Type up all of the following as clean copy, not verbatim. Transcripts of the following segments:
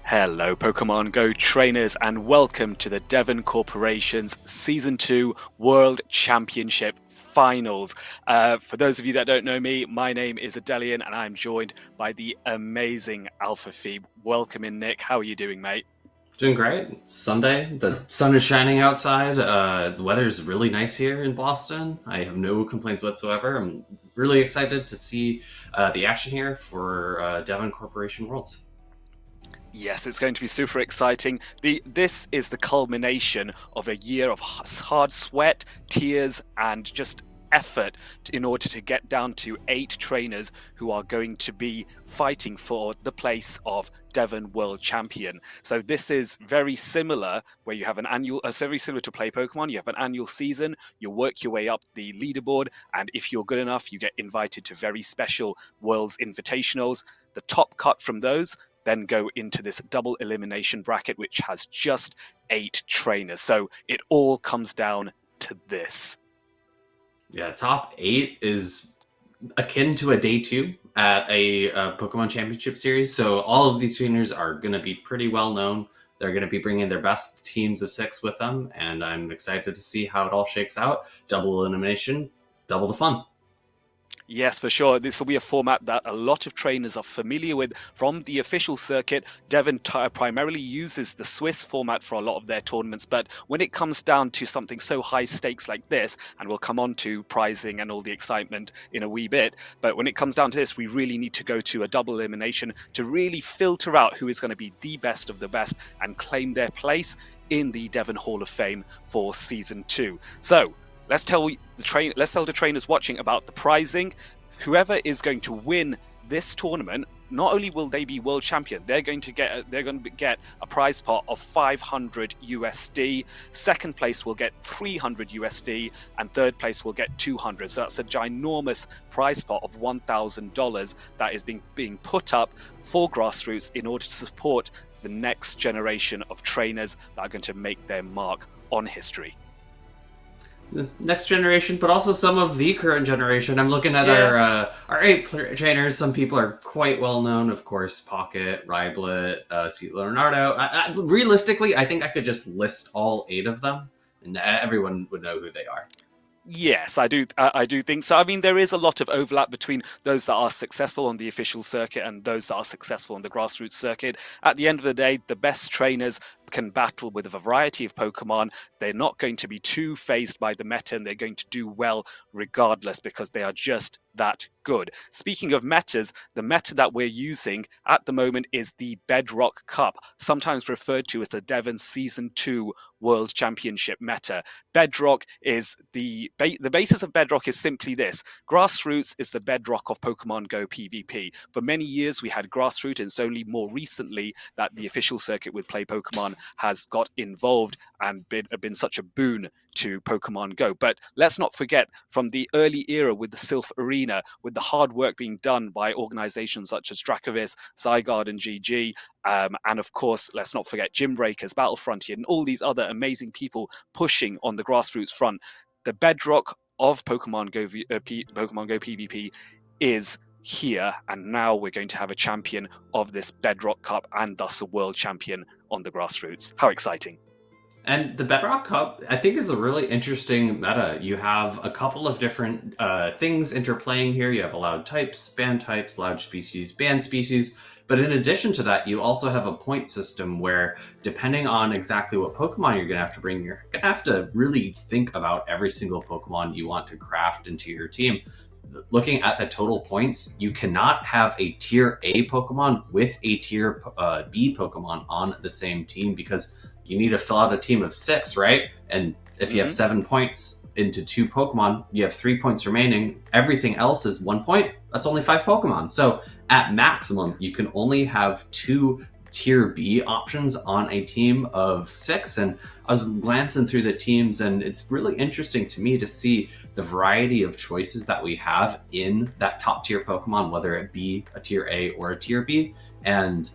Hello, Pokemon Go trainers, and welcome to the Devon Corporation's Season 2 World Championship Finals. For those of you that don't know me, my name is Adelli0n, and I'm joined by the amazing AlphaFeeb. Welcome in, Nick. How are you doing, mate? Doing great. It's Sunday. The sun is shining outside. The weather's really nice here in Boston. I have no complaints whatsoever. I'm really excited to see the action here for Devon Corporation Worlds. Yes, it's going to be super exciting. This is the culmination of a year of hard sweat, tears, and just effort in order to get down to 8 trainers who are going to be fighting for the place of Devon World Champion. So this is very similar, where you have an annual, very similar to play Pokemon. You have an annual season. You work your way up the leaderboard, and if you're good enough, you get invited to very special Worlds Invitationals. The top cut from those then go into this double elimination bracket, which has just 8 trainers. So it all comes down to this. Yeah, top 8 is akin to a day 2 at a Pokemon Championship Series. So all of these trainers are going to be pretty well known. They're going to be bringing their best teams of 6 with them, and I'm excited to see how it all shakes out. Double elimination, double the fun. Yes, for sure. This will be a format that a lot of trainers are familiar with from the official circuit. Devon primarily uses the Swiss format for a lot of their tournaments, but when it comes down to something so high stakes like this, and we'll come on to prizing and all the excitement in a wee bit, but when it comes down to this, we really need to go to a double elimination to really filter out who is going to be the best of the best and claim their place in the Devon Hall of Fame for Season 2. So, let's tell the trainers watching about the prizing. Whoever is going to win this tournament, not only will they be world champion, they're going to get a prize pot of 500 USD. Second place will get 300 USD, and third place will get 200. So that's a ginormous prize pot of $1,000 that is being put up for grassroots in order to support the next generation of trainers that are going to make their mark on history. The next generation, but also some of the current generation. I'm looking at Yeah. our 8 trainers. Some people are quite well known, of course. Pocket, Riblet, Leonardo. Realistically, I think I could just list all 8 of them, and everyone would know who they are. Yes, I do. I do think so. I mean, there is a lot of overlap between those that are successful on the official circuit and those that are successful on the grassroots circuit. At the end of the day, the best trainers can battle with a variety of Pokemon. They're not going to be too phased by the meta, and they're going to do well regardless because they are just that good. Speaking of metas, the meta that we're using at the moment is the Bedrock Cup, sometimes referred to as the Devon Season 2 World Championship meta. Bedrock is the basis of Bedrock is simply this. Grassroots is the bedrock of Pokemon Go PvP. For many years, we had Grassroots, and it's only more recently that the official circuit with Play Pokemon has got involved and been such a boon to Pokemon Go. But let's not forget, from the early era with the Sylph Arena, with the hard work being done by organizations such as Dracovis, Zygarde, and GG, and of course, let's not forget Gym Breakers, Battle Frontier, and all these other amazing people pushing on the grassroots front. The bedrock of Pokemon Go PvP is here, and now we're going to have a champion of this Bedrock Cup and thus a world champion on the grassroots. How exciting! And the Bedrock Cup, I think, is a really interesting meta. You have a couple of different things interplaying here. You have allowed types, allowed species, banned species. But in addition to that, you also have a point system where, depending on exactly what Pokemon you're going to have to bring, you're going to have to really think about every single Pokemon you want to craft into your team. Looking at the total points, you cannot have a tier A Pokemon with a tier B Pokemon on the same team because you need to fill out a team of 6, right? And if you have 7 points into 2 Pokemon, you have 3 points remaining. Everything else is 1 point. That's only 5 Pokemon. So at maximum, you can only have 2 tier B options on a team of 6. And I was glancing through the teams, and it's really interesting to me to see the variety of choices that we have in that top tier Pokemon, whether it be a tier A or a tier B. And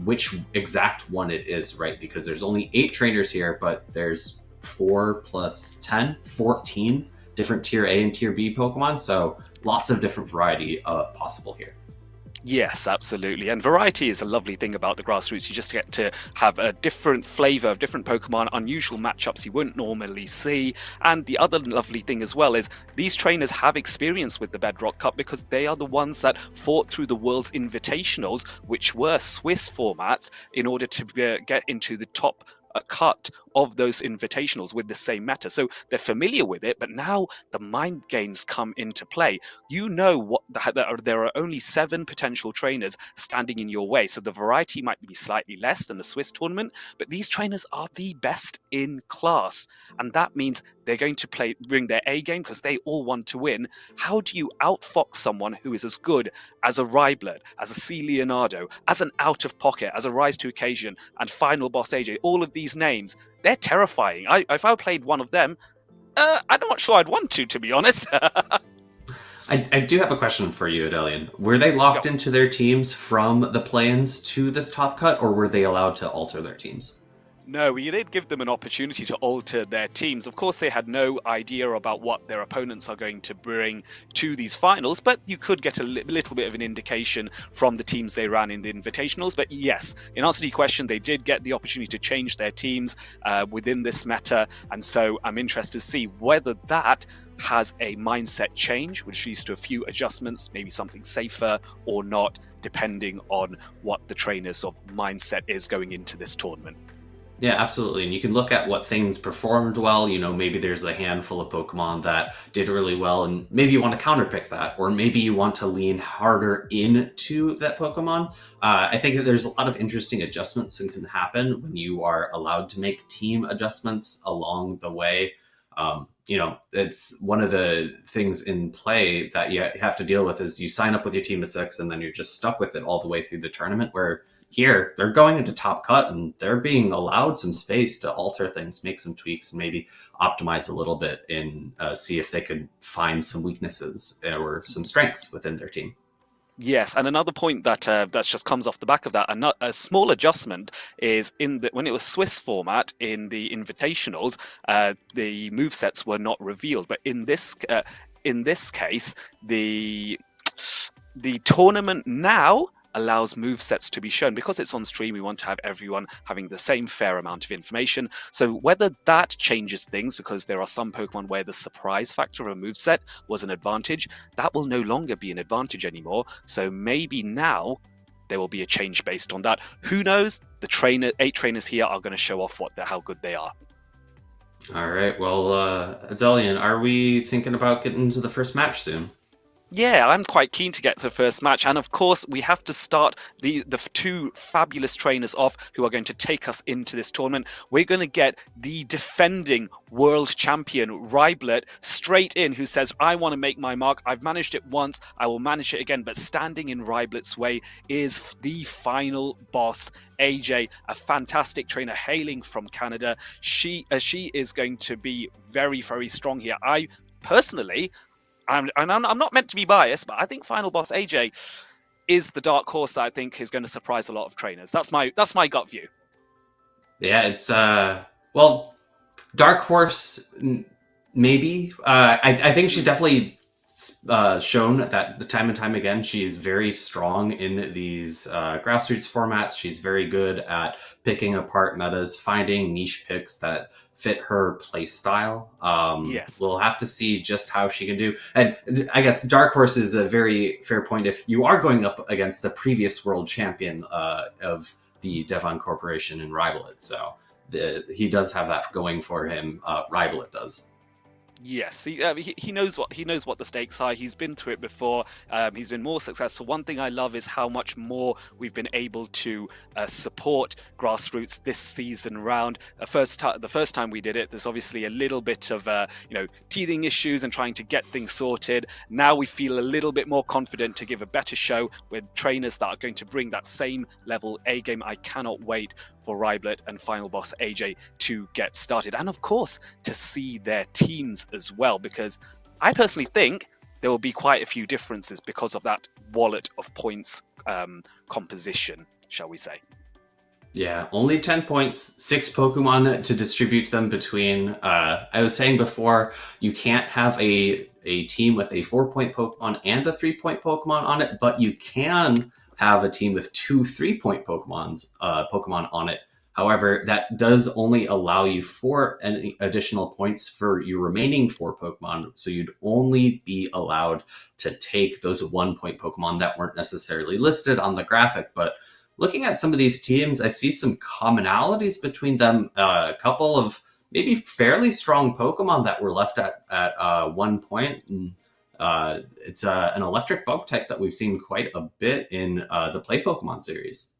which exact one it is, right? Because there's only 8 trainers here, but there's 4 plus 10, 14 different tier A and tier B Pokemon. So lots of different variety possible here. Yes, absolutely. And variety is a lovely thing about the grassroots. You just get to have a different flavor of different Pokemon, unusual matchups you wouldn't normally see. And the other lovely thing as well is these trainers have experience with the Bedrock Cup because they are the ones that fought through the world's invitationals, which were Swiss formats, in order to get into the top cut of those invitationals with the same meta. So they're familiar with it, but now the mind games come into play. You know what there are only 7 potential trainers standing in your way, so the variety might be slightly less than the Swiss tournament, but these trainers are the best in class, and that means they're going to bring their A game because they all want to win. How do you outfox someone who is as good as a Ryblet, as a C Leonardo, as an Out of Pocket, as a Rise to Occasion, and Final Boss AJ? All of these names, they're terrifying. If I played one of them, I'm not sure I'd want to be honest. I do have a question for you, Adelli0n. Were they locked Go. into their teams from the plans to this top cut, or were they allowed to alter their teams? No, we did give them an opportunity to alter their teams. Of course, they had no idea about what their opponents are going to bring to these finals, but you could get a little bit of an indication from the teams they ran in the invitationals. But yes, in answer to your question, they did get the opportunity to change their teams within this meta. And so I'm interested to see whether that has a mindset change, which leads to a few adjustments, maybe something safer or not, depending on what the trainer's of mindset is going into this tournament. Yeah, absolutely. And you can look at what things performed well. You know, maybe there's a handful of Pokemon that did really well, and maybe you want to counterpick that, or maybe you want to lean harder into that Pokemon. I think that there's a lot of interesting adjustments that can happen when you are allowed to make team adjustments along the way. It's one of the things in play that you have to deal with is you sign up with your team of 6 and then you're just stuck with it all the way through the tournament, where here they're going into top cut and they're being allowed some space to alter things, make some tweaks, and maybe optimize a little bit and see if they could find some weaknesses or some strengths within their team. Yes, and another point that just comes off the back of that, a small adjustment is when it was Swiss format in the invitationals, the move sets were not revealed, but in this case, the tournament now allows move sets to be shown. Because it's on stream, we want to have everyone having the same fair amount of information. So whether that changes things, because there are some Pokemon where the surprise factor of a move set was an advantage, that will no longer be an advantage anymore. So maybe now there will be a change based on that. Who knows? The 8 trainers here are going to show off how good they are. All right. Well, Adelli0n, are we thinking about getting into the first match soon? Yeah, I'm quite keen to get to the first match, and of course we have to start the 2 fabulous trainers off who are going to take us into this tournament. We're going to get the defending world champion Ryblet straight in, who says, I want to make my mark. I've managed it once, I will manage it again. But standing in Ryblet's way is the final boss, AJ, a fantastic trainer hailing from Canada. She is going to be very, very strong here. I personally, I'm not meant to be biased, but I think Final Boss AJ is the dark horse that I think is going to surprise a lot of trainers. That's my gut view. Yeah, it's well, Dark Horse, maybe. I think she's definitely shown that time and time again she's very strong in these grassroots formats. She's very good at picking apart metas, finding niche picks that fit her play style. Yes. We'll have to see just how she can do. And I guess Dark Horse is a very fair point if you are going up against the previous world champion of the Devon Corporation in Ryblet. So he does have that going for him. Ryblet does. Yes, he knows what the stakes are. He's been through it before. He's been more successful. One thing I love is how much more we've been able to support grassroots this season round. The first time we did it, there's obviously a little bit of teething issues and trying to get things sorted. Now we feel a little bit more confident to give a better show with trainers that are going to bring that same level A game. I cannot wait for Ryblet and Final Boss AJ to get started, and of course to see their teams as well, because I personally think there will be quite a few differences because of that wallet of points composition, shall we say. Yeah, only 10 points, 6 Pokemon to distribute them between. I was saying before, you can't have a a team with a 4-point Pokemon and a 3-point Pokemon on it, but you can have a team with 2 3-point Pokemon on it. However, that does only allow you 4 additional points for your remaining 4 Pokemon, so you'd only be allowed to take those 1-point Pokemon that weren't necessarily listed on the graphic. But looking at some of these teams, I see some commonalities between them. A couple of maybe fairly strong Pokemon that were left at 1 point. And, it's an electric bug type that we've seen quite a bit in the Play Pokemon series.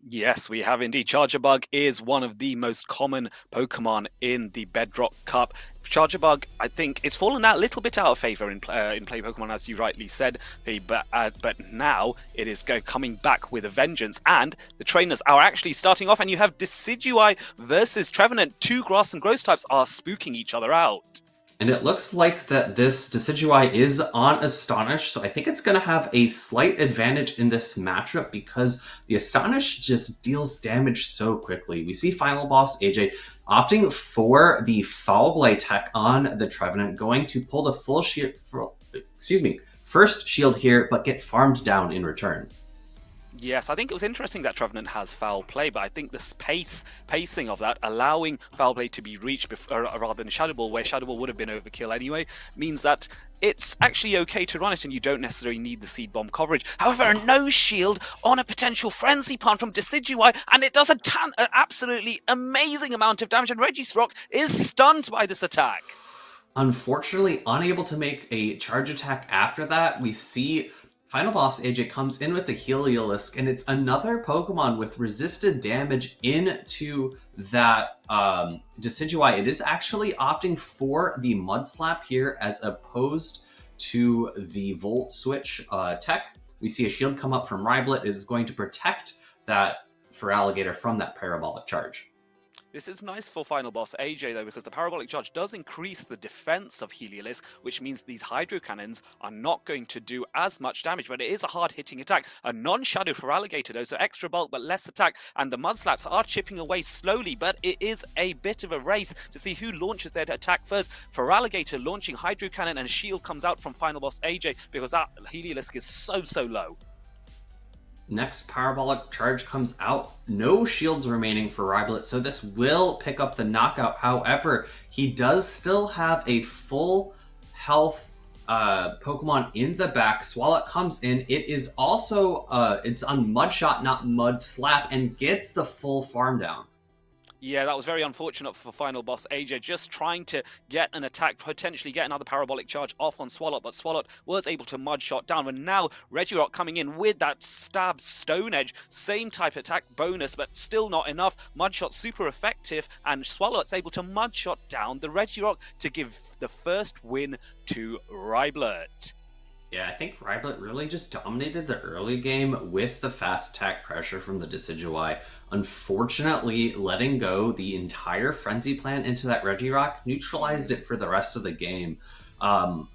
Yes, we have indeed. Charjabug is one of the most common Pokemon in the Bedrock Cup. Charjabug, I think, it's fallen a little bit out of favor in Play Pokemon, as you rightly said, but now it is coming back with a vengeance, and the trainers are actually starting off, and you have Decidueye versus Trevenant. 2 grass and gross types are spooking each other out. And it looks like that this Decidueye is on Astonish, so I think it's going to have a slight advantage in this matchup because the Astonish just deals damage so quickly. We see Final Boss AJ opting for the Foul Blade tech on the Trevenant, going to pull the full shield, first shield here, but get farmed down in return. Yes, I think it was interesting that Trevenant has foul play, but I think the pacing of that, allowing foul play to be reached rather than Shadow Ball, where Shadow Ball would have been overkill anyway, means that it's actually okay to run it and you don't necessarily need the Seed Bomb coverage. However, a no shield on a potential Frenzy Pun from Decidueye, and it does an absolutely amazing amount of damage, and Regirock is stunned by this attack. Unfortunately, unable to make a charge attack after that, we see Final Boss AJ comes in with the Heliolisk, and it's another Pokemon with resisted damage into that Decidueye. It is actually opting for the Mud Slap here as opposed to the Volt Switch tech. We see a shield come up from Riblet. It is going to protect that Feraligatr from that Parabolic Charge. This is nice for Final Boss AJ though, because the Parabolic Charge does increase the defense of Heliolisk, which means these Hydro Cannons are not going to do as much damage, but it is a hard-hitting attack. A non-Shadow Feraligatr though, so extra bulk but less attack, and the Mud Slaps are chipping away slowly, but it is a bit of a race to see who launches their attack first. Feraligatr launching Hydro Cannon, and Shield comes out from Final Boss AJ because that Heliolisk is so low. Next Parabolic Charge comes out. No shields remaining for Riblet, so this will pick up the knockout. However, he does still have a full health Pokemon in the back. Swalot comes in. It is also, it's on Mud Shot, not Mud Slap, and gets the full farm down. Yeah, that was very unfortunate for Final Boss AJ, just trying to get an attack, potentially get another Parabolic Charge off on Swalot, but Swalot was able to Mud Shot down, and now Regirock coming in with that Stab Stone Edge, same type attack bonus, but still not enough. Mud Shot super effective, and Swalot's able to Mud Shot down the Regirock to give the first win to Riblet. Yeah, I think Riblet really just dominated the early game with the fast attack pressure from the Decidueye. Unfortunately, letting go the entire Frenzy Plant into that Regirock neutralized it for the rest of the game. I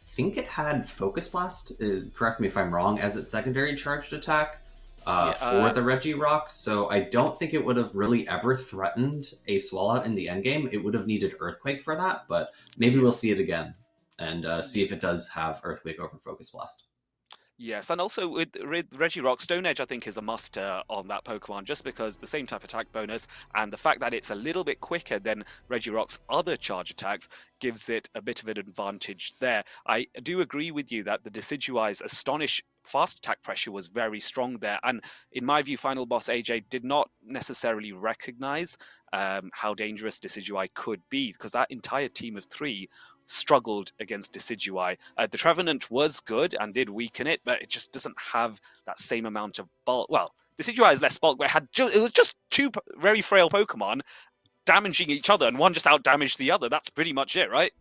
think it had Focus Blast, correct me if I'm wrong, as its secondary charged attack for the Regirock, so I don't think it would have really ever threatened a Swalot in the endgame. It would have needed Earthquake for that, but maybe we'll see it again and see if it does have Earthquake over Focus Blast. Yes, and also with Regirock, Stone Edge I think is a must on that Pokemon, just because the same type attack bonus and the fact that it's a little bit quicker than Regirock's other charge attacks gives it a bit of an advantage there. I do agree with you that the Decidueye's Astonish fast attack pressure was very strong there, and in my view Final Boss AJ did not necessarily recognize how dangerous Decidueye could be, because that entire team of 3 struggled against Decidueye. The Trevenant was good and did weaken it, but it just doesn't have that same amount of bulk. Well, Decidueye is less bulk, but it was just 2 very frail Pokemon damaging each other, and one just out-damaged the other. That's pretty much it, right?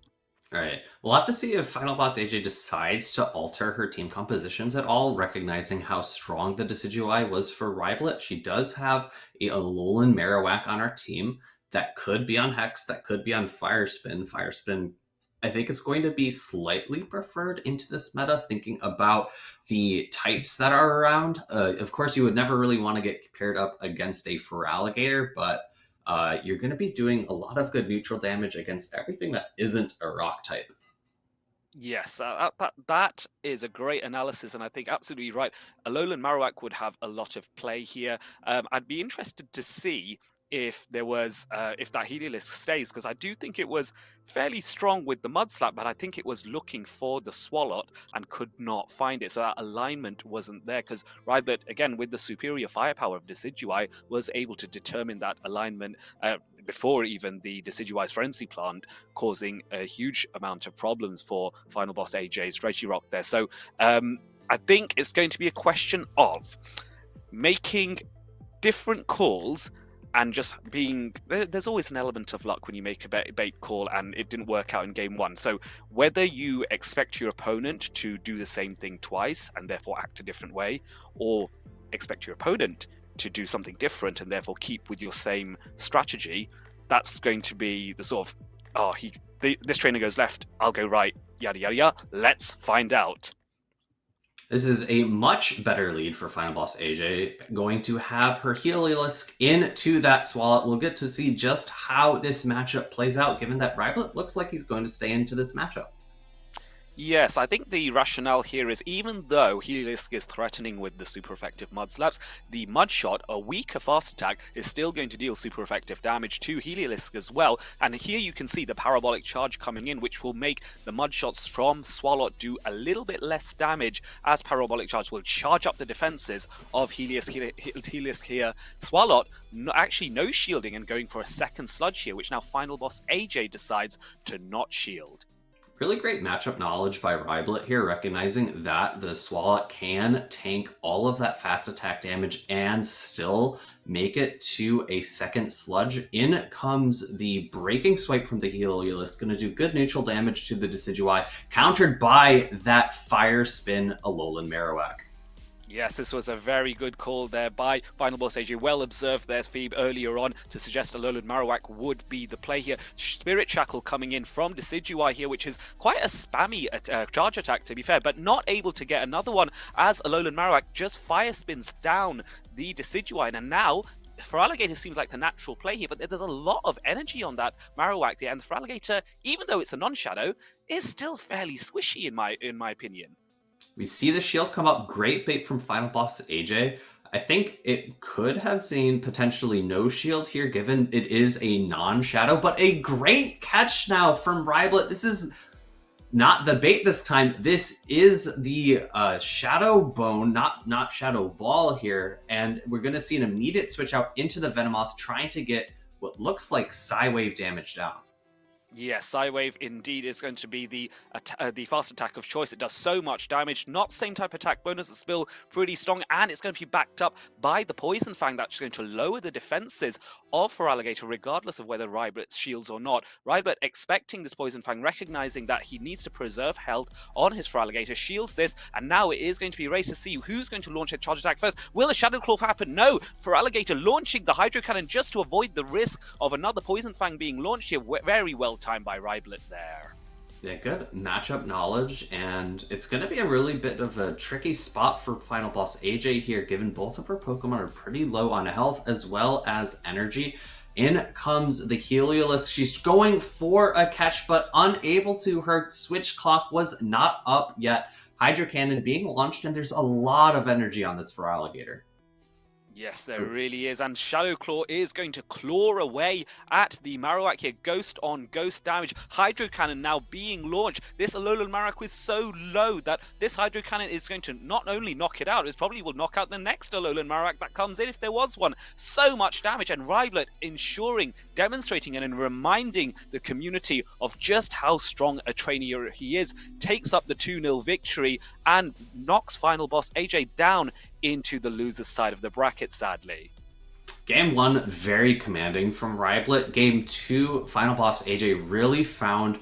All right. We'll have to see if Final Boss AJ decides to alter her team compositions at all, recognizing how strong the Decidueye was for Riblet. She does have a Alolan Marowak on our team that could be on Hex, that could be on Fire Spin. Fire Spin, I think, is going to be slightly preferred into this meta, thinking about the types that are around. Of course, you would never really want to get paired up against a Feraligatr, but you're going to be doing a lot of good neutral damage against everything that isn't a rock type. Yes, that is a great analysis, and I think absolutely right. Alolan Marowak would have a lot of play here. I'd be interested to see if there was if that Heliolisk stays, because I do think it was fairly strong with the Mud Slap, but I think it was looking for the Swalot and could not find it, so that alignment wasn't there. Because Rybert, again with the superior firepower of Decidueye, was able to determine that alignment before even the Decidueye's Frenzy Plant, causing a huge amount of problems for final boss AJ's Regirock there. So I think it's going to be a question of making different calls and just being there's always an element of luck when you make a bait call and it didn't work out in game one. So whether you expect your opponent to do the same thing twice and therefore act a different way, or expect your opponent to do something different and therefore keep with your same strategy, that's going to be the sort of this trainer goes left, I'll go right, yada yada yada. Let's find out. This is a much better lead for Final Boss AJ, going to have her Heliolisk into that Swalot. We'll get to see just how this matchup plays out, given that Ryblet looks like he's going to stay into this matchup. Yes, I think the rationale here is even though Heliolisk is threatening with the super effective Mud Slaps, the Mud Shot, a weaker fast attack, is still going to deal super effective damage to Heliolisk as well. And here you can see the Parabolic Charge coming in, which will make the Mud Shots from Swalot do a little bit less damage, as Parabolic Charge will charge up the defenses of Heliolisk here. Swalot, actually no shielding and going for a second Sludge here, which now final boss AJ decides to not shield. Really great matchup knowledge by Ryblet here, recognizing that the Swalot can tank all of that fast attack damage and still make it to a second Sludge. In comes the Breaking Swipe from the Heliolisk, going to do good neutral damage to the Decidueye, countered by that Fire Spin Alolan Marowak. Yes, this was a very good call there by Final Boss AJ. Well observed there, Phoebe, earlier on to suggest Alolan Marowak would be the play here. Spirit Shackle coming in from Decidueye here, which is quite a spammy charge attack, to be fair, but not able to get another one as Alolan Marowak just fire spins down the Decidueye. And now Feraligatr seems like the natural play here, but there's a lot of energy on that Marowak there, and Feraligatr, even though it's a non-shadow, is still fairly squishy in my opinion. We see the shield come up. Great bait from Final Boss AJ. I think it could have seen potentially no shield here, given it is a non-shadow, but a great catch now from Ryblet. This is not the bait this time. This is the Shadow Bone, not Shadow Ball here, and we're going to see an immediate switch out into the Venomoth, trying to get what looks like Psywave damage down. Yes, Psywave indeed is going to be the fast attack of choice. It does so much damage. Not same type attack bonus, it's still pretty strong, and it's going to be backed up by the Poison Fang that's going to lower the defenses of Feraligatr regardless of whether Ryblet shields or not. Ryblet expecting this Poison Fang, recognizing that he needs to preserve health on his Feraligatr, shields this, and now it is going to be a race to see who's going to launch a charge attack first. Will a Shadow Claw happen? No! Feraligatr launching the Hydro Cannon just to avoid the risk of another Poison Fang being launched here. Very well timed by Ryblet there. Yeah, good matchup knowledge, and it's going to be a really bit of a tricky spot for Final Boss AJ here, given both of her Pokemon are pretty low on health as well as energy. In comes the Heliolisk. She's going for a catch, but unable to. Her switch clock was not up yet. Hydro Cannon being launched, and there's a lot of energy on this Feraligatr. Yes, there really is, and Shadow Claw is going to claw away at the Marowak here. Ghost on ghost damage. Hydro Cannon now being launched. This Alolan Marowak is so low that this Hydro Cannon is going to not only knock it out, it probably will knock out the next Alolan Marowak that comes in if there was one. So much damage, and Ryblet ensuring, demonstrating and reminding the community of just how strong a trainer he is, takes up the 2-0 victory and knocks Final Boss AJ down into the loser's side of the bracket, sadly. Game 1, very commanding from Ryblet. Game 2, Final Boss AJ really found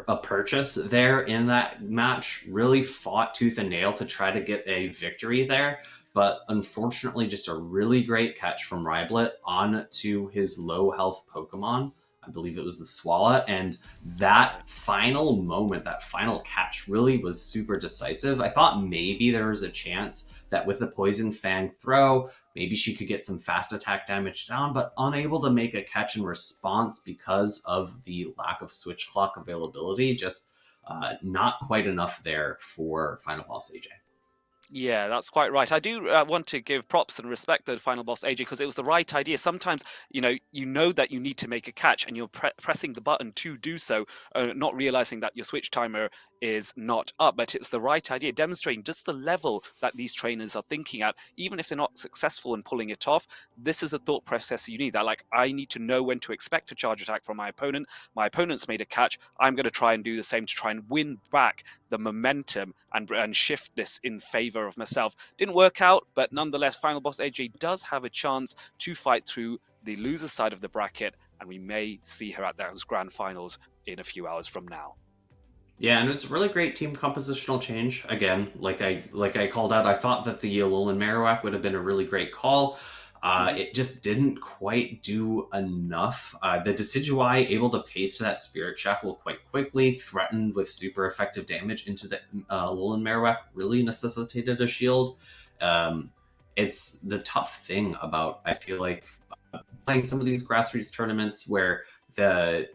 a purchase there in that match, really fought tooth and nail to try to get a victory there, but unfortunately just a really great catch from Ryblet onto his low health Pokemon. I believe it was the Swalot, and that final moment, that final catch really was super decisive. I thought maybe there was a chance that with the Poison Fang throw, maybe she could get some fast attack damage down, but unable to make a catch in response because of the lack of switch clock availability. Just not quite enough there for Final Boss AJ. Yeah, that's quite right. I do want to give props and respect to the final boss AJ because it was the right idea. Sometimes, you know that you need to make a catch and you're pressing the button to do so, not realizing that your switch timer is not up. But it's the right idea, demonstrating just the level that these trainers are thinking at. Even if they're not successful in pulling it off, this is the thought process you need. That like, I need to know when to expect a charge attack from my opponent. My opponent's made a catch. I'm going to try and do the same to try and win back the momentum and shift this in favor of myself. Didn't work out, but nonetheless, Final Boss AJ does have a chance to fight through the loser side of the bracket, and we may see her at those grand finals in a few hours from now. Yeah, and it was a really great team compositional change. Again, like I called out, I thought that the Alolan Marowak would have been a really great call. It just didn't quite do enough. The Decidueye able to paste that Spirit Shackle quite quickly, threatened with super effective damage into the Alolan Marowak, really necessitated a shield. It's the tough thing about, I feel like, playing some of these grassroots tournaments where the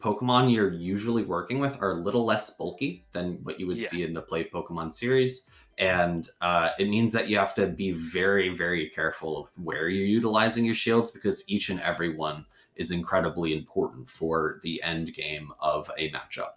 Pokemon you're usually working with are a little less bulky than what you would Yeah. see in the Play Pokemon series. And it means that you have to be very, very careful of where you're utilizing your shields because each and every one is incredibly important for the end game of a matchup.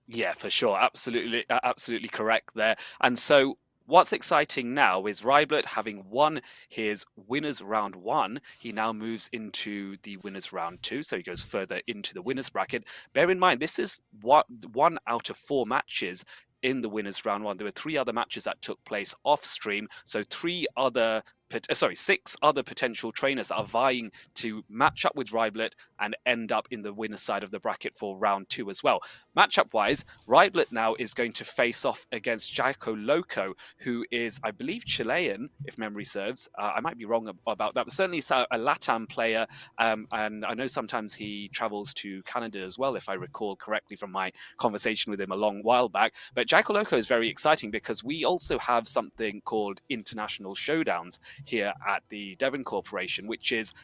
Yeah, for sure. Absolutely, absolutely correct there. And so, what's exciting now is Ryblet having won his winners round one. He now moves into the winners round two, so he goes further into the winners bracket. Bear in mind, this is one out of four matches in the winners round one. There were three other matches that took place off stream, so six other potential trainers that are vying to match up with Ryblet and end up in the winner's side of the bracket for round two as well. Matchup wise, Ryblet now is going to face off against Jaco Loco, who is, I believe, Chilean, if memory serves. I might be wrong about that, but certainly a LATAM player. And I know sometimes he travels to Canada as well, if I recall correctly from my conversation with him a long while back. But Jaco Loco is very exciting because we also have something called international showdowns here at the Devon Corporation, which is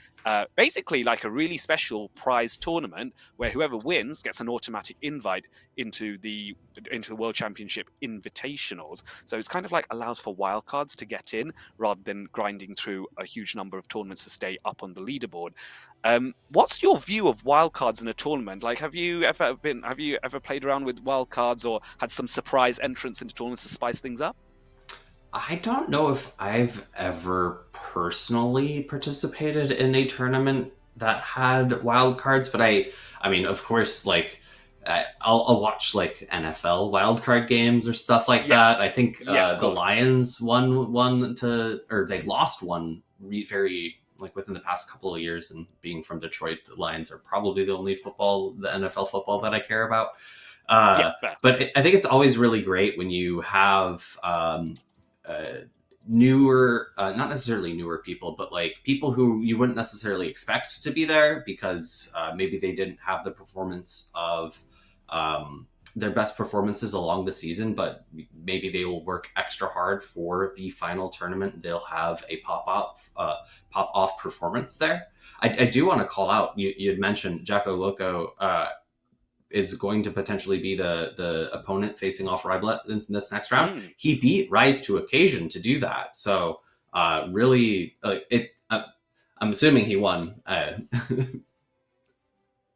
basically like a really special prize tournament where whoever wins gets an automatic invite into the World Championship Invitationals. So it's kind of like allows for wildcards to get in rather than grinding through a huge number of tournaments to stay up on the leaderboard. What's your view of wildcards in a tournament? Like, have you ever played around with wildcards or had some surprise entrants into tournaments to spice things up? I don't know if I've ever personally participated in a tournament that had wildcards, but I mean, of course, like I'll watch like NFL wildcard games or stuff like Yeah, that. I think yeah, of the course. Lions won one or they lost one very like within the past couple of years. And being from Detroit, the Lions are probably the only the NFL football that I care about. Yeah, Uh, fair. but I think it's always really great when you have uh, newer, not necessarily newer people, but like people who you wouldn't necessarily expect to be there because maybe they didn't have the performance of their best performances along the season, but maybe they will work extra hard for the final tournament. They'll have a pop off performance there. I do want to call out. You had mentioned Jaco Loco. Is going to potentially be the opponent facing off Ryblet in this next round. Mm. He beat Rise to Occasion to do that. So really, I'm assuming he won.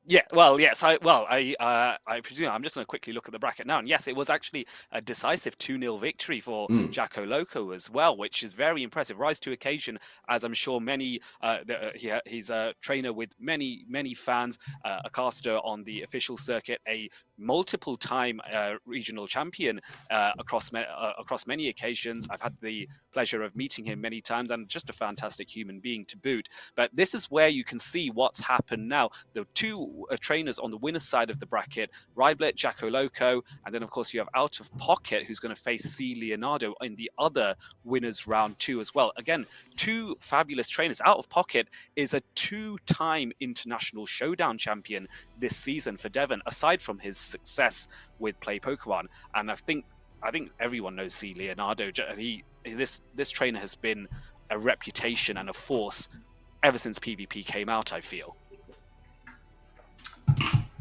Yeah, well, yes, I presume I'm just going to quickly look at the bracket now, and yes, it was actually a decisive 2-0 victory for Mm. Jaco Loco as well, which is very impressive. Rise to occasion, as I'm sure many. He's a trainer with many fans, a caster on the official circuit, a multiple-time regional champion across many occasions. I've had the pleasure of meeting him many times, and just a fantastic human being to boot. But this is where you can see what's happened now. The two trainers on the winner's side of the bracket, Ryblet, Jaco Loco, and then of course you have Out of Pocket, who's going to face C. Leonardo in the other winners round two as well. Again, two fabulous trainers. Out of Pocket is a two-time international showdown champion this season for Devon, aside from his success with Play Pokemon. And I think everyone knows C. Leonardo. This trainer has been a reputation and a force ever since PvP came out, I feel.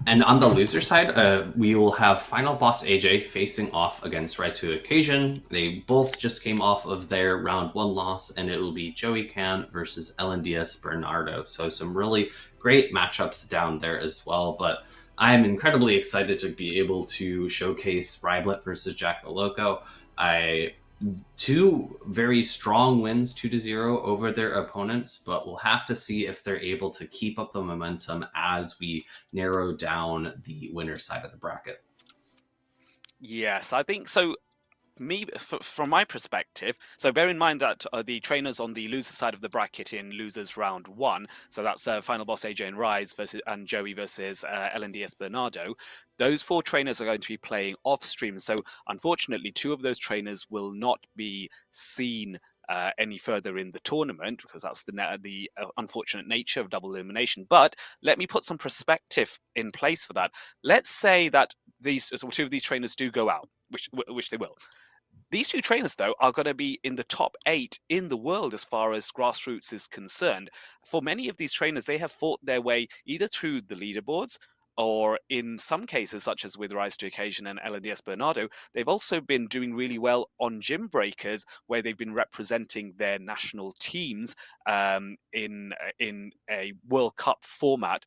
And on the loser side, we will have Final Boss AJ facing off against Rise to the Occasion. They both just came off of their round 1 loss, and it will be Joey Can versus LNDS Bernardo. So some really great matchups down there as well. But I'm incredibly excited to be able to showcase Ryblet versus Jack Loco. I Two very strong wins, 2-0 over their opponents, but we'll have to see if they're able to keep up the momentum as we narrow down the winner side of the bracket. Yes, I think so. From my perspective, so bear in mind that the trainers on the loser side of the bracket in losers round 1, so that's Final Boss AJ and Rise versus and Joey versus LNDS Bernardo. Those 4 trainers are going to be playing off stream. So unfortunately, 2 of those trainers will not be seen any further in the tournament, because that's the unfortunate nature of double elimination. But let me put some perspective in place for that. Let's say that these 2 of these trainers do go out, which they will. These 2 trainers, though, are going to be in the top 8 in the world as far as grassroots is concerned. For many of these trainers, they have fought their way either through the leaderboards, or in some cases, such as with Rise to Occasion and LNDS Bernardo, they've also been doing really well on gym breakers, where they've been representing their national teams in a World Cup format,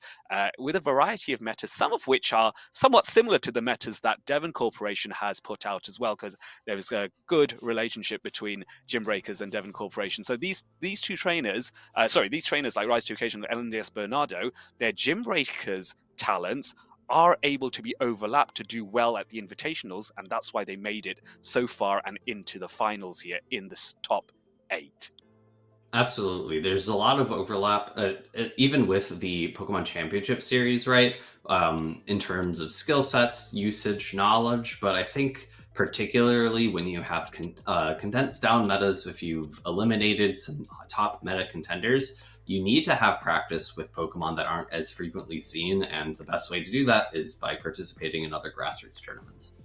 with a variety of metas, some of which are somewhat similar to the metas that Devon Corporation has put out as well, because there is a good relationship between gym breakers and Devon Corporation. So these 2 trainers, these trainers like Rise to Occasion and LNDS Bernardo, their gym breakers talents are able to be overlapped to do well at the invitationals, and that's why they made it so far and into the finals here in the top 8. Absolutely. There's a lot of overlap, even with the Pokemon Championship series, right? In terms of skill sets, usage, knowledge. But I think particularly when you have condensed down metas, if you've eliminated some top meta contenders, you need to have practice with Pokemon that aren't as frequently seen. And the best way to do that is by participating in other grassroots tournaments.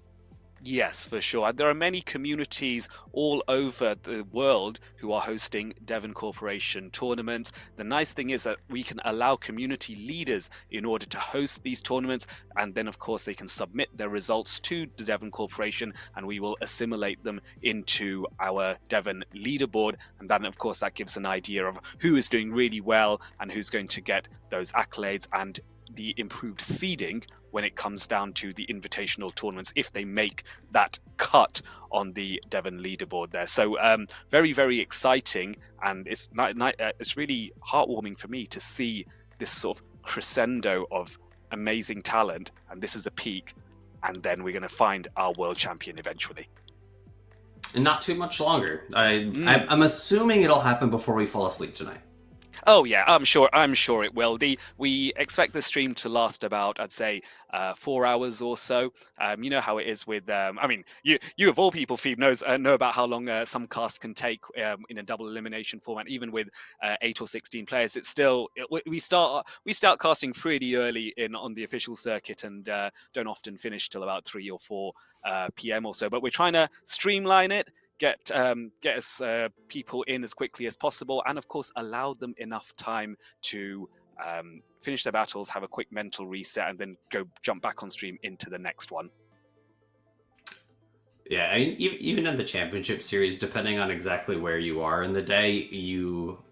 Yes, for sure. There are many communities all over the world who are hosting Devon Corporation tournaments. The nice thing is that we can allow community leaders in order to host these tournaments, and then, of course, they can submit their results to the Devon Corporation, and we will assimilate them into our Devon leaderboard. And then, of course, that gives an idea of who is doing really well and who's going to get those accolades and the improved seeding when it comes down to the invitational tournaments, if they make that cut on the Devon leaderboard there. So very, very exciting, and it's really heartwarming for me to see this sort of crescendo of amazing talent, and this is the peak, and then we're going to find our world champion eventually. And not too much longer. I'm assuming it'll happen before we fall asleep tonight. Oh yeah, I'm sure it will. We expect the stream to last about, I'd say, 4 hours or so. You know how it is with. I mean, you of all people, Phoebe know about how long some casts can take in a double elimination format. Even with 8 or 16 players, it's still we start casting pretty early on the official circuit, and don't often finish till about 3 or 4 p.m. or so. But we're trying to streamline it, get us people in as quickly as possible, and of course allow them enough time to finish their battles, have a quick mental reset, and then jump back on stream into the next one. Yeah, even in the championship series, depending on exactly where you are in the day, you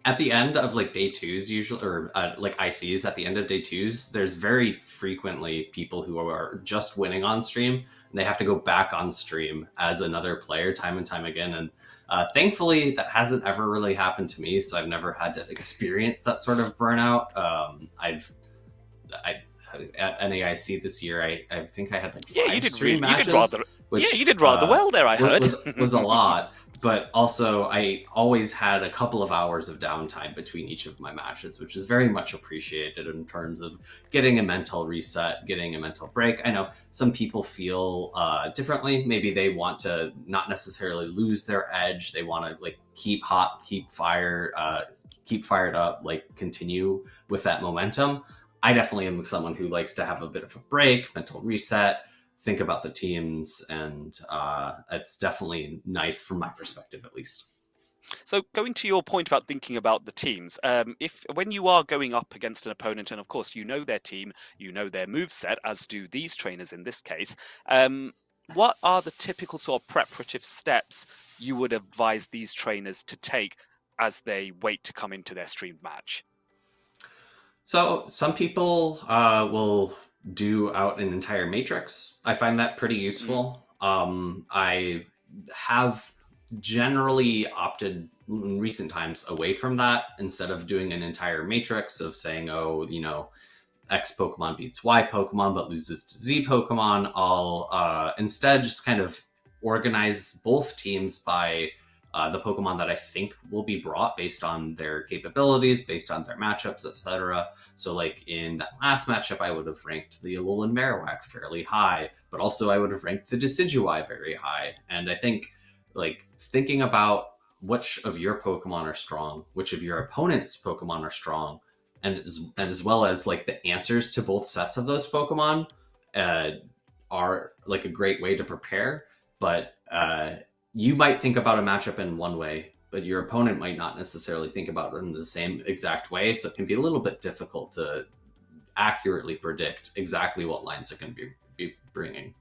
at the end of like day 2s usually, or like ICs at the end of day 2s, there's very frequently people who are just winning on stream, and they have to go back on stream as another player time and time again. And thankfully, that hasn't ever really happened to me, so I've never had to experience that sort of burnout. At NAIC this year, I think I had like 5 stream matches. You did rather well there, I heard. was a lot, but also I always had a couple of hours of downtime between each of my matches, which is very much appreciated in terms of getting a mental reset, getting a mental break. I know some people feel differently. Maybe they want to not necessarily lose their edge. They want to like keep hot, keep fired up, like continue with that momentum. I definitely am someone who likes to have a bit of a break, mental reset, think about the teams, and it's definitely nice from my perspective, at least. So going to your point about thinking about the teams, if when you are going up against an opponent, and of course you know their team, you know their move set, as do these trainers in this case, what are the typical sort of preparative steps you would advise these trainers to take as they wait to come into their streamed match? So some people will do out an entire matrix. I find that pretty Mm, useful. I have generally opted in recent times away from that instead of doing an entire matrix of saying, oh, X Pokemon beats Y Pokemon but loses to Z Pokemon. I'll instead just kind of organize both teams by the Pokemon that I think will be brought based on their capabilities, based on their matchups, etc. So, like in that last matchup, I would have ranked the Alolan Marowak fairly high, but also I would have ranked the Decidueye very high. And I think, like, thinking about which of your Pokemon are strong, which of your opponent's Pokemon are strong, and as well as like the answers to both sets of those Pokemon uh, are like a great way to prepare. But you might think about a matchup in one way, but your opponent might not necessarily think about it in the same exact way. So it can be a little bit difficult to accurately predict exactly what lines are going to be bringing.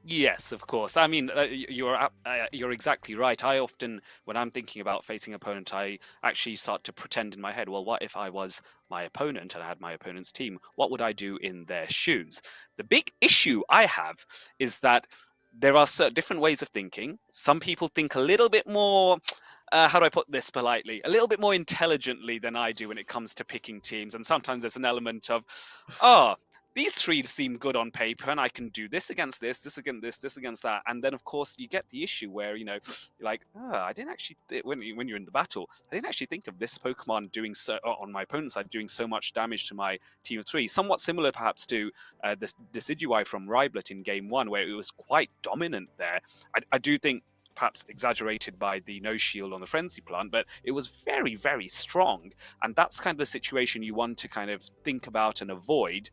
Yes, of course. I mean, you're exactly right. I often, when I'm thinking about facing an opponent, I actually start to pretend in my head, well, what if I was my opponent and I had my opponent's team? What would I do in their shoes? The big issue I have is that there are certain different ways of thinking. Some people think a little bit more. How do I put this politely? A little bit more intelligently than I do when it comes to picking teams, and sometimes there's an element of, oh, these three seem good on paper, and I can do this against this against this against that. And then, of course, you get the issue where you're like, I didn't actually when you're in the battle, I didn't actually think of this Pokemon doing so on my opponent's side, doing so much damage to my team of three. Somewhat similar, perhaps, to the Decidueye from Riblet in Game One, where it was quite dominant there. I do think. Perhaps exaggerated by the no shield on the frenzy plant, but it was very, very strong. And that's kind of the situation you want to kind of think about and avoid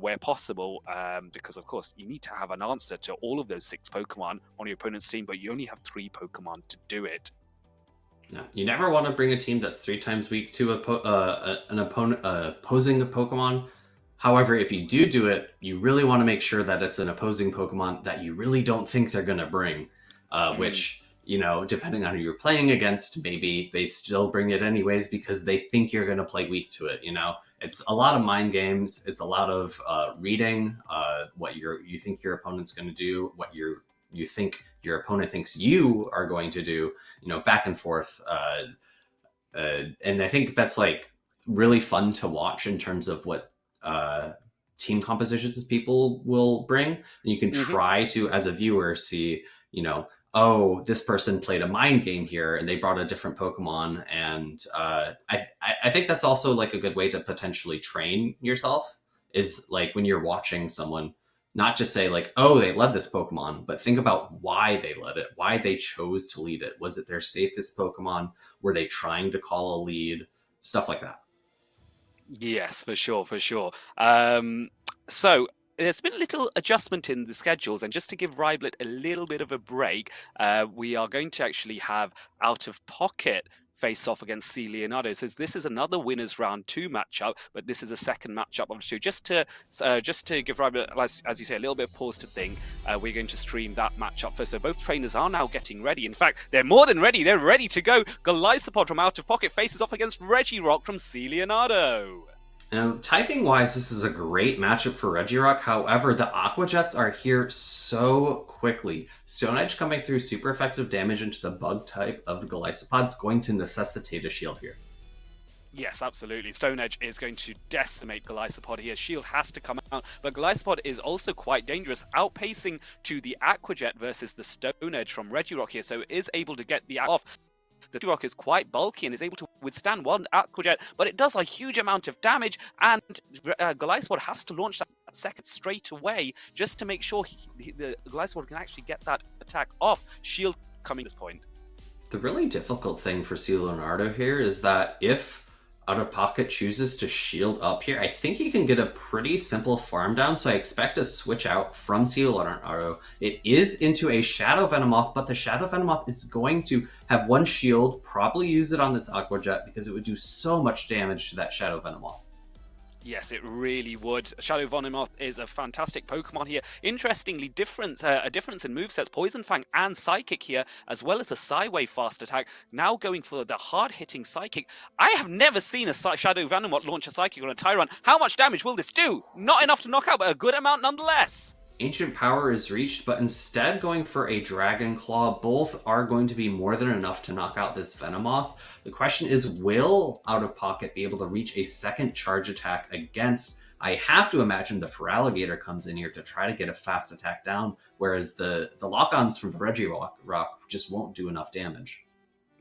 where possible, because of course you need to have an answer to all of those 6 Pokemon on your opponent's team, but you only have 3 Pokemon to do it. No, you never want to bring a team that's 3 times weak to an opponent opposing a Pokemon. However, if you do it, you really want to make sure that it's an opposing Pokemon that you really don't think they're going to bring. Mm. Which, depending on who you're playing against, maybe they still bring it anyways because they think you're going to play weak to it. It's a lot of mind games. It's a lot of reading what you think your opponent's going to do, what you think your opponent thinks you are going to do. Back and forth. And I think that's like really fun to watch in terms of what team compositions people will bring. And you can Hmm. try to, as a viewer, see, oh, this person played a mind game here and they brought a different Pokemon. And I think that's also like a good way to potentially train yourself is like when you're watching someone, not just say like, oh, they led this Pokemon, but think about why they led it, why they chose to lead it. Was it their safest Pokemon? Were they trying to call a lead? Stuff like that. Yes, for sure, for sure. So there's been a little adjustment in the schedules, and just to give Riblet a little bit of a break, we are going to actually have Out of Pocket face off against C. Leonardo. So this is another winners round 2 matchup, but this is a second matchup of 2. Just to give Riblet, as you say, a little bit of pause to think. We're going to stream that matchup first. So both trainers are now getting ready. In fact, they're more than ready. They're ready to go. Golisopod from Out of Pocket faces off against Regirock from C. Leonardo. Now, typing wise, this is a great matchup for Regirock. However, the Aqua Jets are here so quickly. Stone Edge coming through super effective damage into the bug type of the Golisopod is going to necessitate a shield here. Yes, absolutely. Stone Edge is going to decimate Golisopod here. Shield has to come out, but Golisopod is also quite dangerous, outpacing to the Aqua Jet versus the Stone Edge from Regirock here, so is able to get the off. The Regirock is quite bulky and is able to withstand one Aqua Jet, but it does a huge amount of damage, and Golisopod has to launch that second straight away just to make sure the Golisopod can actually get that attack off. Shield coming at this point. The really difficult thing for C. Leonardo here is that if Out of Pocket chooses to shield up here, I think he can get a pretty simple farm down, so I expect a switch out from Seal Leonardo. It is into a Shadow Venomoth, but the Shadow Venomoth is going to have one shield, probably use it on this Aqua Jet because it would do so much damage to that Shadow Venomoth. Yes, it really would. Shadow Venomoth is a fantastic Pokemon here. Interestingly, a difference in movesets, Poison Fang and Psychic here, as well as a Psywave fast attack. Now going for the hard-hitting Psychic. I have never seen a Shadow Venomoth launch a Psychic on a Tyron. How much damage will this do? Not enough to knock out, but a good amount nonetheless. Ancient Power is reached, but instead going for a Dragon Claw. Both are going to be more than enough to knock out this Venomoth. The question is, will Out of Pocket be able to reach a second charge attack against? I have to imagine the Feraligatr comes in here to try to get a fast attack down, whereas the lock-ons from the Regirock just won't do enough damage.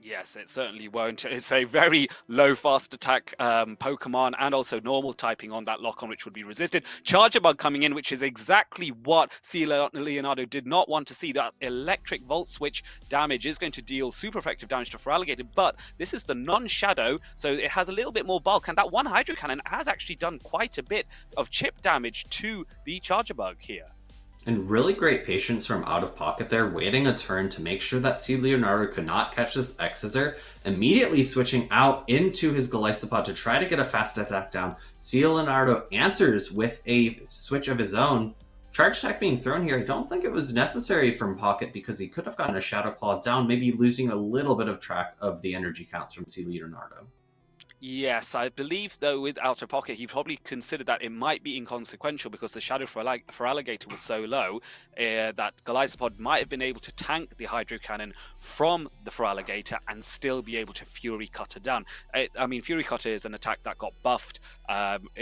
Yes, it certainly won't. It's a very low fast attack Pokemon and also normal typing on that lock on, which would be resisted. Charger Bug coming in, which is exactly what C. Leonardo did not want to see. That electric Volt Switch damage is going to deal super effective damage to Feraligatr, but this is the non-shadow, so it has a little bit more bulk, and that one Hydro Cannon has actually done quite a bit of chip damage to the Charger Bug here. And really great patience from Out of Pocket there, waiting a turn to make sure that C. Leonardo could not catch this X-Scissor, immediately switching out into his Golisopod to try to get a fast attack down. C. Leonardo answers with a switch of his own. Charge attack being thrown here, I don't think it was necessary from Pocket because he could have gotten a Shadow Claw down, maybe losing a little bit of track of the energy counts from C. Leonardo. Yes, I believe though with Out of Pocket, he probably considered that it might be inconsequential because the Shadow for Alligator was so low that Golisopod might have been able to tank the Hydro Cannon from the Feraligatr and still be able to Fury Cutter down. I mean, Fury Cutter is an attack that got buffed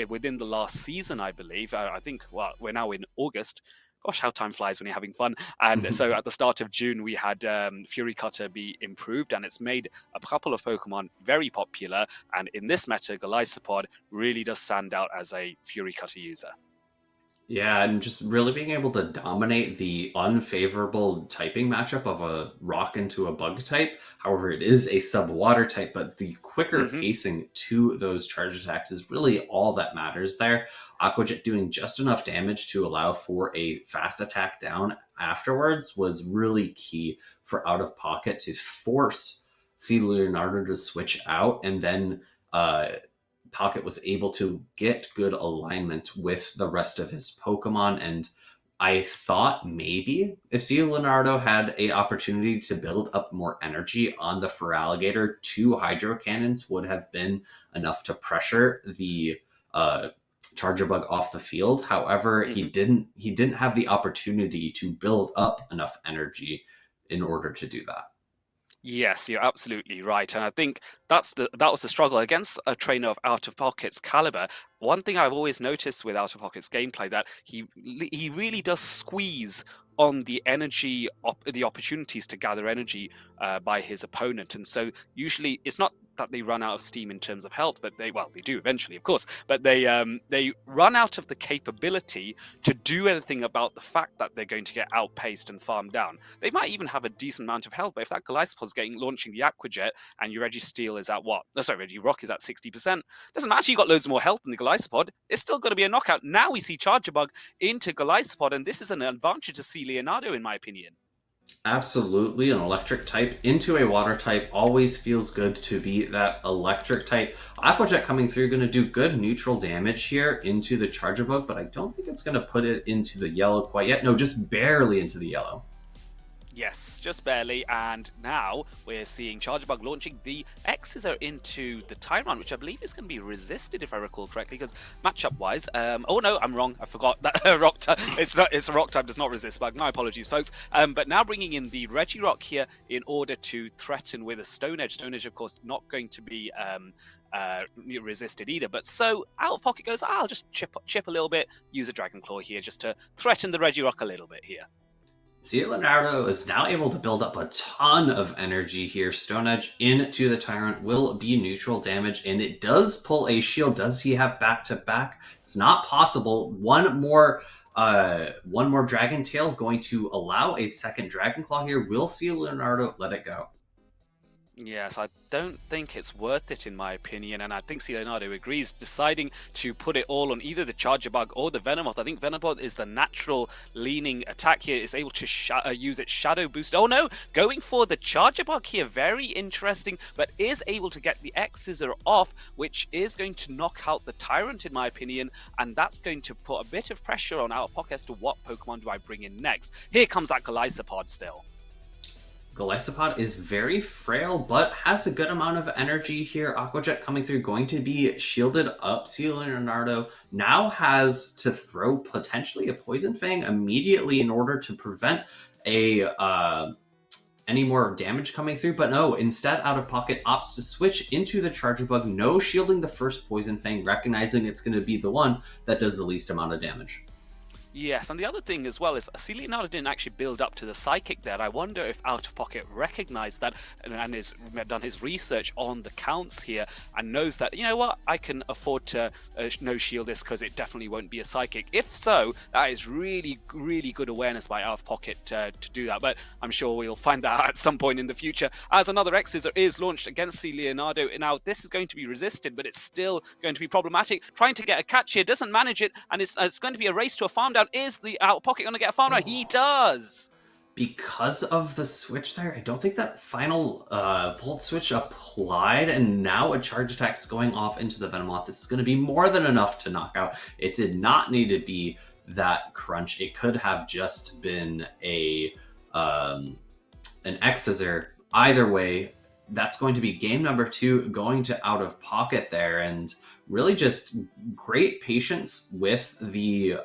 within the last season, I believe. I think, well, we're now in August. Gosh, how time flies when you're having fun. And so at the start of June, we had Fury Cutter be improved, and it's made a couple of Pokemon very popular. And in this meta, Golisopod really does stand out as a Fury Cutter user. Yeah, and just really being able to dominate the unfavorable typing matchup of a rock into a bug type. However, it is a sub-water type, but the quicker Mm-hmm. pacing to those charge attacks is really all that matters there. Aqua Jet doing just enough damage to allow for a fast attack down afterwards was really key for Out of Pocket to force C. Leonardo to switch out, and then Pocket was able to get good alignment with the rest of his Pokemon. And I thought maybe if C. Leonardo had a opportunity to build up more energy on the Feraligatr, two Hydro Cannons would have been enough to pressure the Charger Bug off the field. However, Mm-hmm. he didn't have the opportunity to build up enough energy in order to do that. Yes, you're absolutely right, and I think that was the struggle against a trainer of Out of Pocket's caliber. One thing I've always noticed with Out of Pocket's gameplay that he really does squeeze on the energy, the opportunities to gather energy by his opponent, and so usually it's not that they run out of steam in terms of health, but they do eventually, of course, but they run out of the capability to do anything about the fact that they're going to get outpaced and farmed down. They might even have a decent amount of health, but if that Golisopod's launching the Aqua Jet and your Registeel is at what? Oh, sorry, Regirock is at 60%. Doesn't matter, you got loads more health than the Golisopod. It's still going to be a knockout. Now we see Charger Bug into Golisopod, and this is an advantage to C. Leonardo, in my opinion. Absolutely, an electric type into a water type always feels good to be that electric type. Aqua Jet coming through, going to do good neutral damage here into the Charger Bug, but I don't think it's going to put it into the yellow quite yet. No, just barely into the yellow. Yes, just barely, and now we're seeing Charger Bug launching the X-Scissor into the Tyron, which I believe is going to be resisted, if I recall correctly, because matchup-wise, oh no, I'm wrong, I forgot that Rock type, it's a Rock type, does not resist Bug, my apologies, folks. But now bringing in the Regirock here in order to threaten with a Stone Edge. Stone Edge, of course, not going to be resisted either, but so Out of Pocket goes, I'll just chip a little bit, use a Dragon Claw here just to threaten the Regirock a little bit here. C. Leonardo is now able to build up a ton of energy here. Stone Edge into the Tyrant will be neutral damage, and it does pull a shield. Does he have back-to-back? It's not possible. One more Dragon Tail going to allow a second Dragon Claw here. Will C. Leonardo let it go? Yes, I don't think it's worth it in my opinion, and I think C. Leonardo agrees, deciding to put it all on either the Charger Bug or the Venomoth. I think Venomoth is the natural leaning attack here, is able to use its Shadow Boost. Oh no, going for the Charger Bug here, very interesting, but is able to get the X-Scissor off, which is going to knock out the Tyrant in my opinion, and that's going to put a bit of pressure on Out of Pocket as to what Pokemon do I bring in next. Here comes that Golisopod still. Golisopod is very frail, but has a good amount of energy here. Aquajet coming through, going to be shielded up. C. Leonardo now has to throw potentially a Poison Fang immediately in order to prevent a any more damage coming through, but no, instead Out of Pocket opts to switch into the Charger Bug, no shielding the first Poison Fang, recognizing it's going to be the one that does the least amount of damage. Yes, and the other thing as well is Leonardo didn't actually build up to the Psychic there. I wonder if Out of Pocket recognized that and has done his research on the counts here and knows that, you know what, I can afford to no shield this because it definitely won't be a Psychic. If so, that is really, really good awareness by Out of Pocket to do that. But I'm sure we'll find that out at some point in the future as another X-Scissor is launched against C. Leonardo. Now, this is going to be resisted, but it's still going to be problematic. Trying to get a catch here, doesn't manage it, and it's going to be a race to a farm down. Is the Out of Pocket going to get a farm down? He does! Because of the switch there, I don't think that final Volt Switch applied, and now a Charge Attack's going off into the Venomoth. This is going to be more than enough to knock out. It did not need to be that crunch. It could have just been an X-Scissor. Either way, that's going to be game number 2 going to Out of Pocket there, and really just great patience with the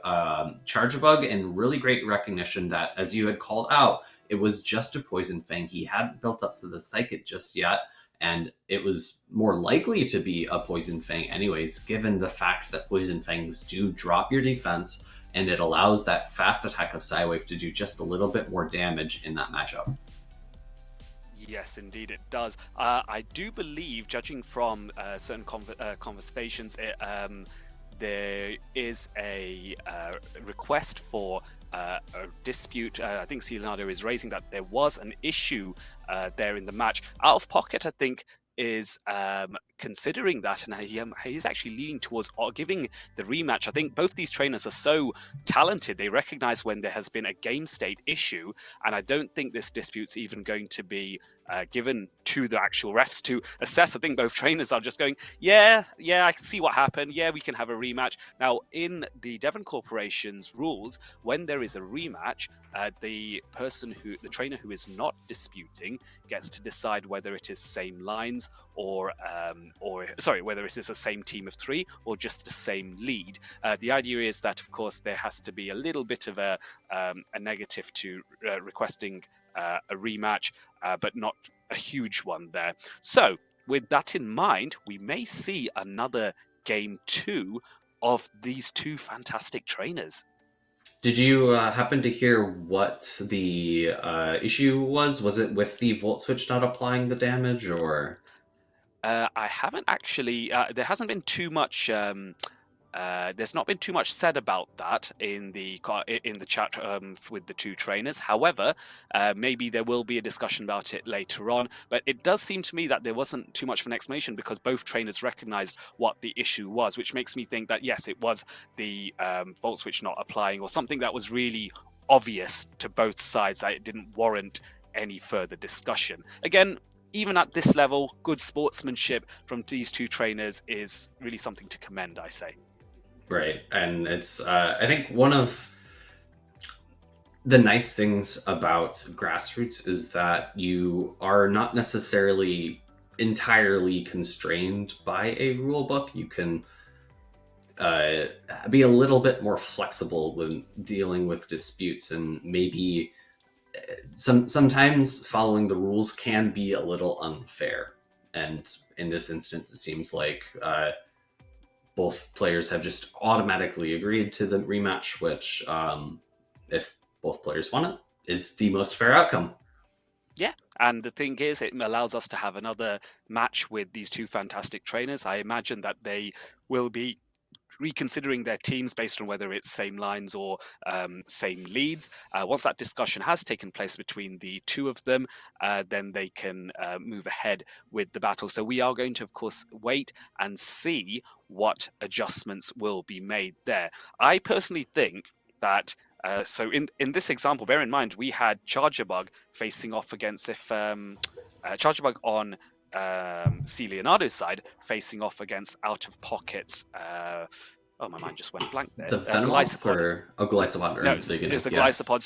Charger Bug and really great recognition that, as you had called out, it was just a Poison Fang. He hadn't built up to the Psychic just yet, and it was more likely to be a Poison Fang anyways, given the fact that Poison Fangs do drop your defense, and it allows that fast attack of Psywave to do just a little bit more damage in that matchup. Yes, indeed it does. I do believe, judging from certain conversations, there is a request for a dispute. I think C. Leonardo is raising that there was an issue there in the match. Out of Pocket, I think, is considering that, and he's actually leaning towards giving the rematch. I think both these trainers are so talented, they recognize when there has been a game state issue, and I don't think this dispute's even going to be given to the actual refs to assess. I think both trainers are just going, yeah, I can see what happened. Yeah, we can have a rematch. Now, in the Devon Corporation's rules, when there is a rematch, the trainer who is not disputing gets to decide whether it is same lines or whether it is the same team of 3 or just the same lead. The idea is that, of course, there has to be a little bit of a negative to requesting a rematch, but not a huge one there. So, with that in mind, we may see another game 2 of these two fantastic trainers. Did you happen to hear what the issue was? Was it with the Volt Switch not applying the damage, or? I haven't actually. There hasn't been too much. There's not been too much said about that in the chat with the two trainers. However, maybe there will be a discussion about it later on. But it does seem to me that there wasn't too much of an explanation because both trainers recognized what the issue was, which makes me think that yes, it was the Volt Switch not applying or something that was really obvious to both sides that it didn't warrant any further discussion. Again, even at this level, good sportsmanship from these two trainers is really something to commend, I say. Right, and it's I think one of the nice things about grassroots is that you are not necessarily entirely constrained by a rule book. You can be a little bit more flexible when dealing with disputes, and maybe sometimes following the rules can be a little unfair. And in this instance, it seems like both players have just automatically agreed to the rematch, which, if both players want it, is the most fair outcome. Yeah, and the thing is, it allows us to have another match with these two fantastic trainers. I imagine that they will be reconsidering their teams based on whether it's same lines or same leads. Once that discussion has taken place between the two of them, then they can move ahead with the battle. So we are going to, of course, wait and see what adjustments will be made there. I personally think that so in this example, bear in mind we had Charger Bug facing off against if Charger Bug on C Leonardo's side facing off against Out of Pocket's. Oh, my mind just went blank there. The Venomoth or Glycopod No, at the beginning. it's the Glycopod.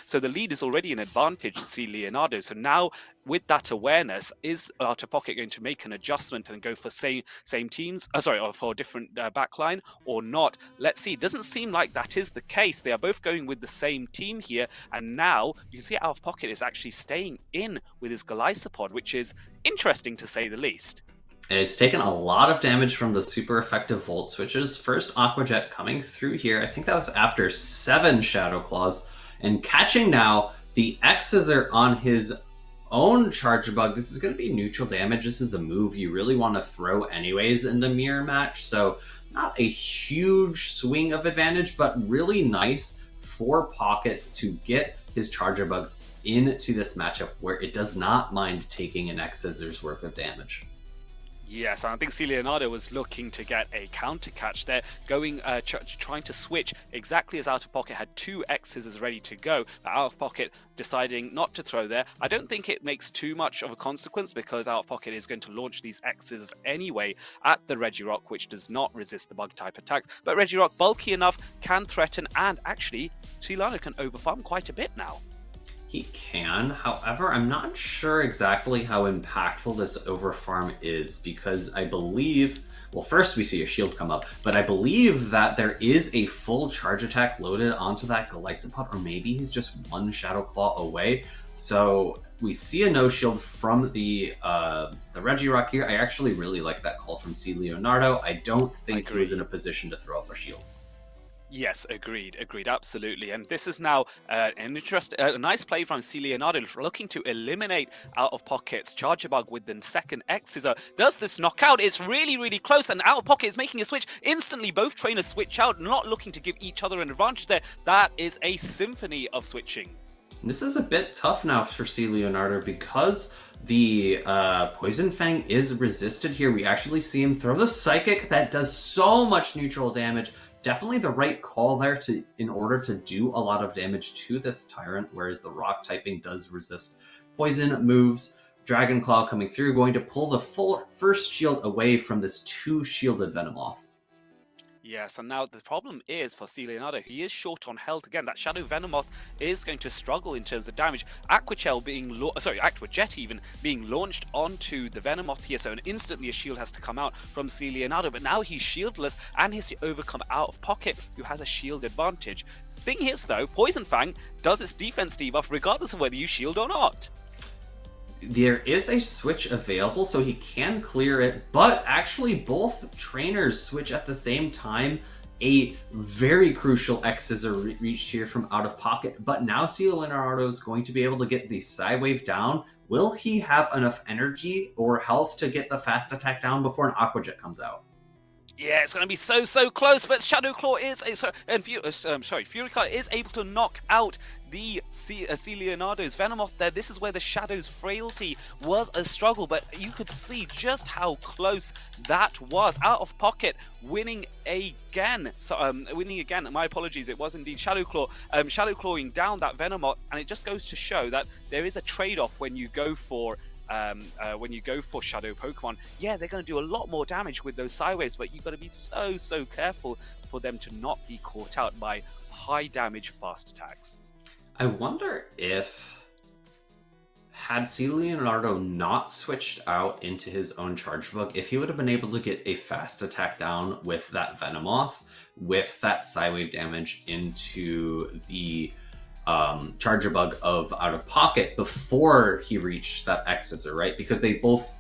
So the lead is already an advantage to see Leonardo. So now with that awareness, is Out of Pocket going to make an adjustment and go for same teams? Or for a different backline or not? Let's see. It doesn't seem like that is the case. They are both going with the same team here, and now you can see Out of Pocket is actually staying in with his Glycopod, which is interesting to say the least. And it's taken a lot of damage from the super effective Volt switches. First Aqua Jet coming through here. I think that was after 7 Shadow Claws. And catching now the X-Scissor on his own Charger Bug. This is going to be neutral damage. This is the move you really want to throw anyways in the mirror match. So not a huge swing of advantage, but really nice for Pocket to get his Charger Bug into this matchup where it does not mind taking an X-Scissor's worth of damage. Yes, and I think C Leonardo was looking to get a counter catch there, going trying to switch exactly as Out of Pocket had 2 X-Scissors ready to go. Out of Pocket deciding not to throw there. I don't think it makes too much of a consequence because Out of Pocket is going to launch these X-Scissors anyway at the Regirock, which does not resist the bug type attacks. But Regirock, bulky enough, can threaten, and actually C Leonardo can overfarm quite a bit now. He can. However, I'm not sure exactly how impactful this overfarm is because I believe, well, first we see a shield come up, but I believe that there is a full charge attack loaded onto that Glycopod, or maybe he's just 1 Shadow Claw away. So we see a no shield from the Regirock here. I actually really like that call from C Leonardo. I don't think he was in a position to throw up a shield. Yes, agreed, absolutely. And this is now a nice play from C Leonardo, looking to eliminate Out of Pocket's Charger Bug with the second X-Scissor. Does this knock out? It's really, really close, and Out of Pocket is making a switch instantly. Both trainers switch out, not looking to give each other an advantage there. That is a symphony of switching. This is a bit tough now for C Leonardo because the Poison Fang is resisted here. We actually see him throw the Psychic that does so much neutral damage. Definitely the right call there in order to do a lot of damage to this Tyrant, whereas the Rock typing does resist poison moves. Dragon Claw coming through, going to pull the full first shield away from this 2-shielded Venomoth. Yes, and now the problem is for C Leonardo, he is short on health again. That Shadow Venomoth is going to struggle in terms of damage. Aqua Jet even being launched onto the Venomoth here, so instantly a shield has to come out from C Leonardo, but now he's shieldless and he has to overcome Out of Pocket, who has a shield advantage. Thing is though, Poison Fang does its defense debuff regardless of whether you shield or not. There is a switch available, so he can clear it, but actually both trainers switch at the same time. A very crucial X-Scissor reached here from Out of Pocket, but now C Leonardo is going to be able to get the Psywave down. Will he have enough energy or health to get the fast attack down before an Aqua Jet comes out? Yeah, it's going to be so close, but Shadow Claw is Fury Card is able to knock out the C Leonardo's Venomoth there. This is where the Shadow's frailty was a struggle, but you could see just how close that was. Out of Pocket winning again. Winning again. My apologies. It was indeed Shadow Claw. Shadow Clawing down that Venomoth, and it just goes to show that there is a trade-off when you go for Shadow Pokemon. Yeah, they're going to do a lot more damage with those Psywaves, but you've got to be so careful for them to not be caught out by high damage fast attacks. I wonder if, had C Leonardo not switched out into his own Charge Bug, if he would have been able to get a fast attack down with that Venomoth, with that Psywave damage into the Charger Bug of Out of Pocket before he reached that X-Scissor, right? Because they both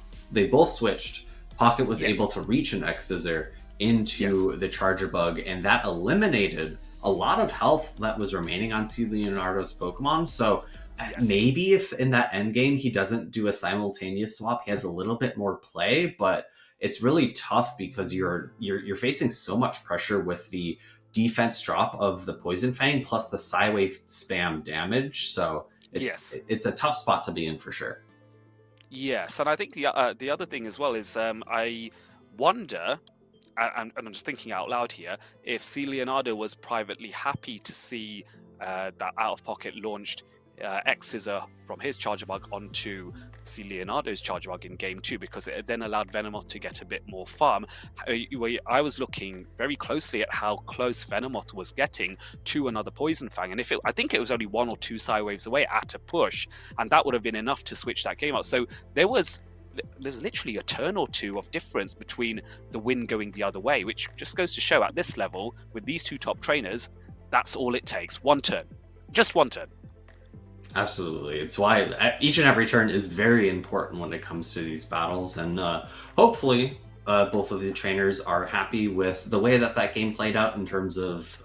switched. Pocket was able to reach an X-Scissor into the Charger Bug, and that eliminated a lot of health that was remaining on C Leonardo's Pokemon. So maybe if in that endgame he doesn't do a simultaneous swap, he has a little bit more play, but it's really tough because you're facing so much pressure with the defense drop of the Poison Fang plus the Psywave spam damage. So Yes. it's a tough spot to be in for sure. Yes, and I think the other thing as well is I wonder, and I'm just thinking out loud here, if C. Leonardo was privately happy to see that Out of Pocket launched X Scissor from his Charger Bug onto C. Leonardo's Charger Bug in Game 2, because it then allowed Venomoth to get a bit more farm. I was looking very closely at how close Venomoth was getting to another Poison Fang, and I think it was only 1 or 2 Psywaves away at a push, and that would have been enough to switch that game out. So there's literally a turn or two of difference between the win going the other way, which just goes to show at this level, with these two top trainers, that's all it takes. One turn. Just one turn. Absolutely. It's why each and every turn is very important when it comes to these battles. And hopefully, both of the trainers are happy with the way that game played out in terms of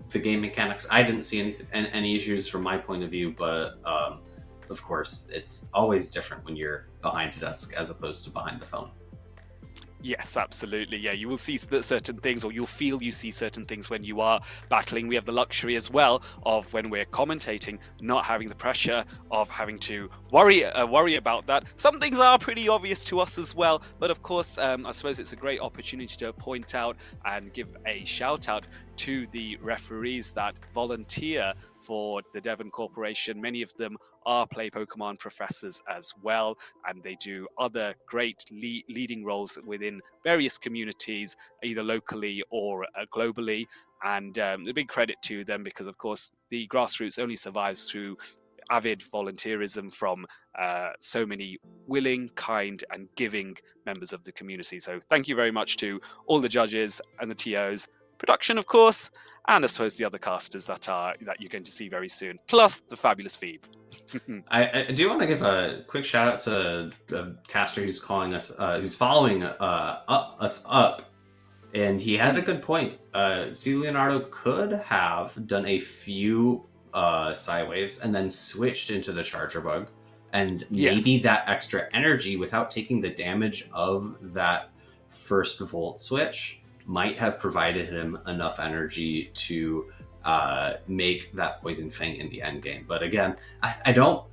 the game mechanics. I didn't see any issues from my point of view, but of course, it's always different when you're behind a desk as opposed to behind the phone. Yes, absolutely. Yeah, you will see certain things, or you'll feel you see certain things when you are battling. We have the luxury as well of, when we're commentating, not having the pressure of having to worry about that. Some things are pretty obvious to us as well, but of course, I suppose it's a great opportunity to point out and give a shout out to the referees that volunteer for the Devon Corporation. Many of them are play Pokemon professors as well, and they do other great leading roles within various communities, either locally or globally. And a big credit to them, because of course the grassroots only survives through avid volunteerism from so many willing, kind, and giving members of the community. So thank you very much to all the judges and the TOs, production, of course, and I suppose the other casters that you're going to see very soon, plus the fabulous Phoebe. I do want to give a quick shout out to the caster who's calling us, who's following us up, and he had a good point. C. Leonardo could have done a few Psywaves and then switched into the Charger Bug, and Yes. maybe that extra energy without taking the damage of that first Volt switch might have provided him enough energy to make that Poison Fang in the end game. But again, I don't,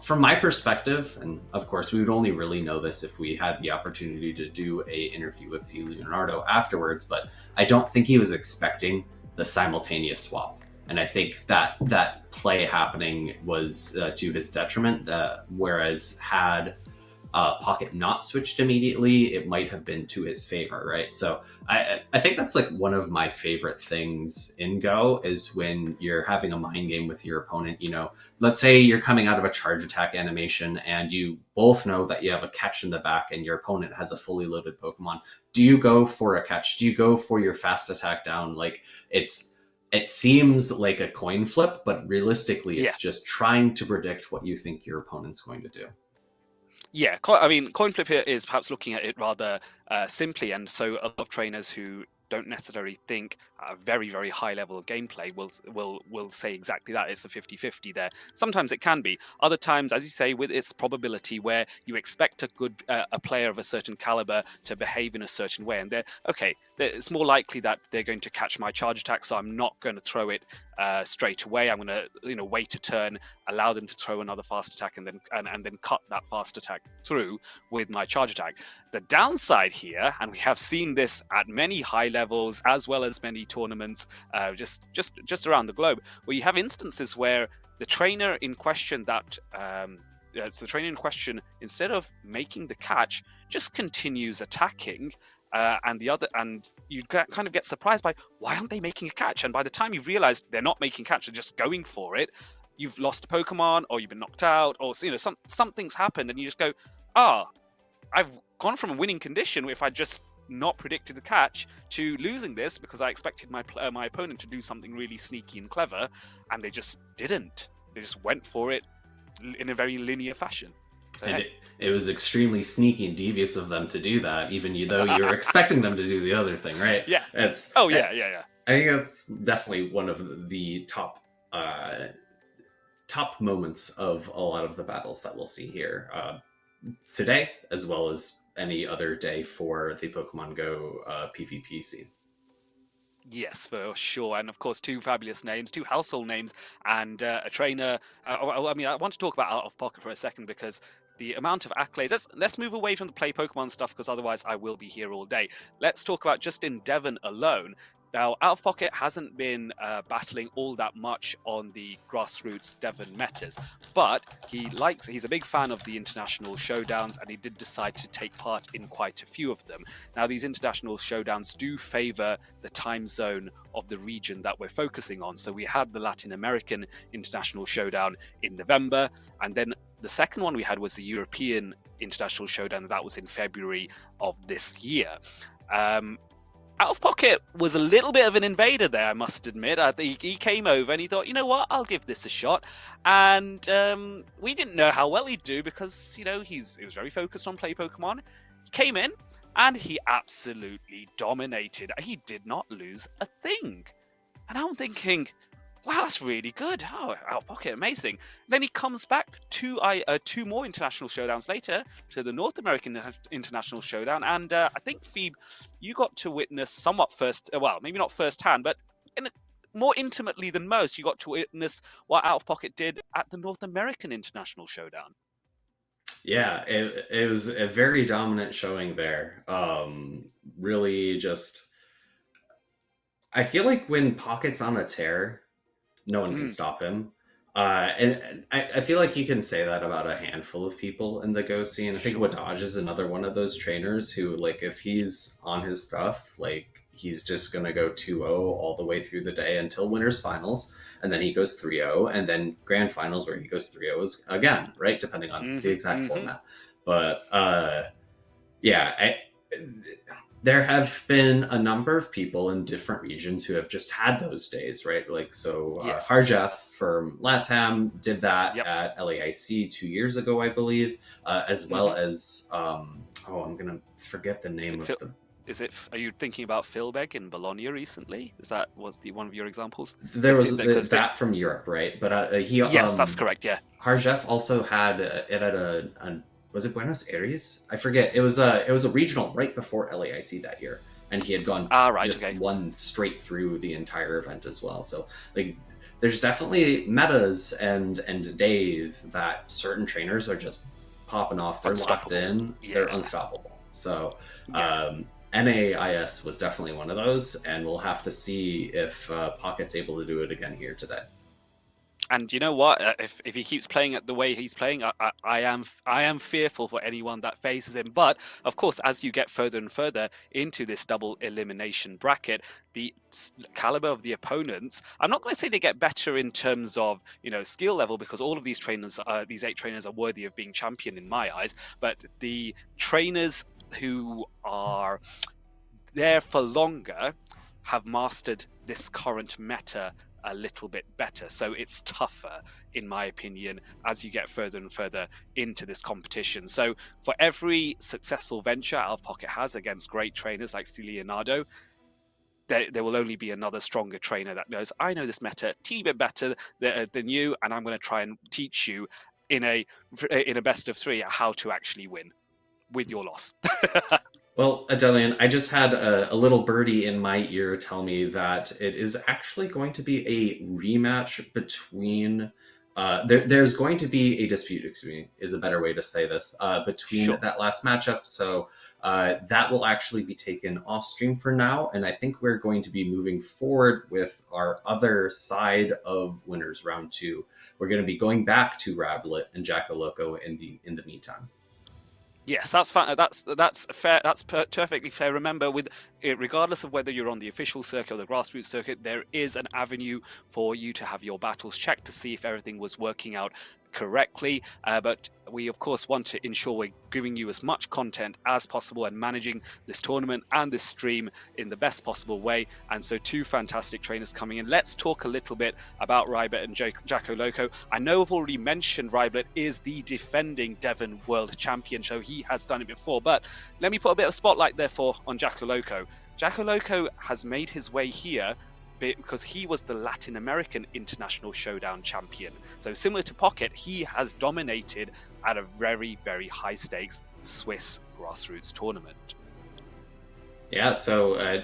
from my perspective, and of course we would only really know this if we had the opportunity to do a interview with C. Leonardo afterwards, but I don't think he was expecting the simultaneous swap. And I think that play happening was to his detriment, whereas had Pocket not switched immediately, it might have been to his favor, right? So I think that's like one of my favorite things in Go, is when you're having a mind game with your opponent. You know, let's say you're coming out of a charge attack animation and you both know that you have a catch in the back and your opponent has a fully loaded Pokemon. Do you go for a catch? Do you go for your fast attack down? Like, it seems like a coin flip, but realistically, it's just trying to predict what you think your opponent's going to do. Yeah, I mean, coin flip here is perhaps looking at it rather simply, and so a lot of trainers who don't necessarily think at a very, very high level of gameplay will say exactly that. It's a 50-50 there. Sometimes it can be. Other times, as you say, with its probability, where you expect a player of a certain caliber to behave in a certain way, and it's more likely that they're going to catch my charge attack, so I'm not going to throw it straight away. I'm going to wait a turn, allow them to throw another fast attack, and then cut that fast attack through with my charge attack. The downside here, and we have seen this at many high levels as well as many tournaments just around the globe, where you have instances where the trainer in question instead of making the catch, just continues attacking. And you kind of get surprised by, why aren't they making a catch? And by the time you've realized they're not making catch, they're just going for it, you've lost a Pokemon, or you've been knocked out, or something's happened, and you just go, I've gone from a winning condition if I just not predicted the catch to losing this because I expected my opponent to do something really sneaky and clever, and they just didn't. They just went for it in a very linear fashion. So, and it was extremely sneaky and devious of them to do that, even though you're expecting them to do the other thing, right? Yeah. Yeah. I think that's definitely one of the top moments of a lot of the battles that we'll see here. today, as well as any other day for the Pokemon Go PvP scene. Yes, for sure. And of course, two fabulous names, two household names, and a trainer. I mean, I want to talk about Out of Pocket for a second because the amount of accolades. Let's move away from the play Pokemon stuff because otherwise I will be here all day. Let's talk about just in Devon alone. Now, Out of Pocket hasn't been battling all that much on the grassroots Devon metas, but he's a big fan of the international showdowns, and he did decide to take part in quite a few of them. Now, these international showdowns do favor the time zone of the region that we're focusing on. So we had the Latin American International Showdown in November, and then the second one we had was the European International Showdown. That was in February of this year. Out of Pocket was a little bit of an invader there, I must admit. He came over and he thought, you know what, I'll give this a shot. And we didn't know how well he'd do because, he was very focused on play Pokemon. He came in and he absolutely dominated. He did not lose a thing. And I'm thinking, wow, that's really good. Oh, Out of Pocket, amazing. Then he comes back two more international showdowns later to the North American International Showdown. And I think, Phoebe, you got to witness somewhat well, maybe not firsthand, but more intimately than most, you got to witness what Out of Pocket did at the North American International Showdown. Yeah, it was a very dominant showing there. Really just, I feel like when Pocket's on a tear, no one can stop him. And I feel like you can say that about a handful of people in the Go scene. I think Sure. Wadaj is another one of those trainers who, like, if he's on his stuff, like, he's just going to go 2-0 all the way through the day until winners finals. And then he goes 3-0, and then grand finals where he goes 3-0 again, right? Depending on the exact format. But yeah, there have been a number of people in different regions who have just had those days, right? Like, so Yes. Harjeff from LATAM did that Yep. at LAIC 2 years ago, I believe, as well as, I'm going to forget the name of the... Are you thinking about Philbeg in Bologna recently? Was one of your examples? There was that from Europe, right? But he... Yes, that's correct, yeah. Harjeff also had it at a was it Buenos Aires? I forget. It was a regional right before LAIC that year, and he had gone one straight through the entire event as well. So, like, there's definitely metas and days that certain trainers are just popping off. They're locked in. Yeah. They're unstoppable. So, NAIS was definitely one of those, and we'll have to see if Pocket's able to do it again here today. And you know what? If he keeps playing it the way he's playing, I am fearful for anyone that faces him. But of course, as you get further and further into this double elimination bracket, the caliber of the opponents, I'm not going to say they get better in terms of skill level, because all of these trainers, these 8 trainers, are worthy of being champion in my eyes. But the trainers who are there for longer have mastered this current meta a little bit better. So it's tougher, in my opinion, as you get further and further into this competition. So for every successful venture Out of Pocket has against great trainers like Leonardo, there will only be another stronger trainer that knows, I know this meta a teeny bit better than you, and I'm going to try and teach you in a best of 3 how to actually win with your loss. Well, Adelli0n, I just had a little birdie in my ear tell me that it is actually going to be a rematch between... there's going to be a dispute, excuse me, is a better way to say this, between that last matchup. So that will actually be taken off stream for now. And I think we're going to be moving forward with our other side of Winners Round 2. We're going to be going back to Rablet and Jackaloco in the meantime. Yes, that's fine. That's fair. That's perfectly fair. Remember, regardless of whether you're on the official circuit or the grassroots circuit, there is an avenue for you to have your battles checked to see if everything was working out correctly. But we, of course, want to ensure we're giving you as much content as possible and managing this tournament and this stream in the best possible way. And so 2 fantastic trainers coming in. Let's talk a little bit about Ryblet and Jackaloco. I know I've already mentioned Ryblet is the defending Devon World Champion, so he has done it before. But let me put a bit of spotlight there on Jackaloco. Jackaloco has made his way here because he was the Latin American International Showdown champion. So similar to Pocket, he has dominated at a very, very high stakes Swiss grassroots tournament. Yeah, so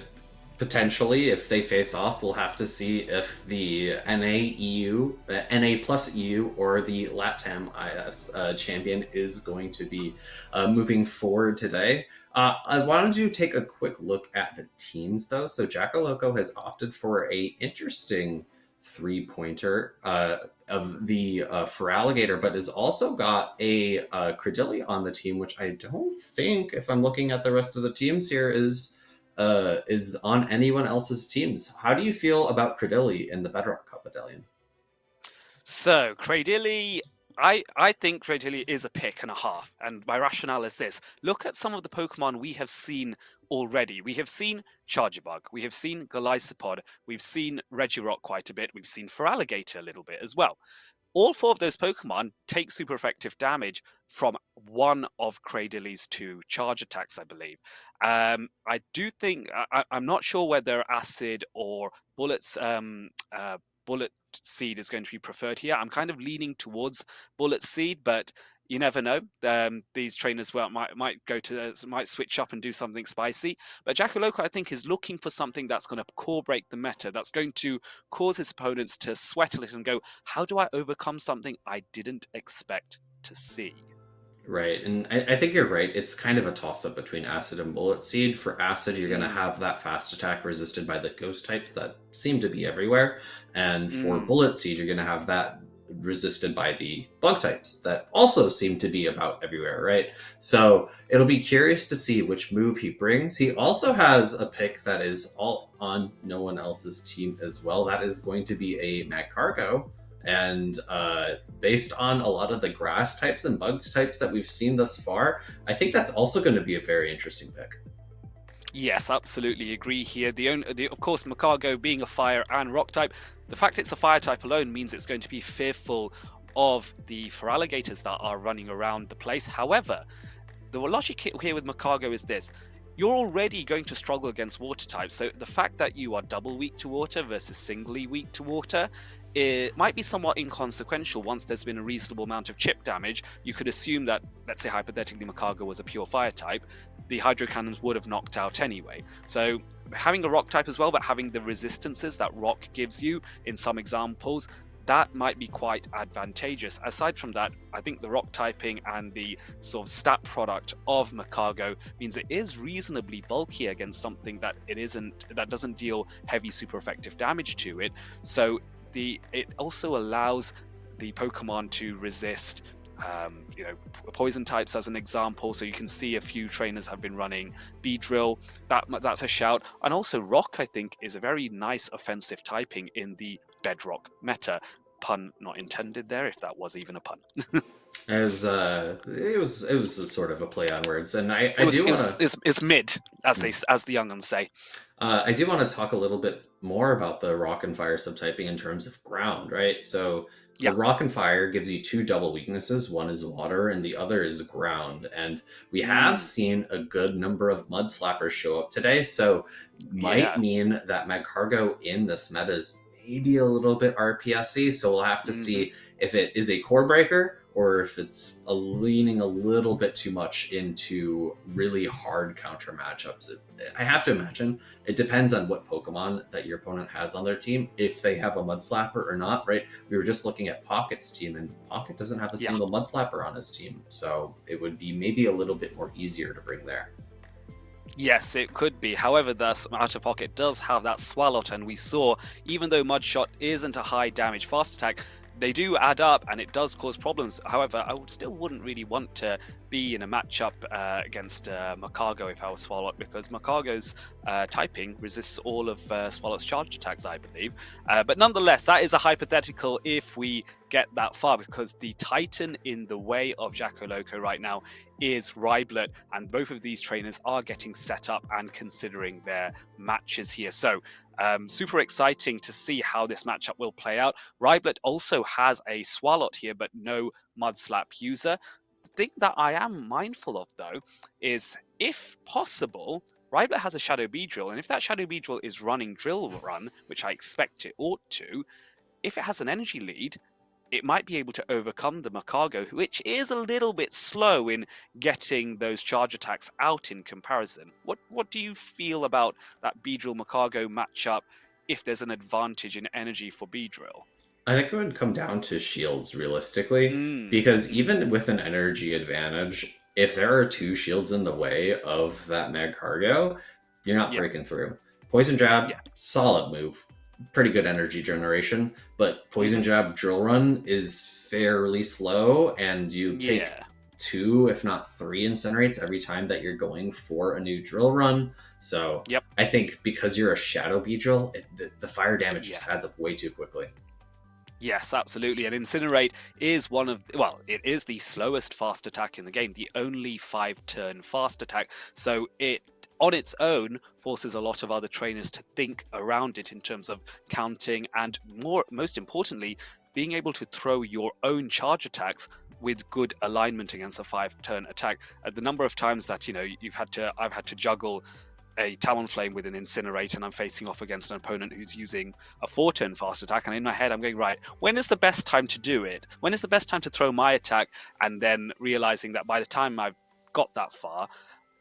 potentially, if they face off, we'll have to see if the NA plus EU, or the LATAM IS champion is going to be moving forward today. Why don't you take a quick look at the teams, though? So Jackaloco has opted for a interesting three-pointer of the for Alligator, but has also got a Credilli on the team, which I don't think, if I'm looking at the rest of the teams here, is on anyone else's teams. How do you feel about Credilli in the Bedrock Cup, Adelli0n? So Cradilly, I think Cradilly is a pick and a half, and my rationale is this: look at some of the Pokemon we have seen already. We have seen Charjabug, we have seen Golisopod, we've seen Regirock quite a bit, we've seen Feraligatr a little bit as well. All four of those Pokemon take super effective damage from one of Cradilly's two charge attacks, I believe. I do think I'm not sure whether Acid or Bullet Seed is going to be preferred here. I'm kind of leaning towards Bullet Seed, but you never know. These trainers might switch up and do something spicy. But Jackaloco, I think, is looking for something that's going to core break the meta, that's going to cause his opponents to sweat a little and go, how do I overcome something I didn't expect to see? Right, and I think you're right. It's kind of a toss-up between Acid and Bullet Seed. For Acid, you're going to Mm, have that fast attack resisted by the ghost types that seem to be everywhere. And for mm. Bullet Seed, you're going to have that resisted by the bug types that also seem to be about everywhere, right? So it'll be curious to see which move he brings. He also has a pick that is all on no one else's team as well. That is going to be a Magcargo. And based on a lot of the grass types and bug types that we've seen thus far, I think that's also going to be a very interesting pick. Yes, absolutely agree here. Of course, Magcargo being a fire and rock type, the fact it's a fire type alone means it's going to be fearful of the Feraligatrs that are running around the place. However, the logic here with Magcargo is this: you're already going to struggle against water types, so the fact that you are double weak to water versus singly weak to water, it might be somewhat inconsequential. Once there's been a reasonable amount of chip damage, you could assume that, let's say hypothetically, Magcargo was a pure fire type, the hydro cannons would have knocked out anyway. So having a rock type as well, but having the resistances that rock gives you in some examples, that might be quite advantageous. Aside from that, I think the rock typing and the sort of stat product of Magcargo means it is reasonably bulky against something that doesn't deal heavy super effective damage to it. So it also allows the Pokemon to resist poison types as an example. So you can see a few trainers have been running Beedrill. That's a shout. And also Rock, I think, is a very nice offensive typing in the Bedrock meta. Pun not intended there, if that was even a pun. It was a sort of a play on words, and It I was do it want was to it's mid, as the young uns say. I do want to talk a little bit more about the rock and fire subtyping in terms of ground, right? So the Yeah. rock and fire gives you two double weaknesses. One is water and the other is ground. And we have Mm, seen a good number of mud slappers show up today. So might yeah. mean that Magcargo in this meta is maybe a little bit RPSy. So we'll have to Hmm. see if it is a core breaker or if it's leaning a little bit too much into really hard counter matchups. I have to imagine it depends on what Pokemon that your opponent has on their team, if they have a Mud Slapper or not, right? We were just looking at Pocket's team, and Pocket doesn't have a Yeah. single Mud Slapper on his team, so it would be maybe a little bit more easier to bring there. Yes, it could be. However, the Out of Pocket does have that Swalot, and we saw, even though Mudshot isn't a high damage fast attack, they do add up and it does cause problems. However, I still wouldn't really want to be in a matchup against Magcargo if I was Swalot, because Magcargo's typing resists all of Swalot's charge attacks, I believe. But nonetheless, that is a hypothetical if we get that far, because the Titan in the way of Jackaloco right now is Riblet, and both of these trainers are getting set up and considering their matches here. So super exciting to see how this matchup will play out. Riblet also has a Swalot here, but no Mudslap user. The thing that I am mindful of, though, is if possible, Riblet has a Shadow Beedrill, and if that Shadow Beedrill is running Drill Run, which I expect it ought to, if it has an energy lead, it might be able to overcome the Macargo, which is a little bit slow in getting those charge attacks out in comparison. What do you feel about that Beedrill Macargo matchup if there's an advantage in energy for Beedrill? I think it would come down to shields realistically, Mm. because Mm-hmm. even with an energy advantage, if there are two shields in the way of that mag cargo, you're not Yep. breaking through. Poison jab, Yeah. solid move, pretty good energy generation, but poison Mm-hmm. jab drill run is fairly slow, and you take Yeah. two, if not three incinerates every time that you're going for a new drill run. So Yep. I think because you're a shadow beedrill, the fire damage Yeah. just adds up way too quickly. Yes, absolutely. And Incinerate is one of, well, it is the slowest fast attack in the game, the only 5-turn fast attack. So it, on its own, forces a lot of other trainers to think around it in terms of counting and most importantly, being able to throw your own charge attacks with good alignment against a 5-turn attack. The number of times that, I've had to juggle a Talonflame with an Incinerate and I'm facing off against an opponent who's using a 4-turn fast attack, and in my head I'm going, right, when is the best time to do it? When is the best time to throw my attack? And then realizing that by the time I've got that far,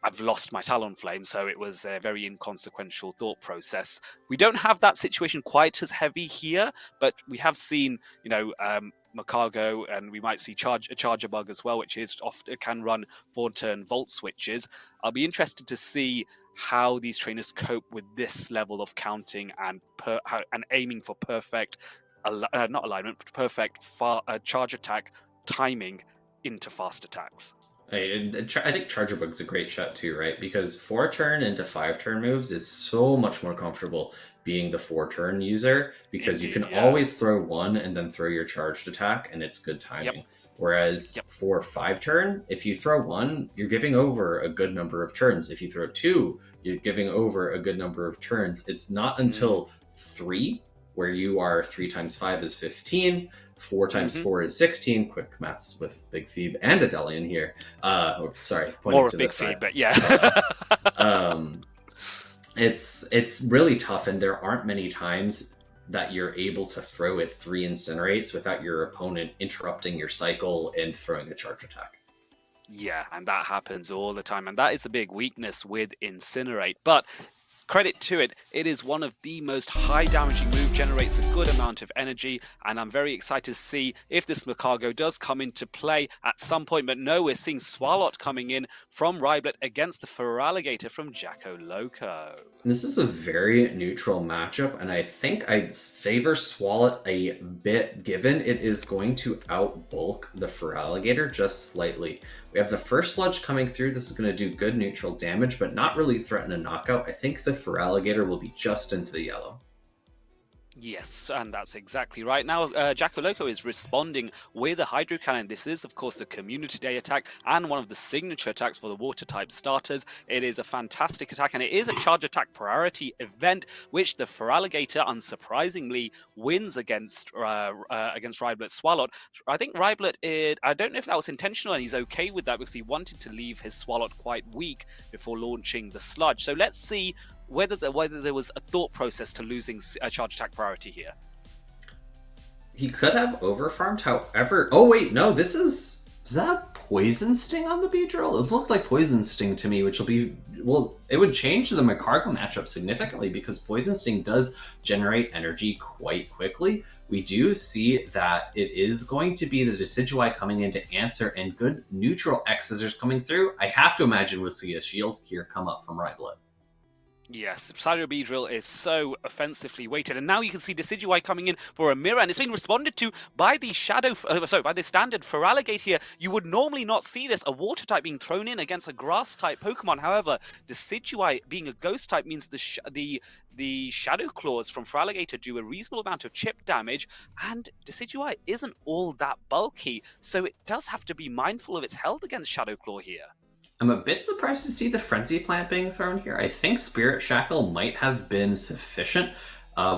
I've lost my Talonflame, so it was a very inconsequential thought process. We don't have that situation quite as heavy here, but we have seen, Macargo, and we might see a Charger Bug as well, which is often can run 4-turn Volt switches. I'll be interested to see how these trainers cope with this level of counting and aiming for perfect, not alignment, but perfect charge attack timing into fast attacks. I think Charger Bug's a great shot too, right? Because 4-turn into 5-turn moves is so much more comfortable being the 4-turn user, because you can Indeed, yeah. always throw one and then throw your charged attack, and it's good Yep. timing. Whereas Yep. for 5-turn, if you throw one, you're giving over a good number of turns. If you throw two, you're giving over a good number of turns. It's not Mm. until 3, where you are 3 times 5 is 15, 4 times Mm-hmm. 4 is 16. Quick maths with Big Phoebe and Adelli0n here. Sorry, pointing More a to big this feed, side. but yeah. Um, it's really tough, and there aren't many times that you're able to throw it 3 incinerates without your opponent interrupting your cycle and throwing a charge attack. Yeah, and that happens all the time, and that is a big weakness with Incinerate. But credit to it, it is one of the most high damaging move, generates a good amount of energy, and I'm very excited to see if this Macargo does come into play at some point. But no, we're seeing Swalot coming in from Riblet against the Feraligatr from Jacko Loco. This is a very neutral matchup, and I think I favor Swalot a bit, given it is going to outbulk the Feraligatr just slightly. We have the first sludge coming through. This is going to do good neutral damage, but not really threaten a knockout. I think the Feraligatr will be just into the yellow. Yes, and that's exactly right. Now, Jacko Loco is responding with a Hydro Cannon. This is, of course, the Community Day attack and one of the signature attacks for the Water-type starters. It is a fantastic attack, and it is a charge attack priority event, which the Feraligatr, unsurprisingly, wins against Riblet Swalot. I think Riblet, I don't know if that was intentional, and he's okay with that because he wanted to leave his Swalot quite weak before launching the Sludge. So let's see whether there was a thought process to losing a charge attack priority here. He could have overfarmed, however... Oh, wait, no, this is... Is that Poison Sting on the Beedrill? It looked like Poison Sting to me, which will be... Well, it would change the Macargo matchup significantly, because Poison Sting does generate energy quite quickly. We do see that it is going to be the Decidueye coming in to answer, and good neutral X-scissors coming through. I have to imagine we'll see a shield here come up from Riblet. Yes, Psycho Beedrill is so offensively weighted, and now you can see Decidueye coming in for a mirror, and it's being responded to by the by the standard Feraligatr here. You would normally not see this, a water type being thrown in against a grass type Pokemon. However, Decidueye being a ghost type means the Shadow Claws from Feraligatr do a reasonable amount of chip damage, and Decidueye isn't all that bulky, so it does have to be mindful of its health against Shadow Claw here. I'm a bit surprised to see the Frenzy Plant being thrown here. I think Spirit Shackle might have been sufficient.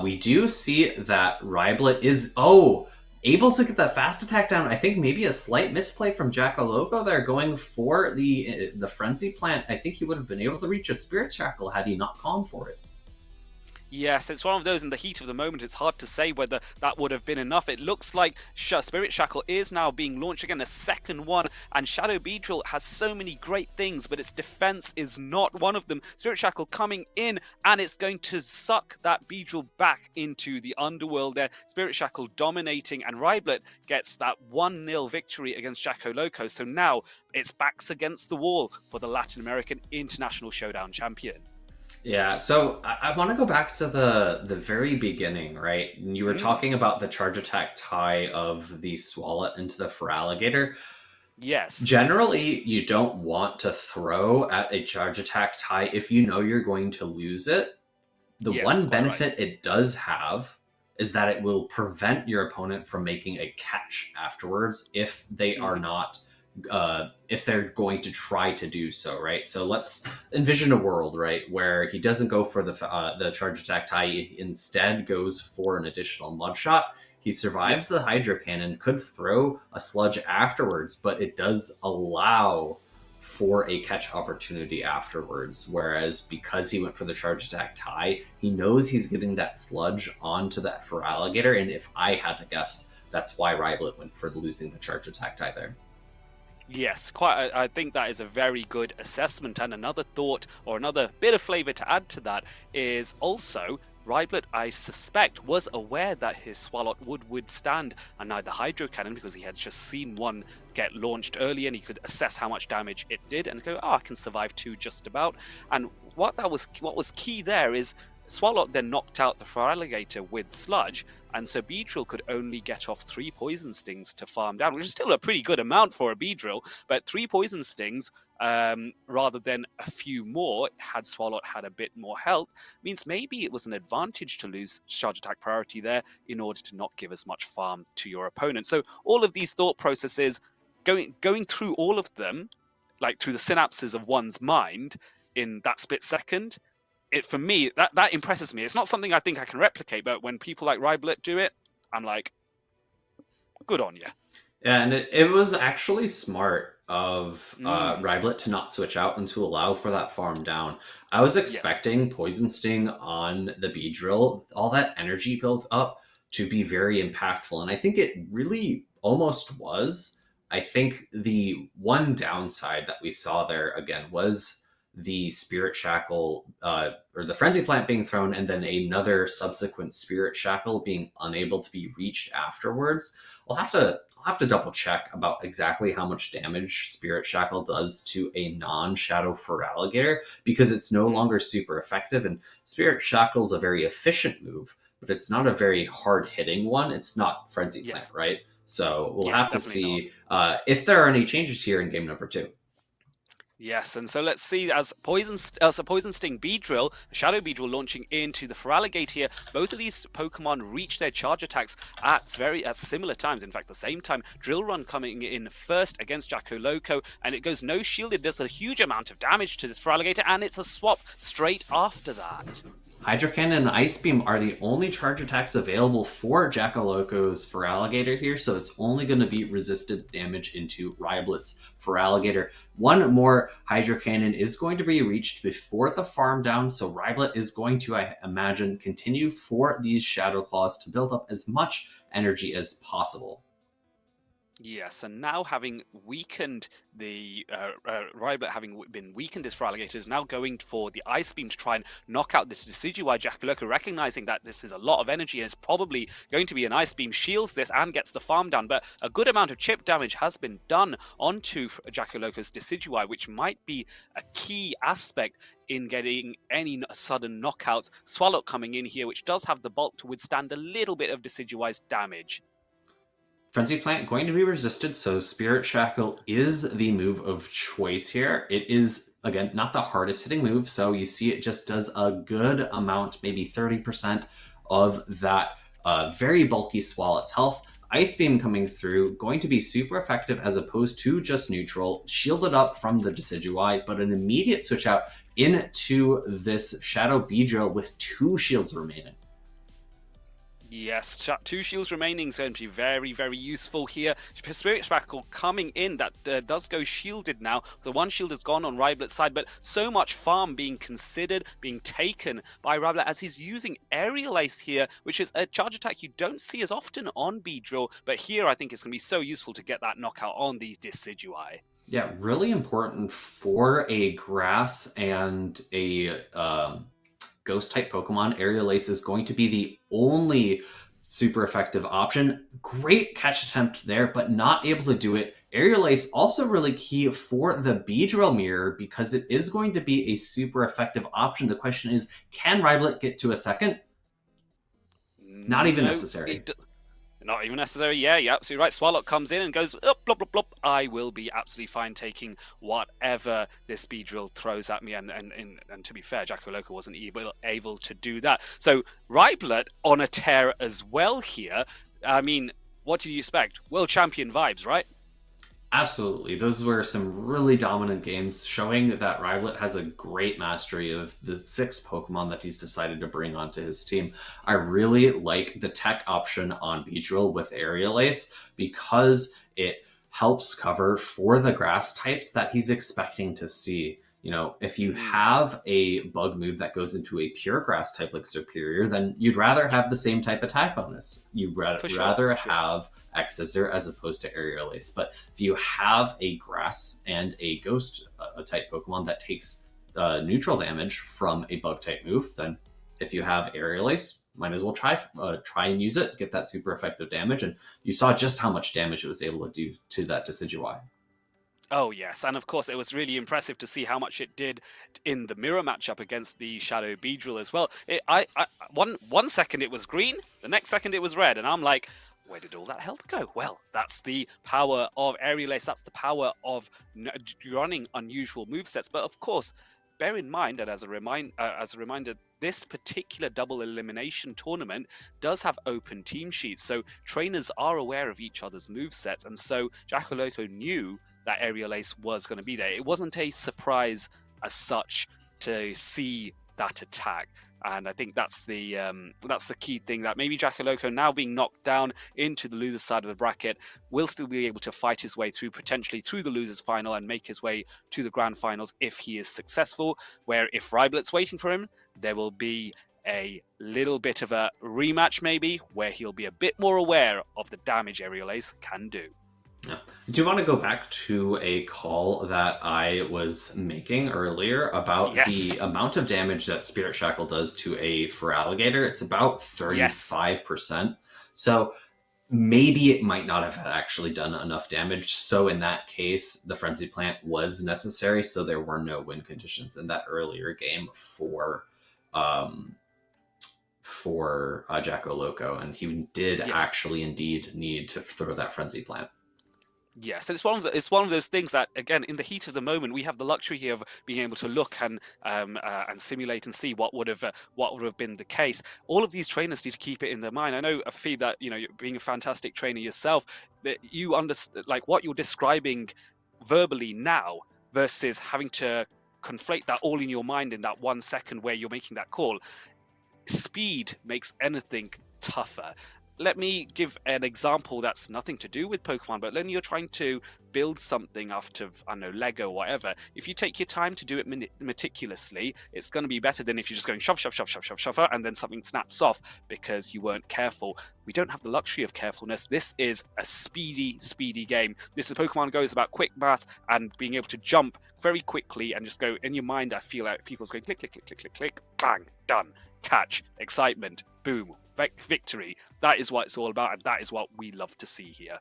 We do see that Riblet is... Oh! able to get that fast attack down. I think maybe a slight misplay from Jackaloco there, going for the Frenzy Plant. I think he would have been able to reach a Spirit Shackle had he not gone for it. Yes, it's one of those in the heat of the moment. It's hard to say whether that would have been enough. It looks like Spirit Shackle is now being launched again, a second one, and Shadow Beedrill has so many great things, but its defense is not one of them. Spirit Shackle coming in, and it's going to suck that Beedrill back into the underworld there. Spirit Shackle dominating, and Ryblet gets that 1-0 victory against Jackaloco. So now it's backs against the wall for the Latin American International Showdown champion. Yeah, so I want to go back to the very beginning, right? You were talking about the charge attack tie of the Swalot into the Feraligatr. Yes. Generally, you don't want to throw at a charge attack tie if you know you're going to lose it. The one benefit it does have is that it will prevent your opponent from making a catch afterwards if they are not if they're going to try to do so, right? So let's envision a world, right, where he doesn't go for the charge attack tie, he instead goes for an additional mud shot. He survives the Hydro Cannon, could throw a sludge afterwards, but it does allow for a catch opportunity afterwards. Whereas because he went for the charge attack tie, he knows he's getting that sludge onto that Feraligatr. And if I had to guess, that's why Ryblet went for losing the charge attack tie there. Yes, quite. I think that is a very good assessment. And another thought, or another bit of flavor to add to that, is also Ryblet, I suspect, was aware that his Swalot would withstand another Hydro Cannon because he had just seen one get launched early and he could assess how much damage it did and go, oh, I can survive two just about. And what was key there is Swalot then knocked out the Feraligatr with Sludge, and so Beedrill could only get off 3 Poison Stings to farm down, which is still a pretty good amount for a Beedrill, but 3 Poison Stings rather than a few more, had Swalot had a bit more health, means maybe it was an advantage to lose charge attack priority there in order to not give as much farm to your opponent. So all of these thought processes, going through all of them, like through the synapses of one's mind in that split second, for me, that impresses me. It's not something I think I can replicate, but when people like Ryblet do it, I'm like, good on you. Yeah, and it was actually smart of Ryblet to not switch out and to allow for that farm down. I was expecting Poison Sting on the Beedrill, all that energy built up, to be very impactful, and I think it really almost was. I think the one downside that we saw there, again, was the Spirit Shackle, or the Frenzy Plant being thrown, and then another subsequent Spirit Shackle being unable to be reached afterwards. I'll have to double check about exactly how much damage Spirit Shackle does to a non-Shadow Feraligatr, because it's no longer super effective, and Spirit Shackle is a very efficient move, but it's not a very hard-hitting one. It's not Frenzy Plant, right? So we'll have to see if there are any changes here in game number 2. Yes, and so let's see, as Poison Sting Beedrill, Shadow Beedrill launching into the Feraligatr here, both of these Pokemon reach their charge attacks at similar times, in fact the same time. Drill Run coming in first against Jackaloco, and it goes no shielded, does a huge amount of damage to this Feraligatr, and it's a swap straight after that. Hydro Cannon and Ice Beam are the only charge attacks available for Jackaloco's Feraligatr here, so it's only going to be resisted damage into Ryblet's Feraligatr. One more Hydro Cannon is going to be reached before the farm down, so Ryblet is going to, I imagine, continue for these Shadow Claws to build up as much energy as possible. Yes, and now having weakened the Ryblet, having been weakened as Feraligatr, is now going for the Ice Beam to try and knock out this Decidueye. Jackaloco, recognizing that this is a lot of energy and is probably going to be an Ice Beam, shields this and gets the farm down, but a good amount of chip damage has been done onto Jackaloco's Decidueye, which might be a key aspect in getting any sudden knockouts. Swalot coming in here, which does have the bulk to withstand a little bit of Decidueye's damage. Frenzy Plant going to be resisted, so Spirit Shackle is the move of choice here. It is, again, not the hardest hitting move, so you see it just does a good amount, maybe 30% of that very bulky Swalot's health. Ice Beam coming through, going to be super effective as opposed to just neutral, shielded up from the Decidueye, but an immediate switch out into this Shadow Beedrill with 2 shields remaining. Yes, two shields remaining is going to be very, very useful here. Spirit Spackle coming in, that does go shielded now. The one shield has gone on Riblet's side, but so much farm being considered, being taken by Riblet as he's using Aerial Ace here, which is a charge attack you don't see as often on Beedrill, but here I think it's going to be so useful to get that knockout on these Decidueye. Yeah, really important for a grass and a ghost type Pokemon. Aerial Ace is going to be the only super effective option. Great catch attempt there, but not able to do it. Aerial Ace also really key for the Beedrill mirror because it is going to be a super effective option. The question is, can Riblet get to a second? Not even No, necessary. not even necessary. Yeah, you're absolutely right. Swallow comes in and goes, oh, blop, blop, blop. I will be absolutely fine taking whatever this Beedrill throws at me. And to be fair, Jacko Loco wasn't able to do that. So Riblet on a tear as well here. I mean, what do you expect? World champion vibes, right? Absolutely. Those were some really dominant games showing that Riblet has a great mastery of the 6 Pokemon that he's decided to bring onto his team. I really like the tech option on Beedrill with Aerial Ace because it helps cover for the grass types that he's expecting to see. You know, if you have a bug move that goes into a pure grass type like Superior, then you'd rather Yeah, have the same type attack bonus. You'd for sure, rather for sure. have X Scissor as opposed to Aerial Ace. But if you have a grass and a ghost type Pokemon that takes neutral damage from a bug type move, then if you have Aerial Ace, might as well try and use it, get that super effective damage. And you saw just how much damage it was able to do to that Decidueye. Oh yes, and of course it was really impressive to see how much it did in the mirror matchup against the Shadow Beedrill as well. One second it was green, the next second it was red, and I'm like, where did all that health go? Well, that's the power of Aerial Ace. That's the power of running unusual movesets. But of course, bear in mind, and as a reminder, this particular double elimination tournament does have open team sheets, so trainers are aware of each other's movesets, and so Loco knew that Aerial Ace was going to be there. It wasn't a surprise as such to see that attack. And I think that's the key thing, that maybe Loco, now being knocked down into the loser's side of the bracket, will still be able to fight his way through, potentially through the loser's final, and make his way to the grand finals if he is successful. Where if Riblet's waiting for him, there will be a little bit of a rematch maybe, where he'll be a bit more aware of the damage Aerial Ace can do. Yeah. Do you want to go back to a call that I was making earlier about the Yes, amount of damage that Spirit Shackle does to a Feraligatr? It's about yes. 35%. So maybe it might not have actually done enough damage. So in that case, the Frenzy Plant was necessary. So there were no win conditions in that earlier game um, for Jacko Loco, and he did Yes. actually indeed need to throw that Frenzy Plant. Yes, and it's one of those things that, again, in the heat of the moment, we have the luxury here of being able to look and simulate and see what would have been the case. All of these trainers need to keep it in their mind. I know, Afeeb, that being a fantastic trainer yourself, that you understand, like, what you're describing verbally now versus having to conflate that all in your mind in that 1 second where you're making that call. Speed makes anything tougher. Let me give an example that's nothing to do with Pokemon, but when you're trying to build something out of, I don't know, Lego or whatever, if you take your time to do it meticulously, it's going to be better than if you're just going shove, shove, shove, shove, shove, shove, and then something snaps off because you weren't careful. We don't have the luxury of carefulness. This is a speedy, speedy game. This is Pokemon Go is about quick math and being able to jump very quickly and just go in your mind. I feel like people's going click, click, click, click, click, click, bang, done. Catch, excitement, boom, victory. That is what it's all about, and that is what we love to see here.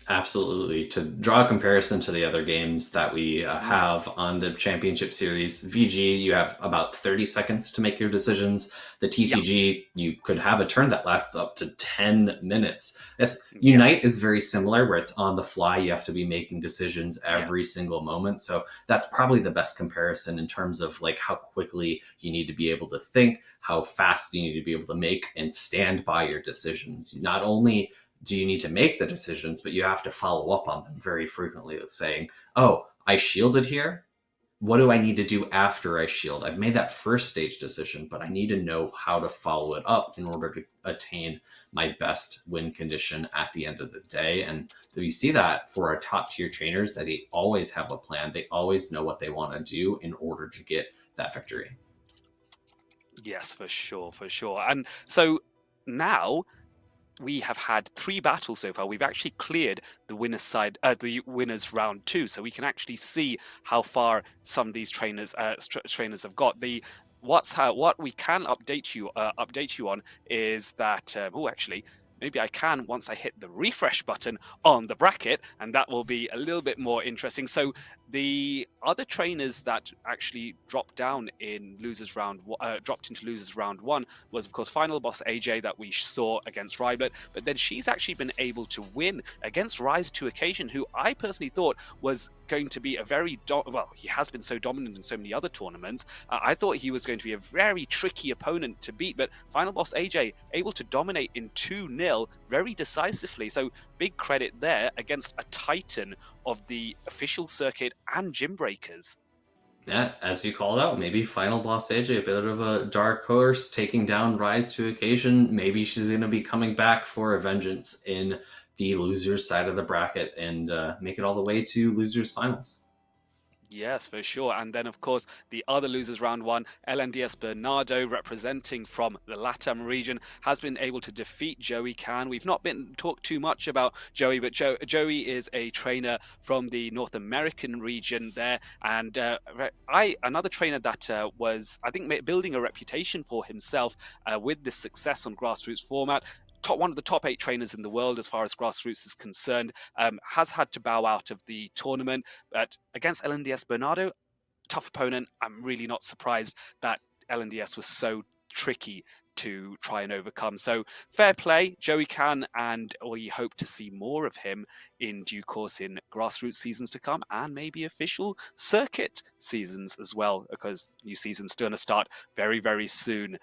Absolutely. To draw a comparison to the other games that we have on the championship series, VG, you have about 30 seconds to make your decisions. The Yeah, TCG, you could have a turn that lasts up to 10 minutes. Yes, yeah, Unite is very similar, where it's on the fly. You have to be making decisions yeah. every single moment. So that's probably the best comparison in terms of like how quickly you need to be able to think, how fast you need to be able to make and stand by your decisions. Not only do you need to make the decisions, but you have to follow up on them very frequently with saying, oh, I shielded here. what do I need to do after I shield? I've made that first stage decision, but I need to know how to follow it up in order to attain my best win condition at the end of the day. And we see that for our top tier trainers, that they always have a plan. They always know what they want to do in order to get that victory. Yes, for sure, for sure. And so now we have had 3 battles so far. We've actually cleared the winner's side, the winners round 2, so we can actually see how far some of these trainers have got. What we can update you on is that actually maybe I can once I hit the refresh button on the bracket, and that will be a little bit more interesting. So the other trainers that actually dropped down in dropped into losers round 1 was, of course, final boss AJ that we saw against Ryblet, but then she's actually been able to win against Rise to Occasion, who I personally thought was going to be a very he has been so dominant in so many other tournaments. I thought he was going to be a very tricky opponent to beat, but final boss AJ able to dominate in 2-0 very decisively. So big credit there against a titan of the official circuit and gym breakers. Yeah, as you called out, maybe final boss AJ, a bit of a dark horse, taking down Rise to Occasion. Maybe she's going to be coming back for a vengeance in the losers side of the bracket and make it all the way to losers finals. Yes, for sure. And then, of course, the other losers round 1, LNDS Bernardo, representing from the LATAM region, has been able to defeat Joey Can. We've not been talked too much about Joey, but Joey is a trainer from the North American region there. And another trainer that was, I think, building a reputation for himself with this success on grassroots format. One of the top 8 trainers in the world as far as grassroots is concerned, has had to bow out of the tournament. But against LNDS Bernardo, tough opponent. I'm really not surprised that LNDS was so tricky to try and overcome. So fair play, Joey Can, and we hope to see more of him in due course in grassroots seasons to come, and maybe official circuit seasons as well, because new season's going to start very, very soon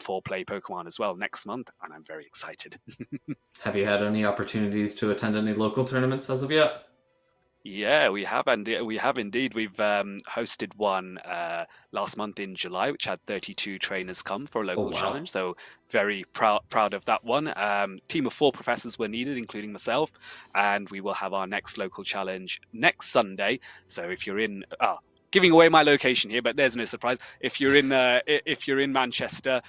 for Play Pokemon as well next month, and I'm very excited. Have you had any opportunities to attend any local tournaments as of yet? Yeah, we have, and we have indeed. We've hosted one last month in July, which had 32 trainers come for a Oh, local wow. challenge. So very proud of that one. Team of 4 professors were needed, including myself, and we will have our next local challenge next Sunday. So if you're in, giving away my location here, but there's no surprise. If you're in Manchester,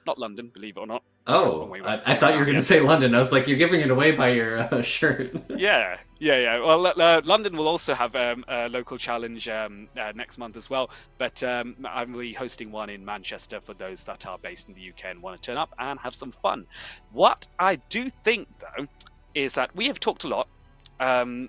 not London, believe it or not. Oh, I Wrong way thought you were round. going to Yes. say London. I was like, you're giving it away by your shirt. Yeah. Well, London will also have a local challenge next month as well. But I'm really hosting one in Manchester for those that are based in the UK and want to turn up and have some fun. What I do think, though, is that we have talked a lot. Um,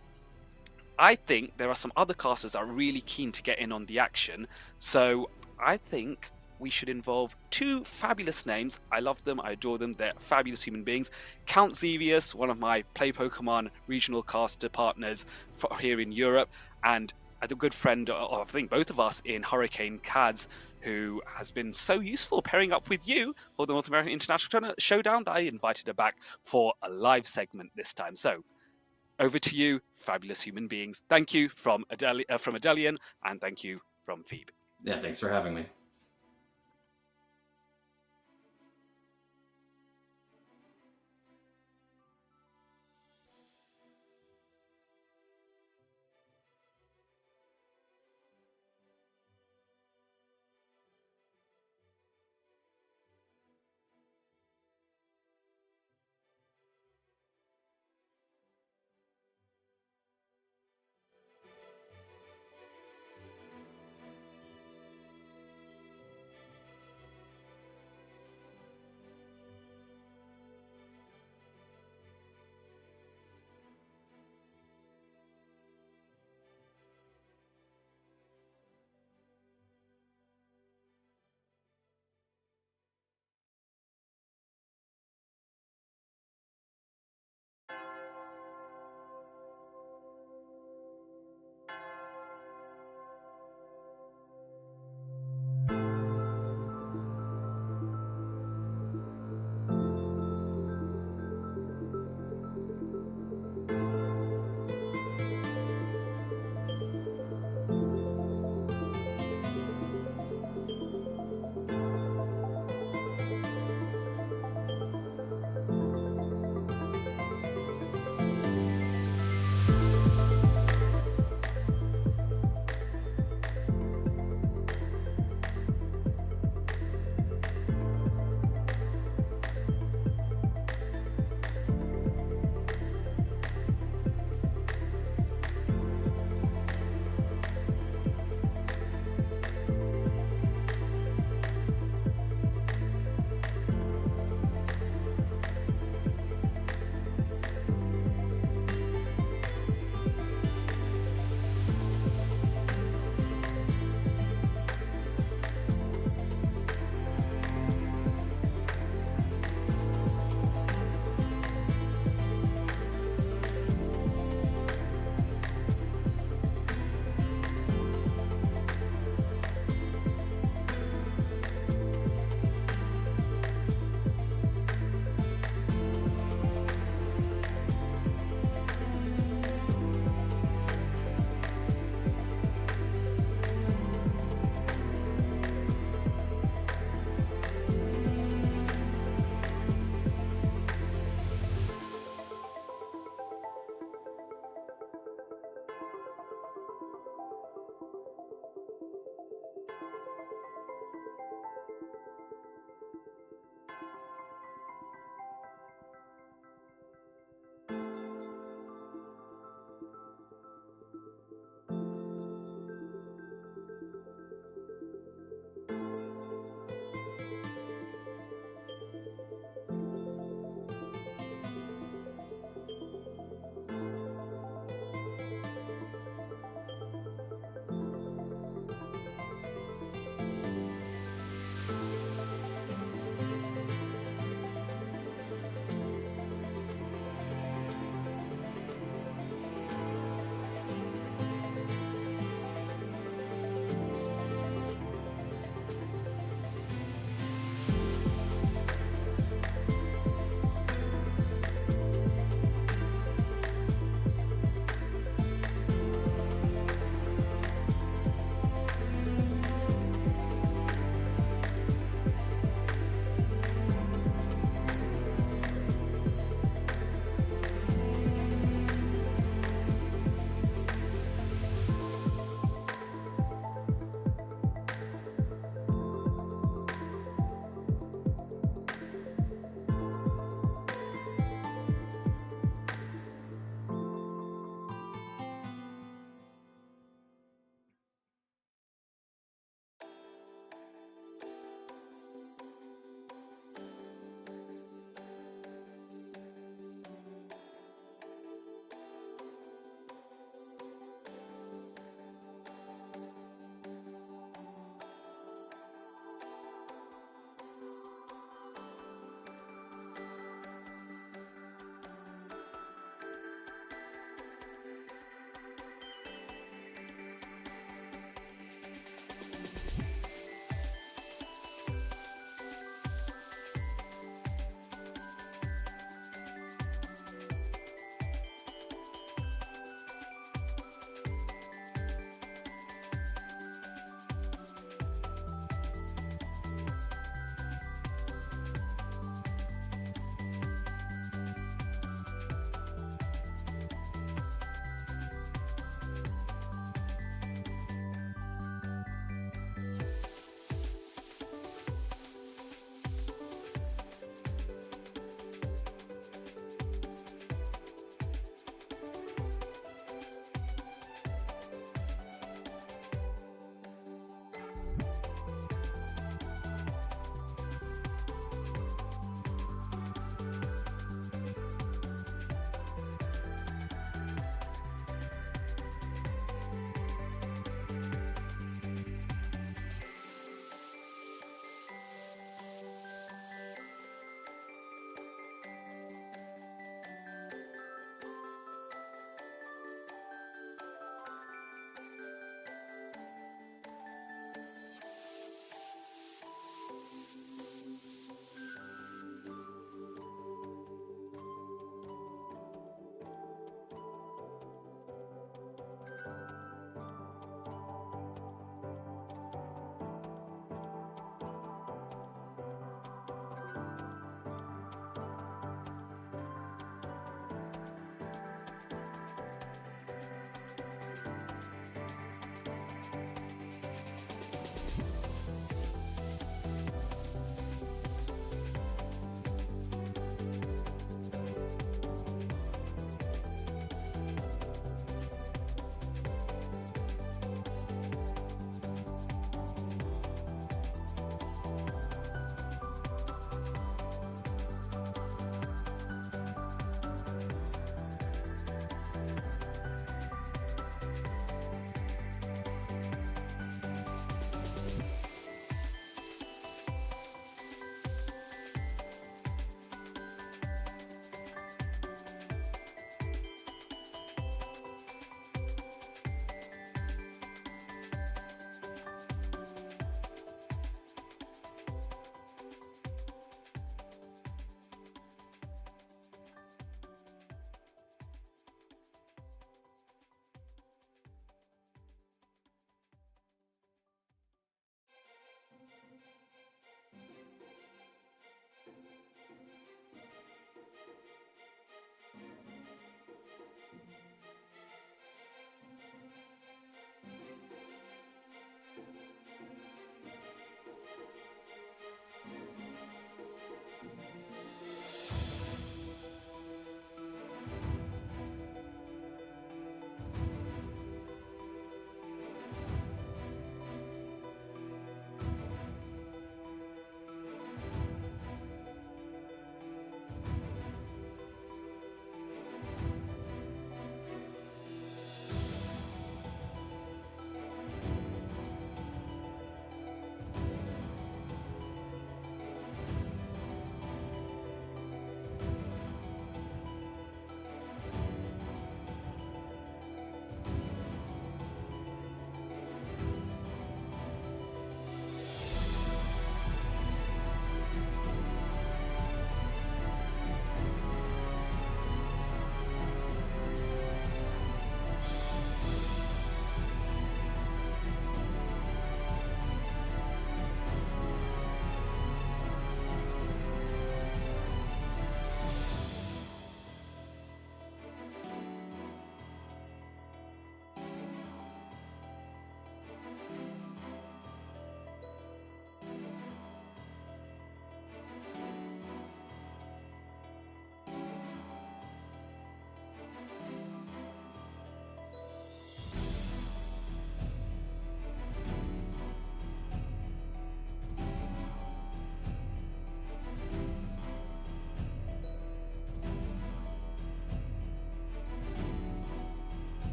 I think there are some other casters that are really keen to get in on the action. So I think we should involve 2 fabulous names. I love them. I adore them. They're fabulous human beings. CountXevious, one of my Play Pokemon regional caster partners here in Europe, and a good friend of, I think, both of us in HurricaneKaz, who has been so useful pairing up with you for the North American International Showdown that I invited her back for a live segment this time. So over to you, fabulous human beings. Thank you from Adelli0n, and thank you from Phoebe. Yeah, thanks for having me.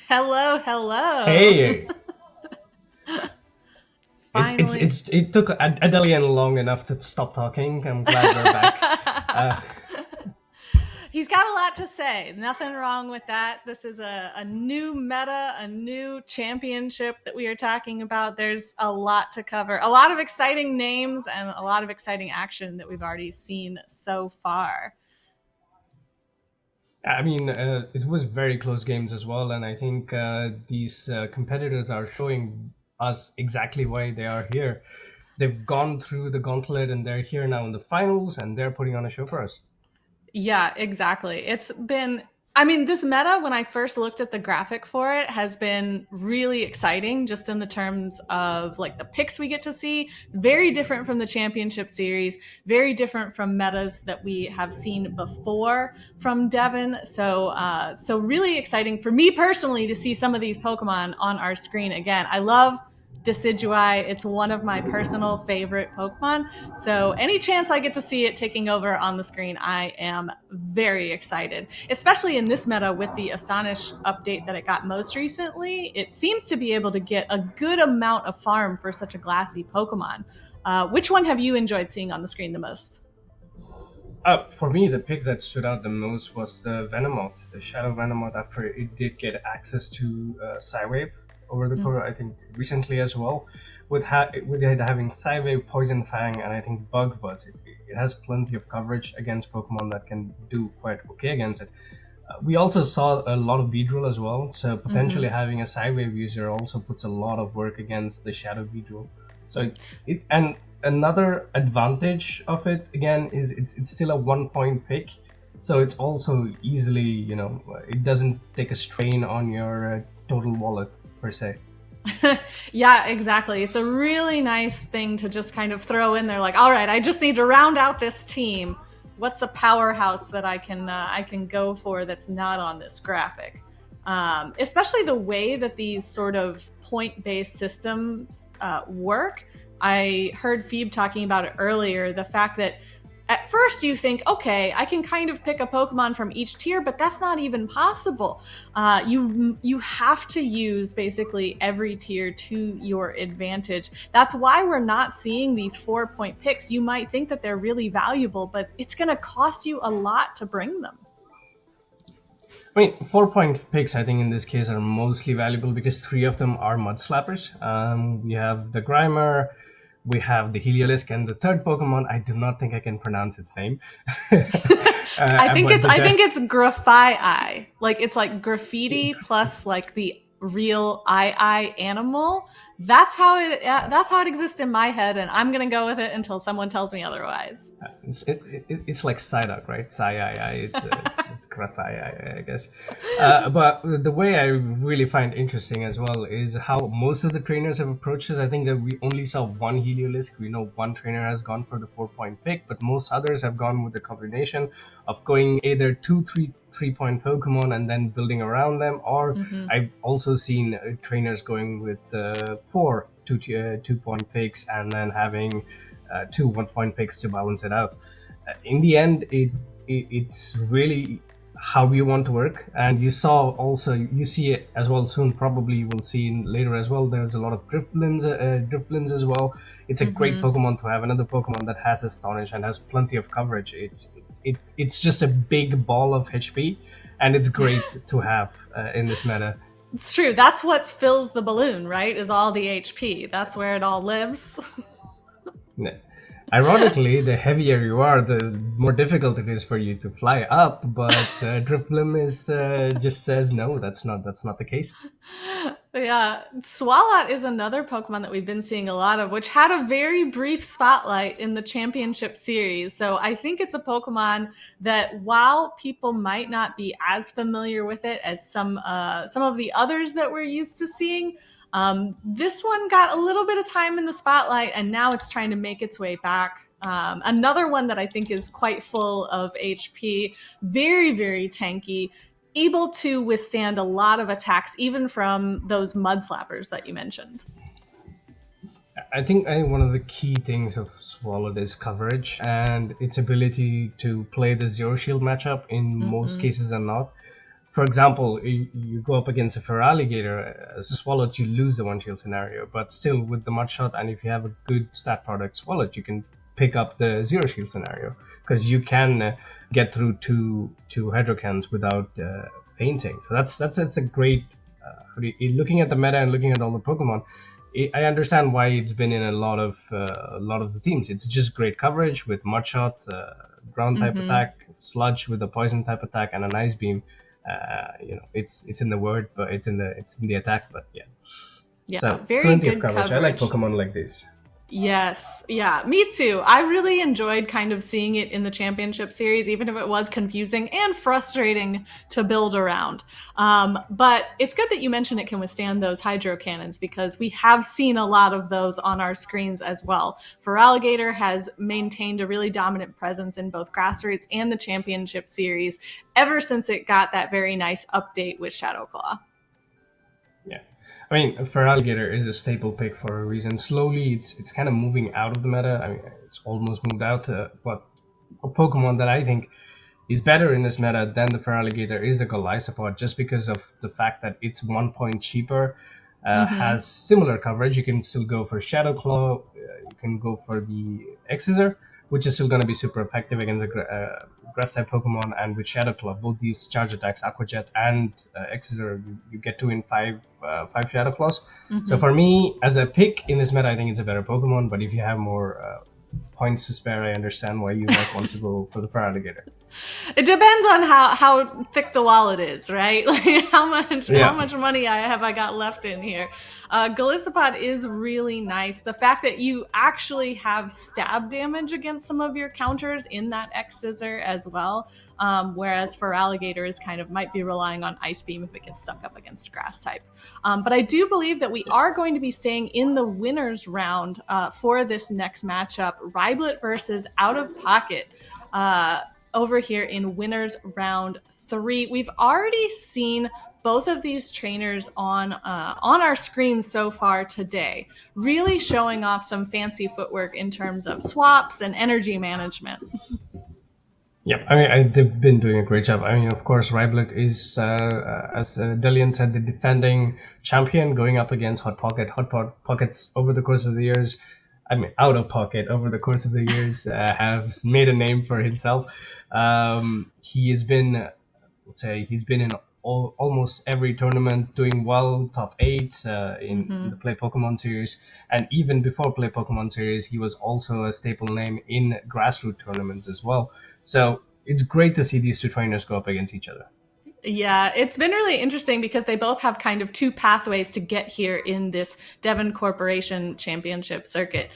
Hello, hello. Hey, Finally. it took Adelli0n long enough to stop talking. I'm glad we're back. Uh, He's got a lot to say. Nothing wrong with that. This is a new meta, a new championship that we are talking about. There's a lot to cover, a lot of exciting names, and a lot of exciting action that we've already seen so far. I mean, it was very close games as well, and I think these competitors are showing us exactly why they are here. They've gone through the gauntlet, and they're here now in the finals, and they're putting on a show for us. Yeah, exactly. It's been, I mean, this meta, when I first looked at the graphic for it, has been really exciting just in the terms of like the picks we get to see. Very different from the championship series, very different from metas that we have seen before from Devon. So really exciting for me personally to see some of these Pokemon on our screen again. I love Decidueye. It's one of my personal favorite Pokemon. So any chance I get to see it taking over on the screen, I am very excited. Especially in this meta with the Astonish update that it got most recently, it seems to be able to get a good amount of farm for such a glassy Pokemon. Which one have you enjoyed seeing on the screen the most? For me, the pick that stood out the most was the Venomoth, the Shadow Venomoth, after it did get access to Psywave over the course, I think, recently as well. With it having Psywave, Poison Fang, and I think Bug Buzz, it has plenty of coverage against Pokemon that can do quite okay against it. We also saw a lot of Beedrill as well, so potentially having a Psywave user also puts a lot of work against the Shadow Beedrill. So and another advantage of it again is it's still a 1 point pick, so it's also easily, it doesn't take a strain on your total wallet per se. Yeah, exactly. It's a really nice thing to just kind of throw in there, like, all right, I just need to round out this team. What's a powerhouse that I can go for that's not on this graphic? Especially the way that these sort of point-based systems work. I heard Phoebe talking about it earlier. The fact that at first you think, okay, I can kind of pick a Pokemon from each tier, but that's not even possible. You have to use basically every tier to your advantage. That's why we're not seeing these 4-point picks. You might think that they're really valuable, but it's going to cost you a lot to bring them. I mean, 4-point picks, I think, in this case are mostly valuable because 3 of them are Mud Slappers. We have the Grimer, we have the Heliolisk, and the third Pokemon, I do not think I can pronounce its name. I think it's Graphii. Like it's like graffiti plus like the real eye animal. That's how it exists in my head, and I'm gonna go with it until someone tells me otherwise. It's like Psyduck, right? It's Graphite, I guess. But the way I really find interesting as well is how most of the trainers have approached this. I think that we only saw one Heliolisk. We know one trainer has gone for the 4-point pick, but most others have gone with the combination of going either 3-point Pokemon and then building around them, or I've also seen trainers going with 4 2-point picks and then having 2 1-point picks to balance it out. In the end, it's really how you want to work, and you see it as well soon. Probably you will see later as well. There's a lot of Drifblims as well. It's a great Pokemon to have. Another Pokemon that has Astonish and has plenty of coverage. It's just a big ball of HP, and it's great to have in this meta. It's true. That's what fills the balloon, right? Is all the HP. That's where it all lives. Yeah. Ironically, the heavier you are, the more difficult it is for you to fly up. But Drifblim just says no. That's not the case. Yeah, Swalot is another Pokemon that we've been seeing a lot of, which had a very brief spotlight in the championship series. So I think it's a Pokemon that, while people might not be as familiar with it as some of the others that we're used to seeing, this one got a little bit of time in the spotlight, and now it's trying to make its way back. Another one that I think is quite full of HP, very, very tanky, able to withstand a lot of attacks, even from those Mud Slappers that you mentioned. I think one of the key things of Swallow is coverage and its ability to play the Zero Shield matchup in most cases and not. for example, you go up against a Feraligatr, as a Swalot, you lose the one shield scenario, but still with the Mud Shot, and if you have a good stat product Swalot, you can pick up the zero shield scenario, because you can get through two Hydrocans without fainting. So that's a great. Looking at the meta and looking at all the Pokemon, I understand why it's been in a lot of the teams. It's just great coverage with Mud Shot, ground type attack, Sludge with a poison type attack, and an Ice Beam. It's in the word, but it's in the attack. But yeah, so very plenty good of coverage. I like Pokemon like this. Yes. Yeah, me too. I really enjoyed kind of seeing it in the championship series, even if it was confusing and frustrating to build around. But it's good that you mentioned it can withstand those hydro cannons, because we have seen a lot of those on our screens as well. Feraligatr has maintained a really dominant presence in both grassroots and the championship series ever since it got that very nice update with Shadowclaw. Yeah. I mean, Feraligatr is a staple pick for a reason. Slowly, it's kind of moving out of the meta. I mean, it's almost moved out. But a Pokemon that I think is better in this meta than the Feraligatr is the Golisopod, just because of the fact that it's 1 point cheaper, has similar coverage. You can still go for Shadowclaw, you can go for the Exeter, which is still going to be super effective against a grass-type Pokemon, and with Shadowclaw, both these charge attacks, Aqua Jet and Exeter, you get to in five Shadowclaws. So for me, as a pick in this meta, I think it's a better Pokemon, but if you have more points to spare, I understand why you might want to go for the Feraligatr. It depends on how thick the wallet is, right? Like how much money have I got left in here. Golisopod is really nice. The fact that you actually have stab damage against some of your counters in that X-Scissor as well, whereas Feraligatr is kind of might be relying on Ice Beam if it gets stuck up against grass type. But I do believe that we are going to be staying in the winners round for this next matchup, Riblet versus Out of Pocket. Over here in winners round 3. We've already seen both of these trainers on our screen so far today, really showing off some fancy footwork in terms of swaps and energy management. Yeah, I mean, they've been doing a great job. I mean, of course, Riblet is, as Adelli0n said, the defending champion, going up against Hot Pocket. Hot Pockets over the course of the years, I mean, Out of Pocket over the course of the years, has made a name for himself. He has been, he's been in almost every tournament, doing well, top 8 in the Play Pokemon series, and even before Play Pokemon series, he was also a staple name in grassroots tournaments as well. So it's great to see these two trainers go up against each other. Yeah, it's been really interesting because they both have kind of two pathways to get here in this Devon Corporation championship circuit.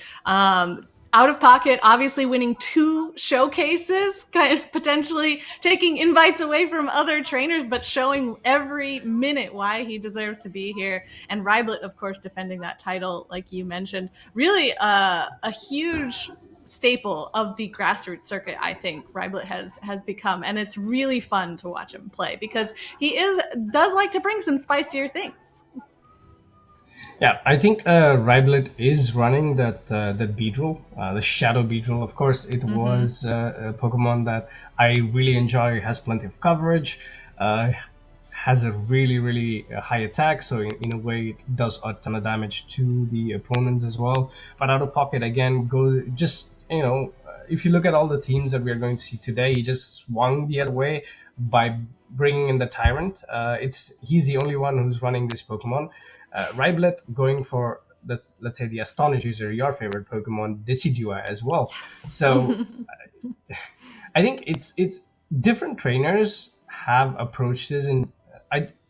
Out of Pocket, obviously winning 2 showcases, kind of potentially taking invites away from other trainers, but showing every minute why he deserves to be here. And Riblet, of course, defending that title, like you mentioned. Really a huge staple of the grassroots circuit, I think Riblet has become, and it's really fun to watch him play because he does like to bring some spicier things. Yeah, I think Riblet is running that Beedrill, the Shadow Beedrill. Of course, it was a Pokemon that I really enjoy. It has plenty of coverage, has a really, really high attack, so in a way it does a ton of damage to the opponents as well. But Out of Pocket, again, if you look at all the teams that we are going to see today, he just swung the other way by bringing in the Tyrant. He's the only one who's running this Pokemon. Riblet going for let's say the Astonish user, your favorite Pokemon, Decidueye as well. Yes. So I think it's different trainers have approached this, and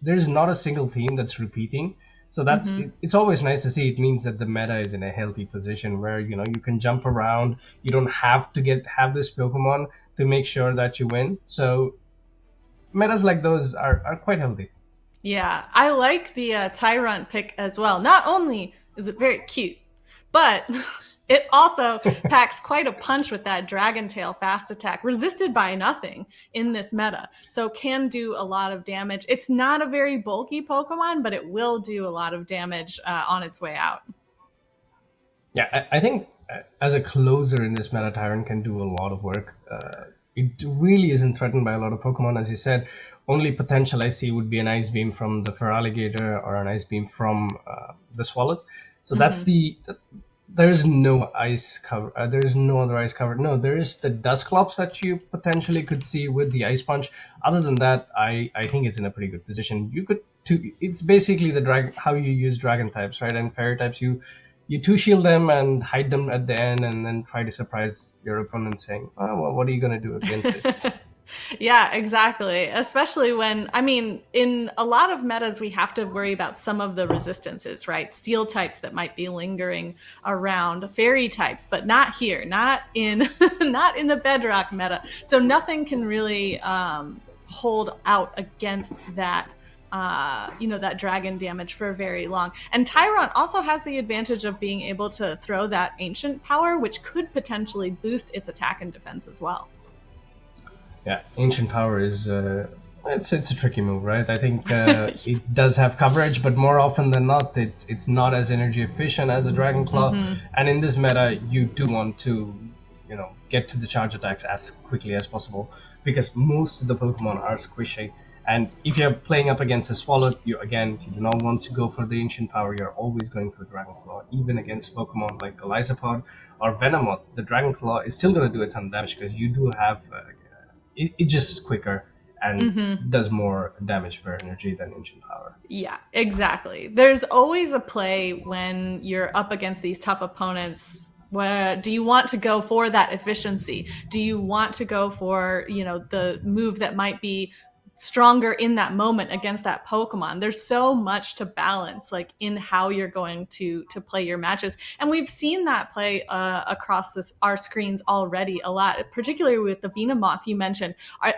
there's not a single team that's repeating. So that's it's always nice to see. It means that the meta is in a healthy position where you can jump around. You don't have to have this Pokemon to make sure that you win. So metas like those are quite healthy. Yeah, I like the Tyrant pick as well. Not only is it very cute, but it also packs quite a punch with that Dragon Tail fast attack, resisted by nothing in this meta. So can do a lot of damage. It's not a very bulky Pokemon, but it will do a lot of damage on its way out. Yeah, I think as a closer in this meta, Tyrant can do a lot of work. it really isn't threatened by a lot of Pokemon, as you said. Only potential I see would be an Ice Beam from the Feraligatr or an Ice Beam from the Swallow. So that's there's no ice cover. There's no other ice cover. No, there is the Dusclops that you potentially could see with the Ice Punch. Other than that, I think it's in a pretty good position. You could it's basically the how you use dragon types, right? And fairy types, you two shield them and hide them at the end, and then try to surprise your opponent saying, "Oh, well, what are you gonna do against this?" Yeah, exactly. Especially when, I mean, in a lot of metas, we have to worry about some of the resistances, right? Steel types that might be lingering around, fairy types, but not here, not in, not in the Bedrock meta. So nothing can really hold out against that. That dragon damage for very long. And Tyron also has the advantage of being able to throw that ancient power, which could potentially boost its attack and defense as well. Yeah, Ancient Power is it's a tricky move, right? I think it does have coverage, but more often than not, it's not as energy efficient as a Dragon Claw. And in this meta, you do want to, get to the charge attacks as quickly as possible, because most of the Pokemon are squishy. And if you're playing up against a Swallow, you do not want to go for the Ancient Power. You're always going for Dragon Claw, even against Pokemon like Golisopod or Venomoth. The Dragon Claw is still going to do a ton of damage because you do have it's just quicker and does more damage per energy than Ancient Power. Yeah, exactly. There's always a play when you're up against these tough opponents. Where do you want to go for that efficiency? Do you want to go for, the move that might be stronger in that moment against that Pokemon? There's so much to balance, like in how you're going to play your matches, and we've seen that play across our screens already a lot, particularly with the Venomoth you mentioned.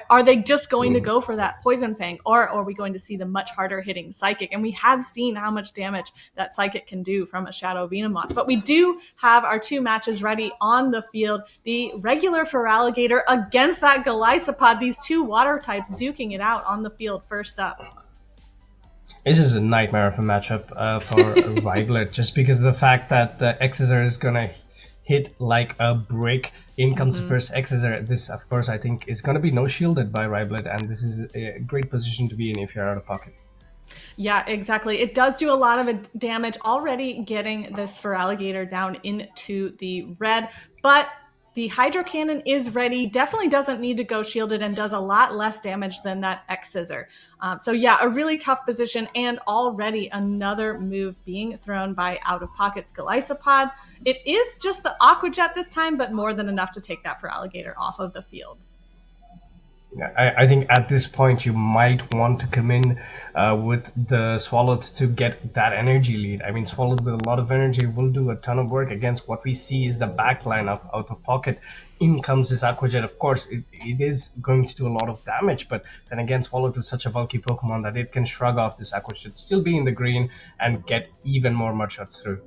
Are they just going to go for that Poison Fang, or are we going to see the much harder hitting Psychic? And we have seen how much damage that Psychic can do from a Shadow Venomoth. But we do have our two matches ready on the field. The regular Feraligatr against that Golisopod, these two water types duking it out on the field first up. This is a nightmare of a matchup for Riblet, just because of the fact that the X-Scissor is gonna hit like a brick. In comes the first X-Scissor. This, of course, I think is gonna be no shielded by Riblet, and this is a great position to be in if you're out of pocket. Yeah, exactly. It does do a lot of damage already, getting this Feraligatr down into the red, but the Hydro Cannon is ready, definitely doesn't need to go shielded, and does a lot less damage than that X-Scissor. So yeah, a really tough position, and already another move being thrown by Out of Pocket's Golisopod. It is just the Aqua Jet this time, but more than enough to take that Feraligatr off of the field. I think at this point you might want to come in with the Swallow to get that energy lead. I mean, Swallow with a lot of energy will do a ton of work against what we see is the backline of Out of Pocket. In comes this Aqua Jet. Of course, it is going to do a lot of damage, but then again, Swallow is such a bulky Pokemon that it can shrug off this Aqua Jet, still be in the green, and get even more Mudshots through.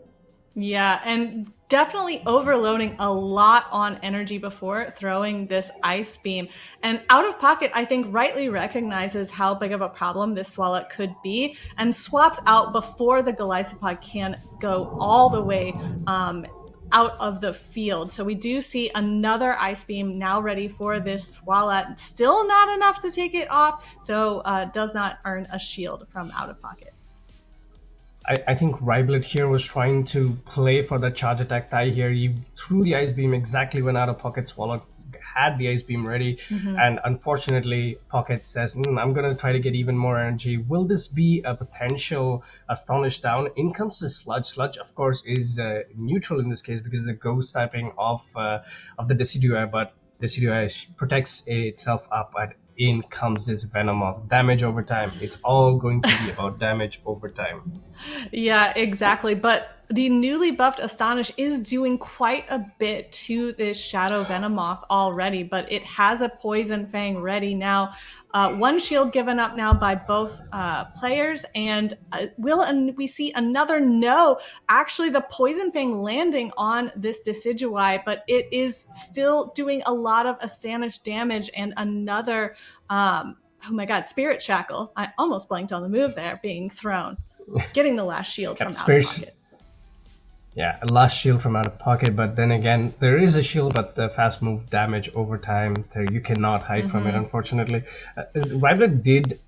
Yeah, and definitely overloading a lot on energy before throwing this Ice Beam. And Out of Pocket, I think, rightly recognizes how big of a problem this Swallow could be, and swaps out before the Golisopod can go all the way out of the field. So we do see another Ice Beam now ready for this Swalot. Still not enough to take it off, so does not earn a shield from Out of Pocket. I think Riblet here was trying to play for the charge attack tie here. He threw the Ice Beam exactly when Out of Pocket Swallow had the Ice Beam ready, and unfortunately Pocket says, I'm going to try to get even more energy. Will this be a potential Astonish down? In comes the Sludge. Sludge, of course, is neutral in this case because of the ghost typing of the Decidueye, but Decidueye protects itself up, and in comes this Venomoth. Damage over time. It's all going to be about damage over time. Yeah, exactly. But the newly buffed Astonish is doing quite a bit to this Shadow Venomoth already, but it has a Poison Fang ready now. One shield given up now by both players, and we see another no. Actually, the Poison Fang landing on this Decidueye, but it is still doing a lot of Astonish damage, and another, oh my god, Spirit Shackle. I almost blanked on the move there, being thrown. Getting the last shield from Out of Pocket. Yeah, a last shield from out of pocket, but then again, there is a shield, but the fast move damage over time, you cannot hide from it, unfortunately. Rivlet did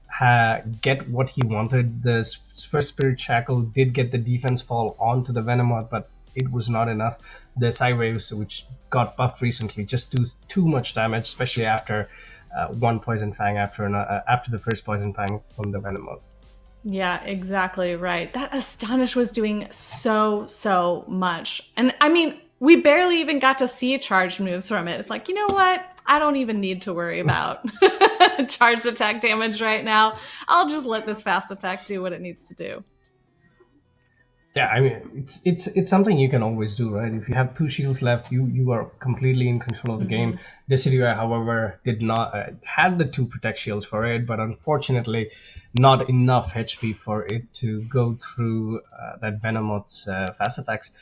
get what he wanted. The first Spirit Shackle did get the defense fall onto the Venomoth, but it was not enough. The Psy Waves, which got buffed recently, just do too much damage, especially after one Poison Fang after the first Poison Fang from the Venomoth. Yeah, exactly right. That Astonish was doing so much. And I mean, we barely even got to see charged moves from it. It's like, you know what? I don't even need to worry about charged attack damage right now. I'll just let this fast attack do what it needs to do. Yeah, I mean, it's something you can always do, right? If you have 2 shields left, you are completely in control of the game. Decidueye, however, did not had the 2 protect shields for it, but unfortunately, not enough HP for it to go through that Venomoth's fast attacks.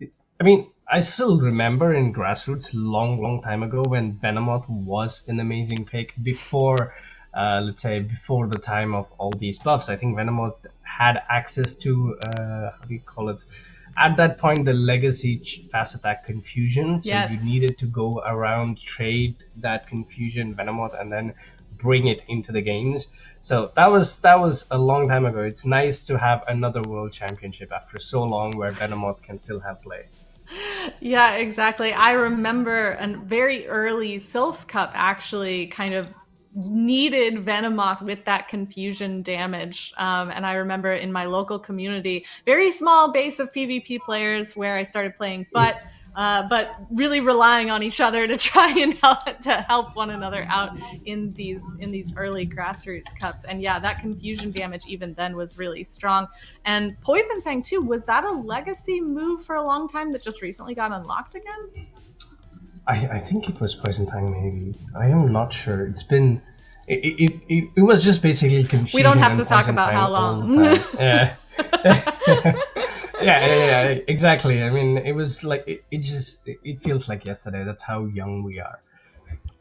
I mean, I still remember in Grassroots long time ago when Venomoth was an amazing pick before, let's say, before the time of all these buffs. I think Venomoth had access to, how do you call it? At that point, the legacy fast attack confusion. So Yes. you needed to go around, trade that confusion Venomoth, and then bring it into the games. So that was a long time ago. It's nice to have another world championship after so long where Venomoth can still have play. Yeah, exactly. I remember a very early Sylph Cup actually kind of needed Venomoth with that confusion damage. And I remember in my local community, very small base of PvP players where I started playing, but really relying on each other to try and help one another out in these early grassroots cups. And yeah, that confusion damage even then was really strong. And Poison Fang too, was that a legacy move for a long time that just recently got unlocked again? I think it was Poison Fang, maybe. I am not sure. It's been... It was just basically confusing. We don't have to talk about how long. Yeah. yeah, exactly. I mean, it was like, it feels like yesterday. That's how young we are.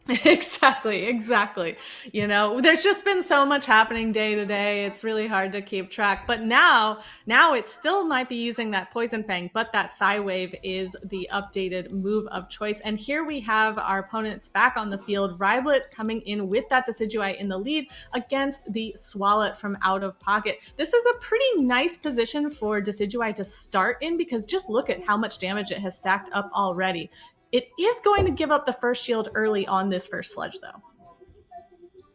Exactly. You know, there's just been so much happening day to day. It's really hard to keep track. But now it still might be using that Poison Fang, but that Psy Wave is the updated move of choice. And here we have our opponents back on the field. Rivlet coming in with that Decidueye in the lead against the Swalot from out of pocket. This is a pretty nice position for Decidueye to start in because just look at how much damage it has stacked up already. It is going to give up the first shield early on this first sludge, though.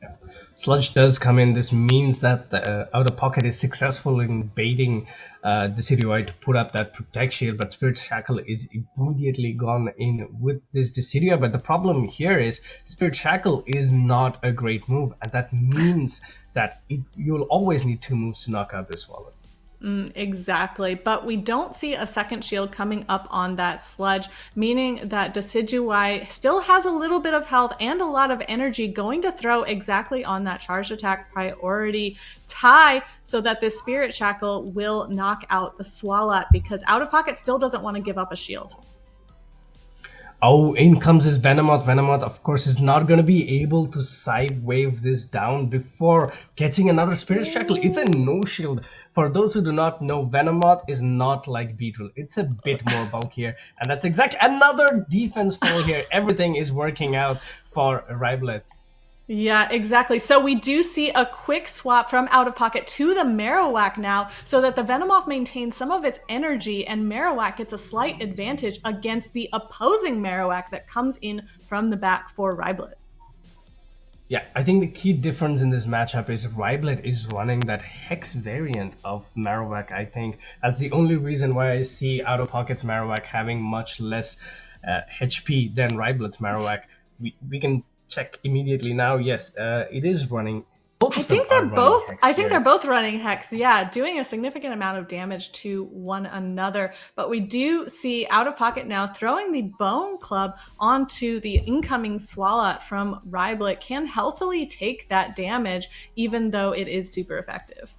Yeah. Sludge does come in. This means that the out of pocket is successful in baiting the Decidueye to put up that protect shield, but Spirit Shackle is immediately gone in with this Decidueye. But the problem here is Spirit Shackle is not a great move, and that means that you'll always need 2 moves to knock out this Swallow. Exactly, but we don't see a second shield coming up on that sludge, meaning that Decidueye still has a little bit of health and a lot of energy going to throw exactly on that charged attack priority tie so that this Spirit Shackle will knock out the Swalot because out of pocket still doesn't want to give up a shield. Oh, in comes his Venomoth. Venomoth, of course, is not going to be able to side wave this down before getting another Spirit Shackle. It's a no shield. For those who do not know, Venomoth is not like Beetle. It's a bit more bulkier. And that's exactly another defense fall here. Everything is working out for Rivlet. Yeah, exactly. So we do see a quick swap from out of pocket to the Marowak now so that the Venomoth maintains some of its energy and Marowak gets a slight advantage against the opposing Marowak that comes in from the back for Rivlet. Yeah, I think the key difference in this matchup is Rivlet is running that Hex variant of Marowak, I think. That's the only reason why I see out of pocket's Marowak having much less HP than Rivlet's Marowak. We can check immediately now. Yes, it is running. I think they're both running Hex. Yeah, doing a significant amount of damage to one another. But we do see out of pocket now throwing the Bone Club onto the incoming Swalot from Rivlet can healthily take that damage, even though it is super effective.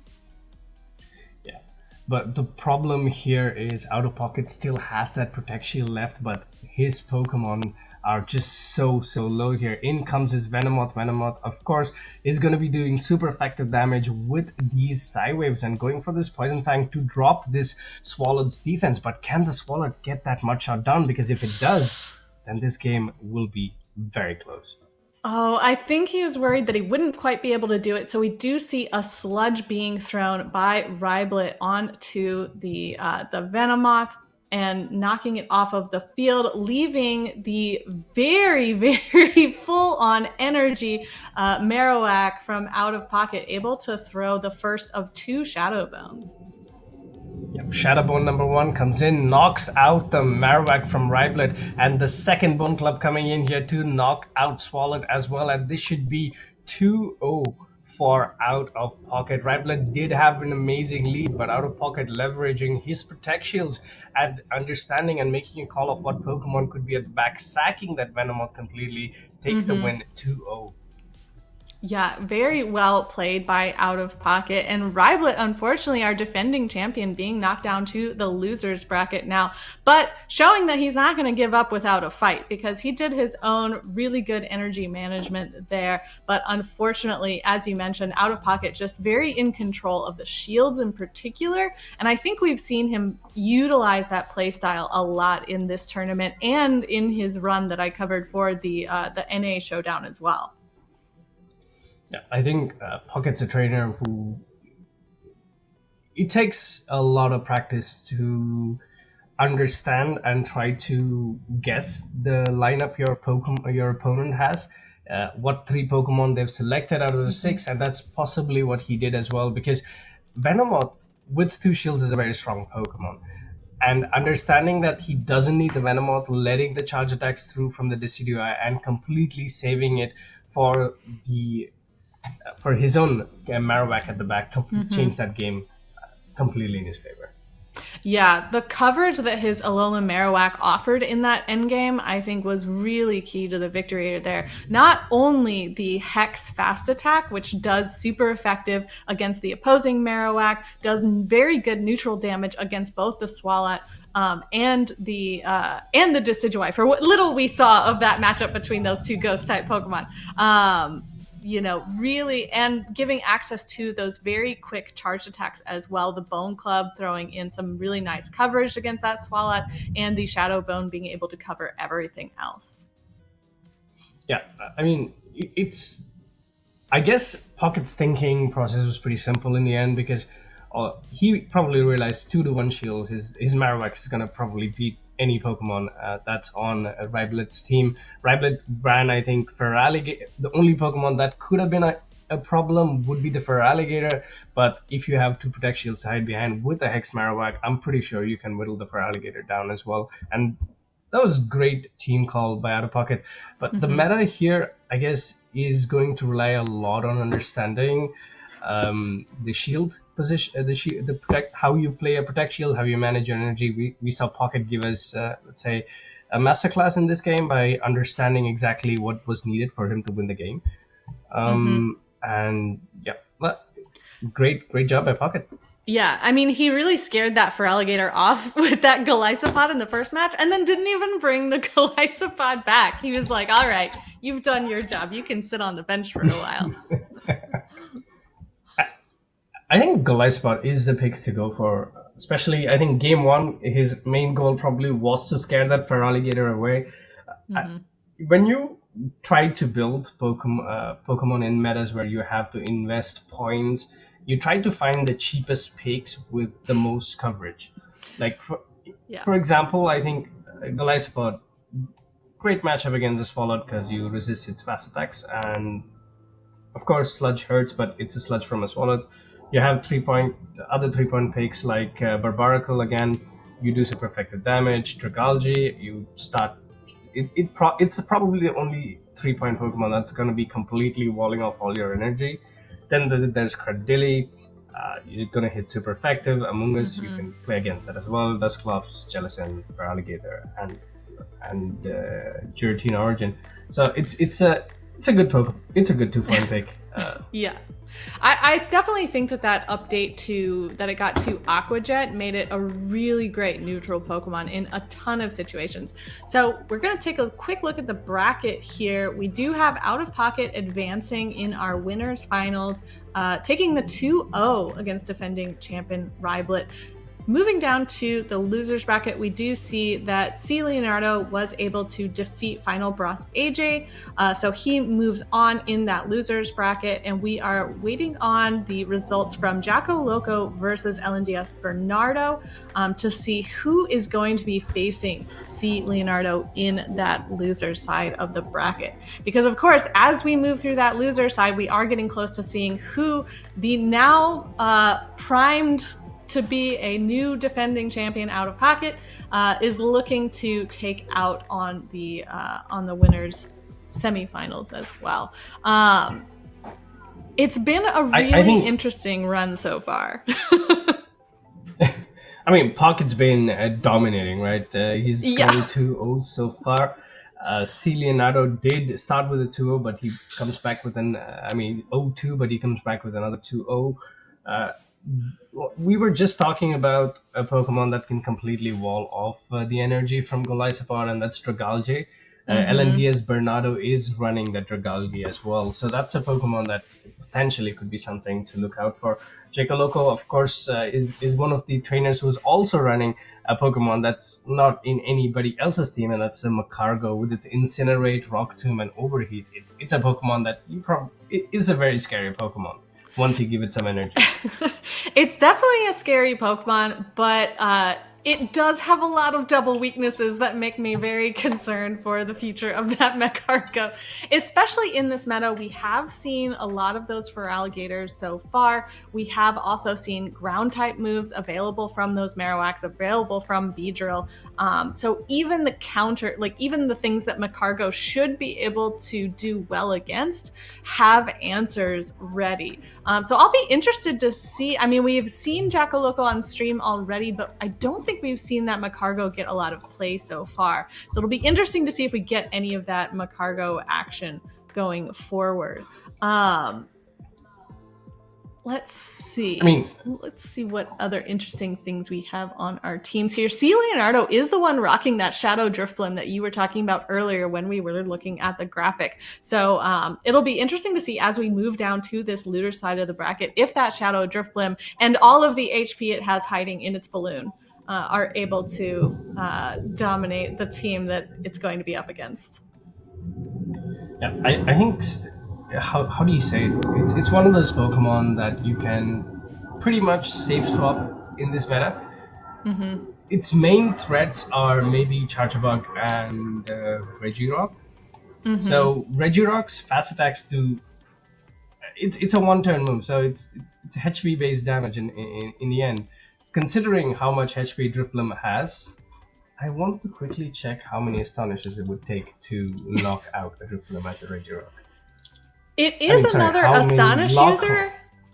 Yeah, but the problem here is out of pocket still has that protect shield left, but his Pokemon are just so low here. In comes his Venomoth. Venomoth, of course, is going to be doing super effective damage with these Psy Waves and going for this Poison Fang to drop this Swallow's defense. But can the Swallow get that much shot down? Because if it does, then this game will be very close. Oh, I think he was worried that he wouldn't quite be able to do it. So we do see a sludge being thrown by Ryblet onto the Venomoth and knocking it off of the field, leaving the very, very full-on energy Marowak from out of pocket able to throw the first of 2 Shadow Bones. Yep, Shadowbone number 1 comes in, knocks out the Marowak from Ryblet, and the second Bone Club coming in here to knock out Swallowed as well, and this should be 2-0 for Out of Pocket. Ryblet did have an amazing lead, but Out of Pocket leveraging his Protect Shields and understanding and making a call of what Pokemon could be at the back, sacking that Venomoth completely, takes the win 2-0. Yeah, very well played by Out of Pocket. And Ryblet, unfortunately, our defending champion, being knocked down to the losers bracket now, but showing that he's not going to give up without a fight, because he did his own really good energy management there. But unfortunately, as you mentioned, Out of Pocket just very in control of the shields in particular. And I think we've seen him utilize that playstyle a lot in this tournament and in his run that I covered for the NA Showdown as well. Yeah, I think Pocket's a trainer who it takes a lot of practice to understand and try to guess the lineup your opponent has, what 3 Pokemon they've selected out of the 6, and that's possibly what he did as well, because Venomoth with 2 shields is a very strong Pokemon. And understanding that he doesn't need the Venomoth, letting the charge attacks through from the Decidueye and completely saving it for his own Marowak at the back to change that game completely in his favor. Yeah, the coverage that his Alolan Marowak offered in that endgame, I think, was really key to the victory there. Not only the Hex fast attack, which does super effective against the opposing Marowak, does very good neutral damage against both the Swalot and the Decidueye, for what little we saw of that matchup between those 2 Ghost-type Pokemon. Really, and giving access to those very quick charged attacks as well. The Bone Club throwing in some really nice coverage against that Swalot, and the Shadow Bone being able to cover everything else. Yeah, I mean, I guess Pocket's thinking process was pretty simple in the end, because he probably realized 2-to-1 shields, his Marowak is going to probably beat any Pokemon that's on Ryblet's team. Ryblet ran, I think, Feraligatr. The only Pokemon that could have been a problem would be the Feraligatr, but if you have 2 Protect Shields to hide behind with a Hex Marowak, I'm pretty sure you can whittle the Feraligatr down as well. And that was great team call by Out of Pocket. But the meta here, I guess, is going to rely a lot on understanding the shield position, the protect, how you play a Protect Shield, how you manage your energy. We saw Pocket give us, let's say, a masterclass in this game by understanding exactly what was needed for him to win the game. And yeah, great job by Pocket. Yeah, I mean, he really scared that Feraligatr off with that Golisopod in the first match, and then didn't even bring the Golisopod back. He was like, all right, you've done your job. You can sit on the bench for a while. I think Golisopod is the pick to go for, especially, I think game 1, his main goal probably was to scare that Feraligatr away. When you try to build Pokemon in metas where you have to invest points, you try to find the cheapest picks with the most coverage. Like, for example, I think Golisopod, great matchup against the Swalot because you resist its fast attacks, and of course Sludge hurts, but it's a Sludge from a Swalot. You have other 3-point picks like Barbaracle again. You do super effective damage. Dragalge, you start. It's probably the only 3-point Pokemon that's going to be completely walling off all your energy. Then there's Cardilli. You're going to hit super effective. Amoonguss, you can play against that as well. Dusclops, Jellicent, Feraligatr, and Giratina Origin. So it's a good Pokemon. It's a good 2-point pick. Yeah. I definitely think that update that it got to Aqua Jet made it a really great neutral Pokemon in a ton of situations. So we're going to take a quick look at the bracket here. We do have Out of Pocket advancing in our winners finals, taking the 2-0 against defending champion Riblet. Moving down to the losers bracket, we do see that C. Leonardo was able to defeat Final Boss AJ, so he moves on in that losers bracket, and we are waiting on the results from Jacko Loco versus LNDS Bernardo to see who is going to be facing C. Leonardo in that loser side of the bracket. Because of course, as we move through that loser side, we are getting close to seeing who the now primed to be a new defending champion Out of Pocket is looking to take out on the winners semifinals as well. It's been a really interesting run so far. I mean, Pocket's been dominating, right? He's going 2-0 so far. C. Leonardo did start with a 2-0, but he comes back with 0-2, but he comes back with another 2-0. We were just talking about a Pokemon that can completely wall off the energy from Golisopod, and that's Dragalge. LNDS Bernardo is running the Dragalge as well, so that's a Pokemon that potentially could be something to look out for. Jacko Loco, of course, is one of the trainers who's also running a Pokemon that's not in anybody else's team, and that's the Macargo with its Incinerate, Rock Tomb, and Overheat. It's a Pokemon that it is a very scary Pokemon once you give it some energy. It's definitely a scary Pokemon, but it does have a lot of double weaknesses that make me very concerned for the future of that Macargo. Especially in this meta, we have seen a lot of those for alligators so far. We have also seen ground type moves available from those Marowaks, available from Beedrill. So even the counter, even the things that Macargo should be able to do well against, have answers ready. So I'll be interested to see. I mean, we've seen Jacko Loco on stream already, but I don't think we've seen that Macargo get a lot of play so far. So it'll be interesting to see if we get any of that Macargo action going forward. Let's see. Let's see what other interesting things we have on our teams here. C. Leonardo is the one rocking that Shadow Drifblim that you were talking about earlier when we were looking at the graphic. So it'll be interesting to see as we move down to this looter side of the bracket if that Shadow Drifblim and all of the HP it has hiding in its balloon are able to dominate the team that it's going to be up against. Yeah, I think... How do you say it? It's one of those Pokemon that you can pretty much safe swap in this meta. Mm-hmm. Its main threats are maybe Charjabug and Regirock. Mm-hmm. So Regirock's fast attacks do... It's a one-turn move, so it's HP-based damage in the end. Considering how much HP Drifblim has, I want to quickly check how many Astonishes it would take to knock out a Drifblim as a Regirock. It is another Astonish user,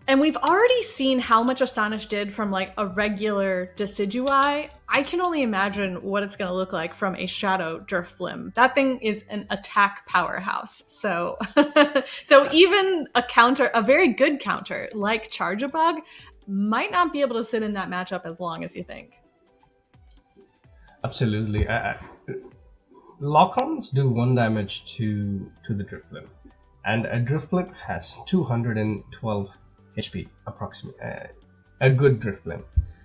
and we've already seen how much Astonish did from a regular Decidueye. I can only imagine what it's going to look like from a Shadow Drifblim. That thing is an attack powerhouse. So, so even a very good counter like Charjabug might not be able to sit in that matchup as long as you think. Absolutely. Lock-ons do 1 damage to the Drifblim. And a Drifblim has 212 HP, approximately. A good Drifblim.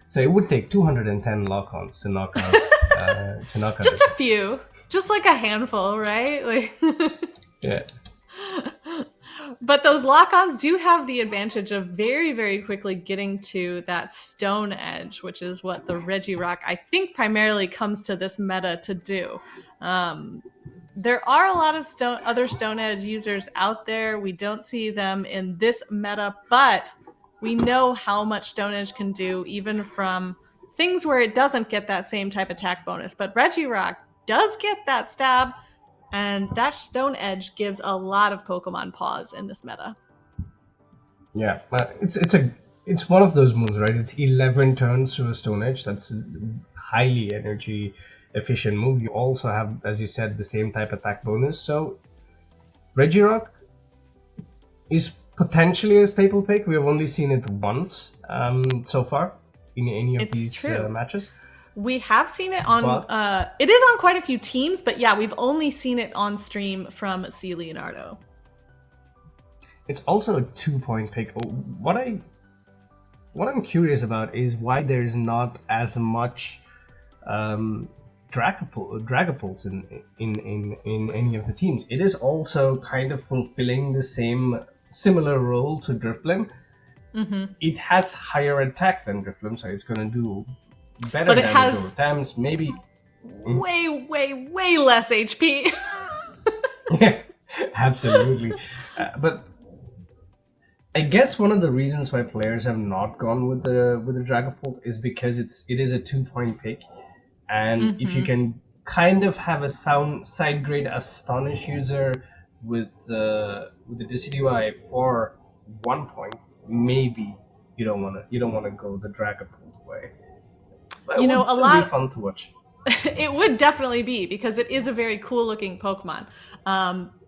So it would take 210 lock-ons to knock out. Just a few, just like a handful, right? Yeah. But those lock-ons do have the advantage of very, very quickly getting to that Stone Edge, which is what the Regirock, I think, primarily comes to this meta to do. There are a lot of other Stone Edge users out there. We don't see them in this meta, but we know how much Stone Edge can do, even from things where it doesn't get that same type of attack bonus. But Regirock does get that stab, and that Stone Edge gives a lot of Pokemon pause in this meta. Yeah, it's one of those moves, right? It's 11 turns to a Stone Edge. That's a highly energy efficient move. You also have, as you said, the same type attack bonus. So Regirock is potentially a staple pick. We have only seen it once so far in any of It's these true. matches. We have seen it on, But- it is on quite a few teams, but yeah, we've only seen it on stream from C. Leonardo. It's also a 2-point pick. What I'm curious about is why there's not as much Dragapults in any of the teams. It is also kind of fulfilling the similar role to Drifblim. It has higher attack than Drifblim, so it's going to do better But it damage has over times. Maybe way less HP. Yeah, absolutely. But I guess one of the reasons why players have not gone with the Dragapult is because it is a 2-point pick, and if you can kind of have a side grade Astonish user with the Decidueye for 1 point, maybe you don't want to go the Dragapult way. But it would still be fun to watch. It would definitely be, because it is a very cool looking Pokemon.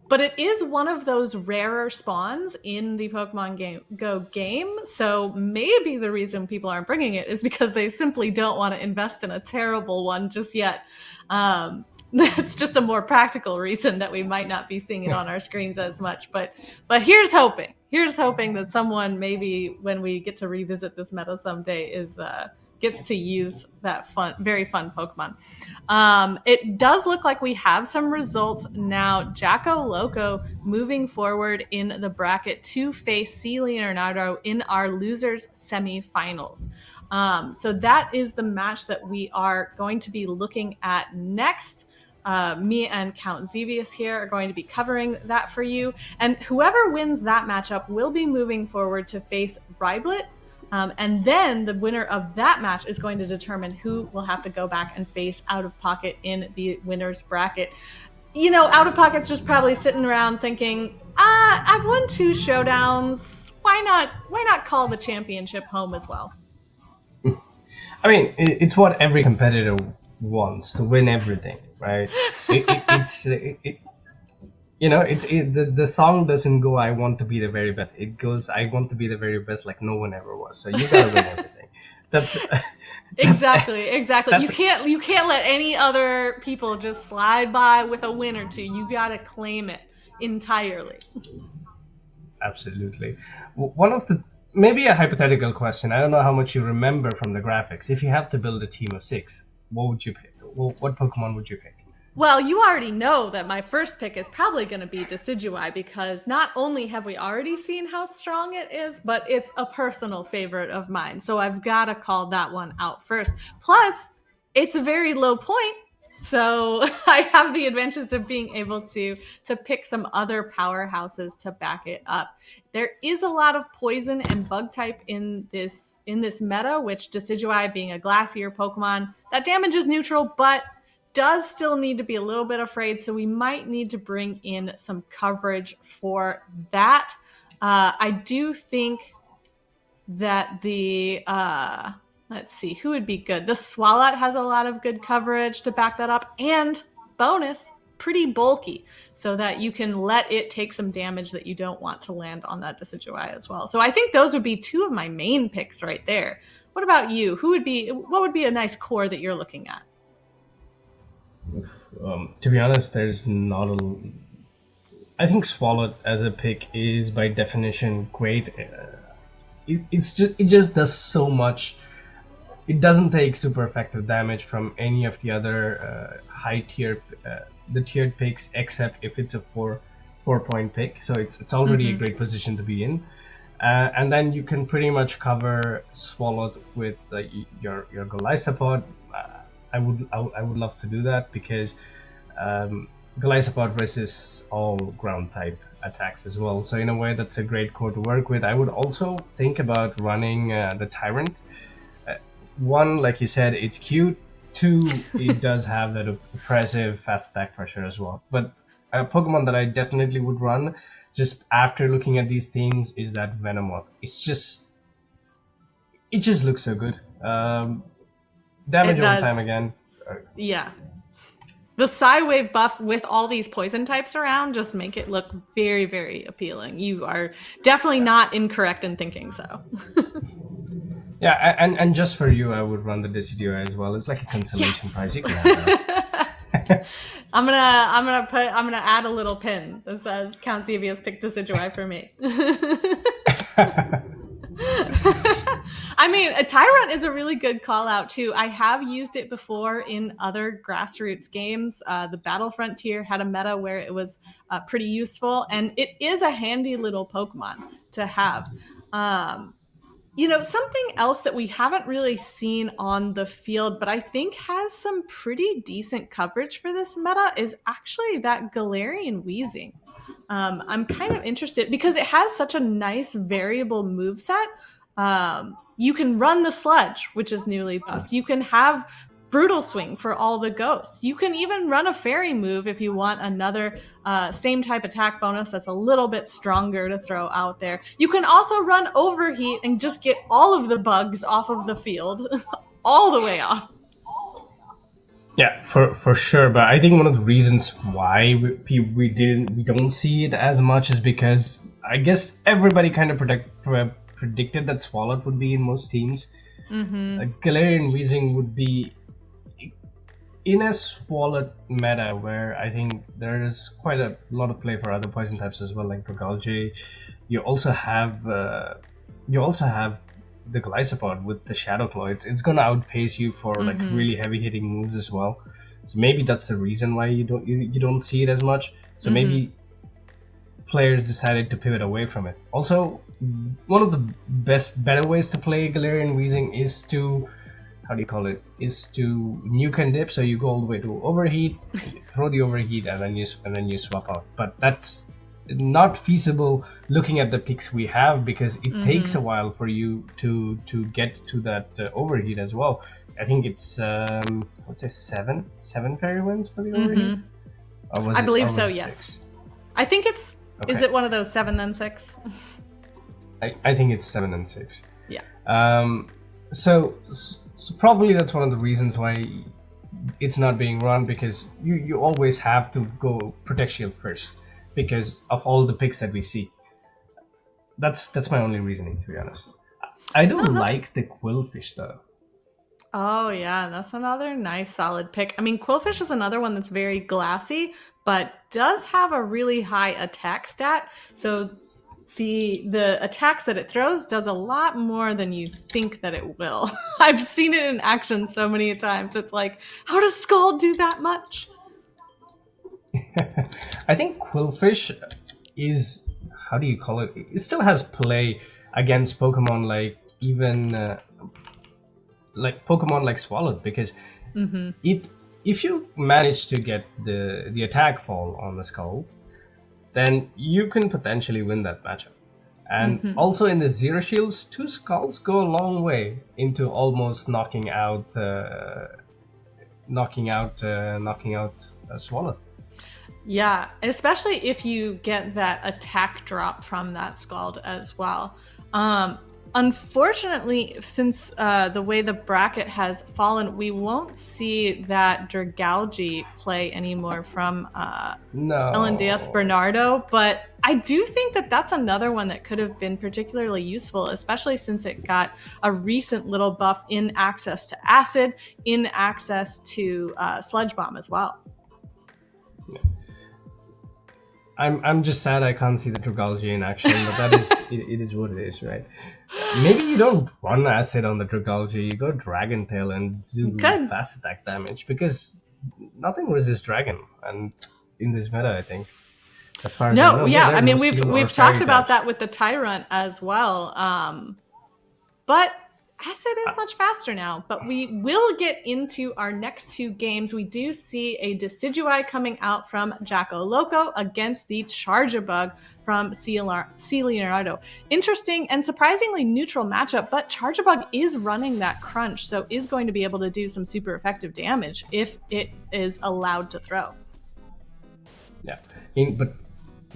But it is one of those rarer spawns in the Pokemon Go game. So maybe the reason people aren't bringing it is because they simply don't want to invest in a terrible one just yet. That's just a more practical reason that we might not be seeing it on our screens as much. But here's hoping. Here's hoping that someone, maybe when we get to revisit this meta someday, gets to use that very fun Pokemon. It does look like we have some results now. Jacko Loco moving forward in the bracket to face C. Leonardo in our losers semifinals. So that is the match that we are going to be looking at next. Me and CountXevious here are going to be covering that for you. And whoever wins that matchup will be moving forward to face Ryblet. And then the winner of that match is going to determine who will have to go back and face Out of Pocket in the winner's bracket. You know, Out of Pocket's just probably sitting around thinking, I've won 2 showdowns. Why not call the championship home as well? I mean, it's what every competitor wants, to win everything, right? The song doesn't go, I want to be the very best. It goes, I want to be the very best, like no one ever was. So you gotta win everything. That's exactly. You can't let any other people just slide by with a win or 2. You gotta claim it entirely. Absolutely. Maybe a hypothetical question. I don't know how much you remember from the graphics. If you have to build a team of 6, what would you pick? What Pokemon would you pick? Well, you already know that my first pick is probably going to be Decidueye, because not only have we already seen how strong it is, but it's a personal favorite of mine. So I've got to call that one out first. Plus, it's a very low point. So I have the advantage of being able to pick some other powerhouses to back it up. There is a lot of poison and bug type in this meta, which Decidueye being a glacier Pokemon, that damage is neutral, but does still need to be a little bit afraid. So we might need to bring in some coverage for that. I do think that the let's see, who would be good? The Swalot has a lot of good coverage to back that up, and bonus, pretty bulky, so that you can let it take some damage that you don't want to land on that Decidueye as well. So I think those would be 2 of my main picks right there. What about you? What would be a nice core that you're looking at? To be honest, there's not a... I think Swalot as a pick is by definition great. It just does so much. It doesn't take super effective damage from any of the other high tier, the tiered picks, except if it's a 4-point pick. So it's already a great position to be in. And then you can pretty much cover Swalot with your Golisopod. I would love to do that, because Golisopod resists all ground type attacks as well. So in a way, that's a great core to work with. I would also think about running the Tyrant. 1, like you said, it's cute. 2, it does have that oppressive fast attack pressure as well. But a Pokemon that I definitely would run just after looking at these teams is that Venomoth. It just looks so good. Damage over time again. Yeah. The Psy-Wave buff with all these poison types around just make it look very, very appealing. You are definitely not incorrect in thinking so. Yeah, and just for you, I would run the Decidueye as well. It's like a consolation prize. You can have that. I'm gonna add a little pin that says CountXevious picked Decidueye for me. I mean, a Tyrant is a really good call out too. I have used it before in other grassroots games. The Battle Frontier had a meta where it was pretty useful, and it is a handy little Pokemon to have. Something else that we haven't really seen on the field, but I think has some pretty decent coverage for this meta is actually that Galarian Weezing. I'm kind of interested because it has such a nice variable moveset. You can run the Sludge, which is newly buffed. You can have Brutal Swing for all the ghosts. You can even run a Fairy move if you want another same type attack bonus that's a little bit stronger to throw out there. You can also run Overheat and just get all of the bugs off of the field, all the way off. Yeah, for sure. But I think one of the reasons why we don't see it as much is because I guess everybody kind of predicted that Swalot would be in most teams. Galarian Weezing would be in a Swalot meta where I think there is quite a lot of play for other poison types as well, like Dragalge. You also have the Gliscopod with the Shadow Claw. It's gonna outpace you for like really heavy hitting moves as well. So maybe that's the reason why you don't see it as much. So maybe players decided to pivot away from it. Also, one of the better ways to play Galarian Weezing is to nuke and dip. So you go all the way to Overheat, throw the Overheat, and then you swap out. But that's not feasible looking at the picks we have because it takes a while for you to get to that Overheat as well. I think it's seven Fairy Winds for the Overheat. I believe so. Yes, I think it's. Okay. Is it one of those 7 then 6? I think it's 7 and 6. Yeah. So probably that's one of the reasons why it's not being run, because you always have to go Protect Shield first because of all the picks that we see. That's my only reasoning, to be honest. I don't like the Quillfish though. Oh yeah, that's another nice solid pick. I mean, Quillfish is another one that's very glassy, but does have a really high attack stat. So the attacks that it throws does a lot more than you think that it will. I've seen it in action so many times. It's like, how does Scald do that much? I think Quillfish is, how do you call it? It still has play against Pokemon like Pokemon like Swalot, because if you manage to get the attack fall on the Scald, then you can potentially win that matchup. And also in the Zero Shields, 2 Scalds go a long way into almost knocking out Swalot. Yeah, especially if you get that attack drop from that Scald as well. Unfortunately, since the way the bracket has fallen, we won't see that Dragalge play anymore from Elendias Bernardo, but I do think that that's another one that could have been particularly useful, especially since it got a recent little buff in access to Acid, in access to Sludge Bomb as well. Yeah. I'm just sad I can't see the Dragalge in action, but that is it is what it is, right? Maybe you don't run Acid on the Dragalge, you go Dragon Tail and do fast attack damage, because nothing resists Dragon, and in this meta, I think. As far as I know. I mean we've talked about that with the Tyrant as well, but Acid is much faster now. But we will get into our next 2 games. We do see a Decidueye coming out from Jacko Loco against the Charjabug from C. Leonardo. Interesting and surprisingly neutral matchup, but Charjabug is running that crunch, so is going to be able to do some super effective damage if it is allowed to throw. Yeah, but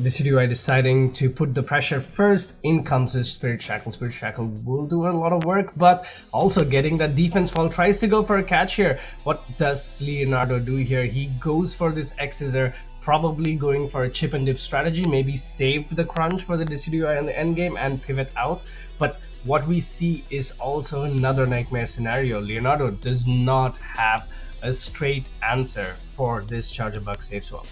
Decidueye deciding to put the pressure first. In comes his Spirit Shackle. Spirit Shackle will do a lot of work, but also getting that defense fall. Tries to go for a catch here. What does Leonardo do here? He goes for this X-Scissor, probably going for a chip and dip strategy, maybe save the crunch for the Decidueye in the end game and pivot out. But what we see is also another nightmare scenario. Leonardo does not have a straight answer for this Charger Bug save swap.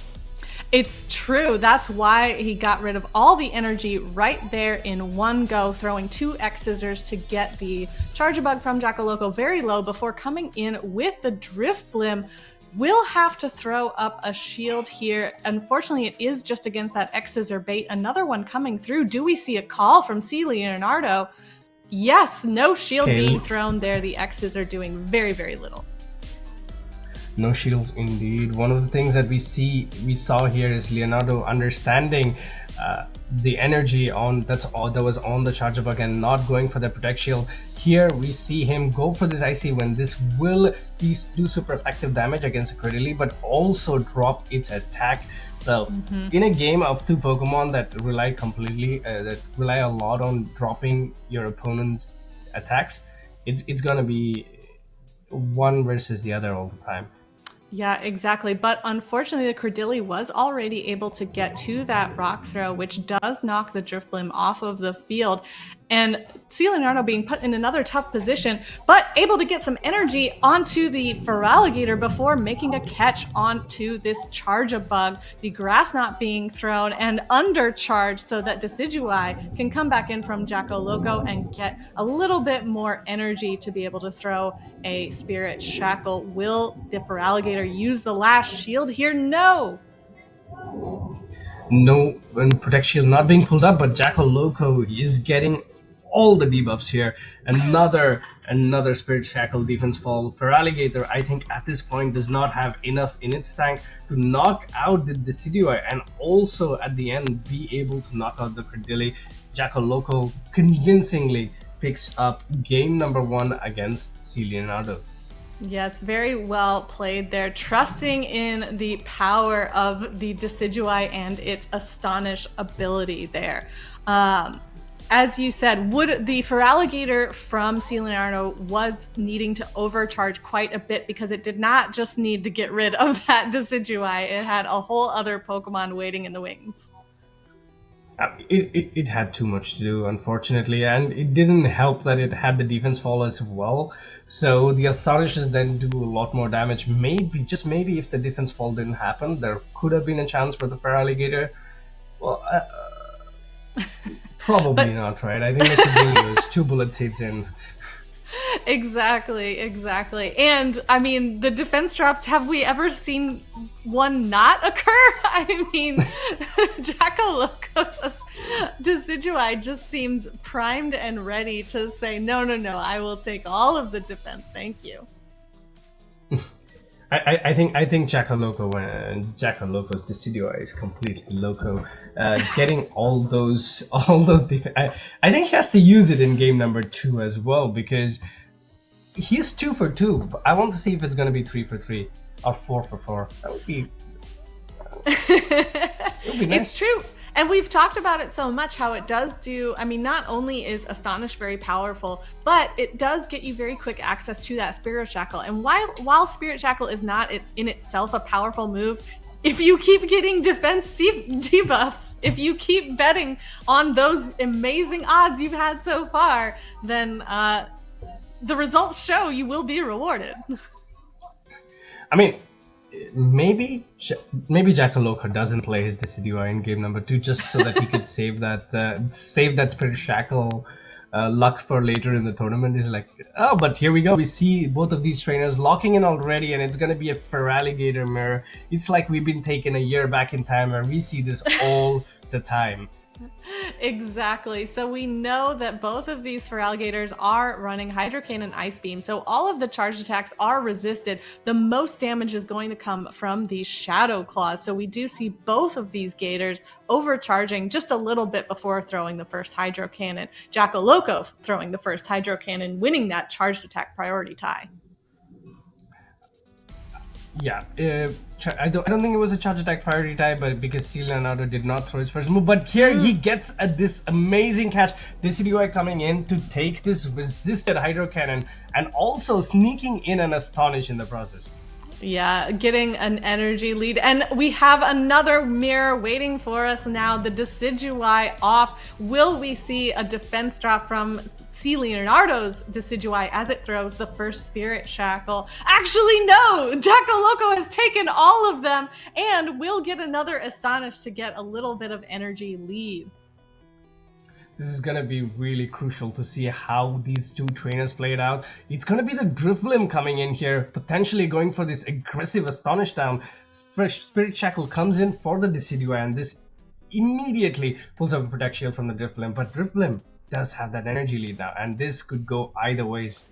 It's true. That's why he got rid of all the energy right there in one go, throwing 2 X-Scissors to get the Charger Bug from Jackaloco very low before coming in with the Drift Blim. Will have to throw up a shield here. Unfortunately, it is just against that X-Scissor bait. Another one coming through. Do we see a call from C. Leonardo? Yes, no shield being thrown there. The X-Scissor doing very, very little. No shields indeed. One of the things that we saw here is Leonardo understanding the energy that was on the Charger Bug and not going for the Protect Shield. Here we see him go for this Icy Wind. This will do super effective damage against a Credilli, but also drop its attack. So in a game of 2 Pokemon that rely a lot on dropping your opponent's attacks, it's gonna be one versus the other all the time. Yeah, exactly. But unfortunately, the Credilli was already able to get to that Rock Throw, which does knock the Drift Blim off of the field. And C. Leonardo being put in another tough position, but able to get some energy onto the Feraligatr before making a catch onto this Charger Bug. The Grass Knot being thrown and undercharged so that Decidueye can come back in from Jackaloco and get a little bit more energy to be able to throw a Spirit Shackle. Will the Feraligatr use the last shield here? No! No, and Protect Shield not being pulled up, but Jackaloco is getting all the debuffs here. Another Spirit Shackle defense fall. Feraligatr, I think at this point does not have enough in its tank to knock out the Decidueye and also at the end be able to knock out the Credilli. Jackaloco convincingly picks up game number 1 against C. Leonardo. Yes, very well played there. Trusting in the power of the Decidueye and its Astonish ability there. As you said, the Feraligatr from C. Leonardo was needing to overcharge quite a bit because it did not just need to get rid of that Decidueye. It had a whole other Pokemon waiting in the wings. It had too much to do, unfortunately, and it didn't help that it had the defense fall as well. So the Astonishes then do a lot more damage. Maybe, just maybe, if the defense fall didn't happen, there could have been a chance for the Feraligatr. Well, probably not, right? I think the Credilli was 2 bullet seeds in. Exactly. And I mean, the defense drops, have we ever seen one not occur? I mean, Jackaloco's Decidueye just seems primed and ready to say, no, I will take all of the defense, thank you. I think Jackaloco's Decidueye is completely loco. Getting all those defense. I think he has to use it in game number 2 as well because he's 2 for 2. I want to see if it's going to be 3 for 3 or 4 for 4. That would be. Nice. It's true. And we've talked about it so much, how it does do, I mean, not only is Astonish very powerful, but it does get you very quick access to that Spirit Shackle. And while Spirit Shackle is not in itself a powerful move, if you keep getting defense debuffs, if you keep betting on those amazing odds you've had so far, then the results show you will be rewarded. I mean, maybe Jackaloco doesn't play his Decidueye in game number 2 just so that he could save that Spirit Shackle luck for later in the tournament. Is like, oh, but here we go. We see both of these trainers locking in already, and it's gonna be a Feraligatr mirror. It's like we've been taken a year back in time where we see this all the time. Exactly. So we know that both of these Feraligatrs are running Hydro Cane and Ice Beam. So all of the charged attacks are resisted. The most damage is going to come from the Shadow Claws. So we do see both of these Gators overcharging just a little bit before throwing the first Hydro Cannon. Jackaloco throwing the first Hydro Cannon, winning that charged attack priority tie. Yeah, I don't think it was a charge attack priority type, but because C. Leonardo did not throw his first move. But here he gets this amazing catch. Decidueye coming in to take this resisted Hydro Cannon and also sneaking in an Astonish in the process. Yeah, getting an energy lead. And we have another mirror waiting for us now. The Decidueye off. Will we see a defense drop from C. Leonardo's Decidueye as it throws the first Spirit Shackle? Actually, no! Jacko Loco has taken all of them, and we'll get another Astonish to get a little bit of energy lead. This is going to be really crucial to see how these two trainers play it out. It's going to be the Drifblim coming in here, potentially going for this aggressive Astonish down. Fresh Spirit Shackle comes in for the Decidueye, and this immediately pulls up a Protect Shield from the Drifblim. But Drifblim does have that energy lead now, and this could go either ways.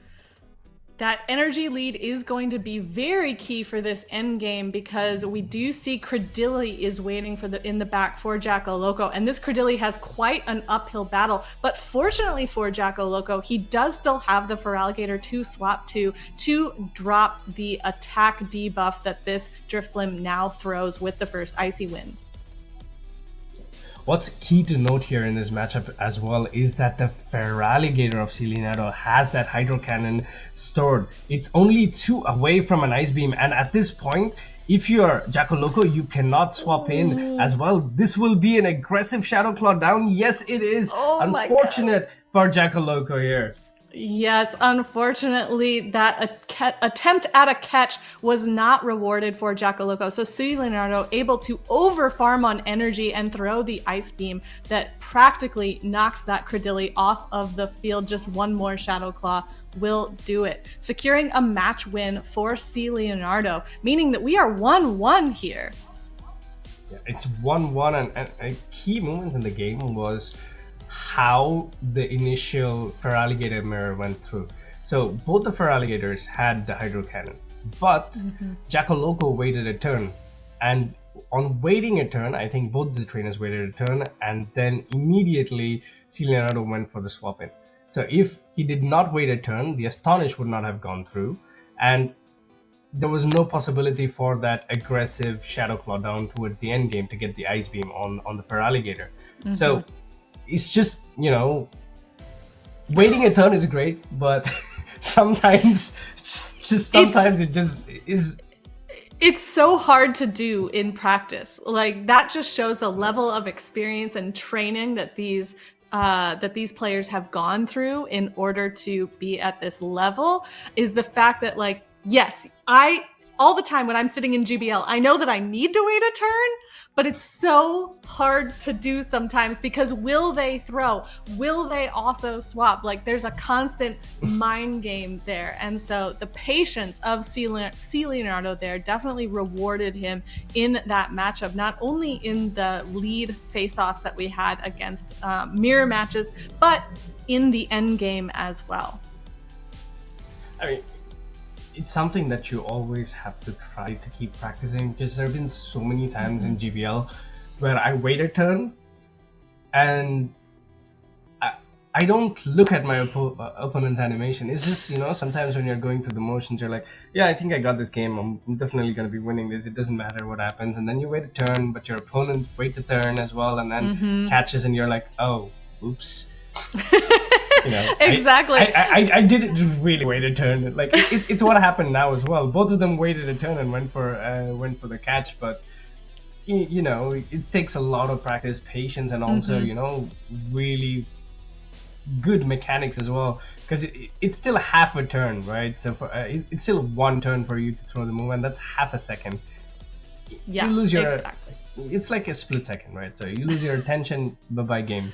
That energy lead is going to be very key for this end game because we do see Credilli is waiting for in the back for Jacko Loco, and this Credilli has quite an uphill battle. But fortunately for Jacko Loco, he does still have the Feraligatr to swap to drop the attack debuff that this Drifblim now throws with the first Icy Wind. What's key to note here in this matchup as well is that the Feraligatr of C. Leonardo has that Hydro Cannon stored. It's only 2 away from an Ice Beam, and at this point, if you're Jacko Loco, you cannot swap in as well. This will be an aggressive Shadow Claw down. Yes, it is. Unfortunate for Jacko Loco here. Yes, unfortunately, that attempt at a catch was not rewarded for Jacko Loco. So C. Leonardo able to over-farm on energy and throw the Ice Beam that practically knocks that Credilli off of the field. Just one more Shadow Claw will do it, securing a match win for C. Leonardo, meaning that we are 1-1 here. Yeah, it's 1-1, and a key moment in the game was how the initial Feraligatr mirror went through. So both the Feraligatrs had the Hydro Cannon, but Jacko Loco waited a turn, and on waiting a turn, I think both the trainers waited a turn, and then immediately C. Leonardo went for the swap in. So if he did not wait a turn, the Astonish would not have gone through, and there was no possibility for that aggressive Shadow Claw down towards the end game to get the Ice Beam on the Feraligatr. So it's just, you know, waiting a turn is great, but sometimes it just is. It's so hard to do in practice. Like, that just shows the level of experience and training that these players have gone through in order to be at this level, is the fact that, like, yes, all the time when I'm sitting in GBL, I know that I need to wait a turn, but it's so hard to do sometimes because will they throw? Will they also swap? Like, there's a constant mind game there. And so the patience of C. Leonardo there definitely rewarded him in that matchup, not only in the lead face-offs that we had against mirror matches, but in the end game as well. I mean, it's something that you always have to try to keep practicing, because there have been so many times in GBL where I wait a turn and I don't look at my opponent's animation. It's just, you know, sometimes when you're going through the motions, you're like, yeah, I think I got this game. I'm definitely going to be winning this. It doesn't matter what happens. And then you wait a turn, but your opponent waits a turn as well and then catches, and you're like, oh, oops. You know, exactly. I didn't really wait a turn. Like it's what happened now as well. Both of them waited a turn and went for the catch. But you know, it takes a lot of practice, patience, and also you know, really good mechanics as well. Because it's still half a turn, right? So it's still one turn for you to throw the move, and that's half a second. Yeah, you lose your. exactly. It's like a split second, right? So you lose your attention. Bye-bye game.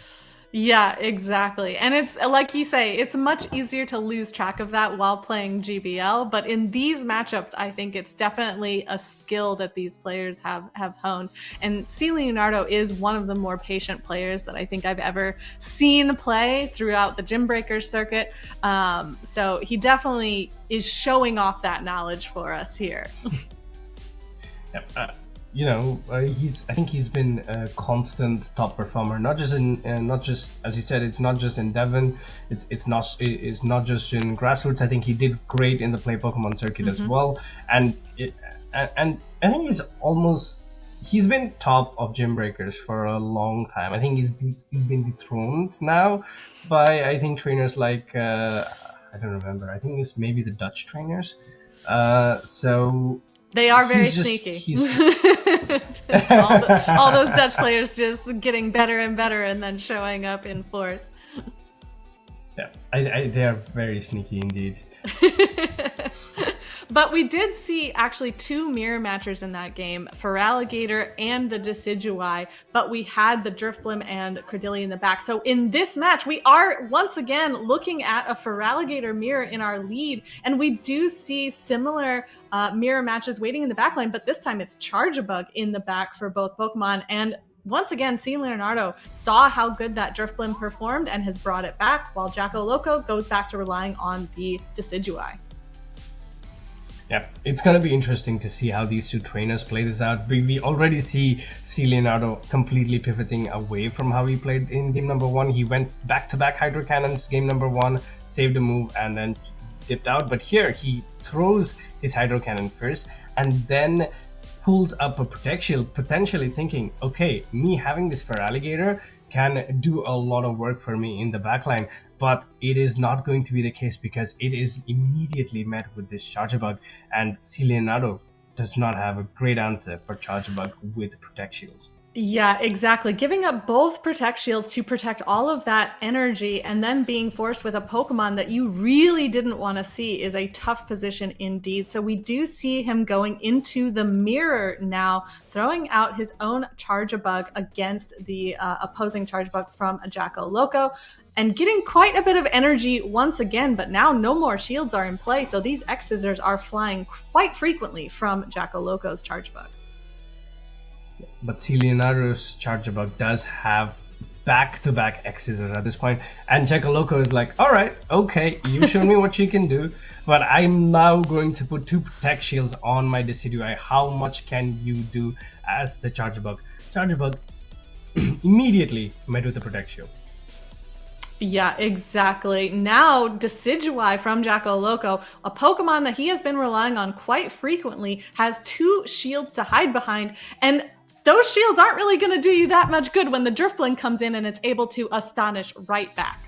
Yeah, exactly. And it's like you say, it's much easier to lose track of that while playing GBL. But in these matchups, I think it's definitely a skill that these players have honed. And C. Leonardo is one of the more patient players that I think I've ever seen play throughout the Gym Breakers circuit. So he definitely is showing off that knowledge for us here. Yep. I think he's been a constant top performer, not just as you said, it's not just in Devon, it's not just in grassroots. I think he did great in the Play Pokemon circuit as well, and I think he's been top of gym breakers for a long time. I think he's been dethroned now by, I think, trainers like I don't remember. I think it's maybe the Dutch trainers. So they are very sneaky. All those Dutch players just getting better and better and then showing up in force. Yeah, they are very sneaky indeed. But we did see actually 2 mirror matchers in that game, Feraligatr and the Decidueye, but we had the Drifblim and Credilli in the back. So in this match, we are once again looking at a Feraligatr mirror in our lead, and we do see similar mirror matches waiting in the back line, but this time it's Charjabug in the back for both Pokemon. And once again, C. Leonardo saw how good that Drifblim performed and has brought it back, while Jacko Loco goes back to relying on the Decidueye. Yeah, it's going to be interesting to see how these two trainers play this out. We already see C. Leonardo completely pivoting away from how he played in game number 1. He went back-to-back Hydro Cannons game number 1, saved a move, and then dipped out. But here, he throws his Hydro Cannon first, and then pulls up a Protect Shield, potentially thinking, okay, me having this Feraligatr can do a lot of work for me in the backline. But it is not going to be the case because it is immediately met with this Charjabug, and C. Leonardo does not have a great answer for Charjabug with Protect Shields. Yeah, exactly. Giving up both Protect Shields to protect all of that energy and then being forced with a Pokemon that you really didn't want to see is a tough position indeed. So we do see him going into the mirror now, throwing out his own Charjabug against the opposing Charjabug from a Jacko Loco, and getting quite a bit of energy once again, but now no more shields are in play, so these X-Scissors are flying quite frequently from Jacko Loco's Charjabug. But C. Leonardo's Charjabug does have back-to-back X-Scissors at this point, and Jacko Loco is like, alright, okay, you show me what you can do, but I'm now going to put 2 Protect Shields on my Decidueye. How much can you do as the Charjabug? Charjabug immediately met with the Protect Shield. Yeah, exactly. Now, Decidueye from Jacko Loco, a Pokemon that he has been relying on quite frequently, has 2 shields to hide behind, and those shields aren't really going to do you that much good when the Drifblim comes in and it's able to Astonish right back.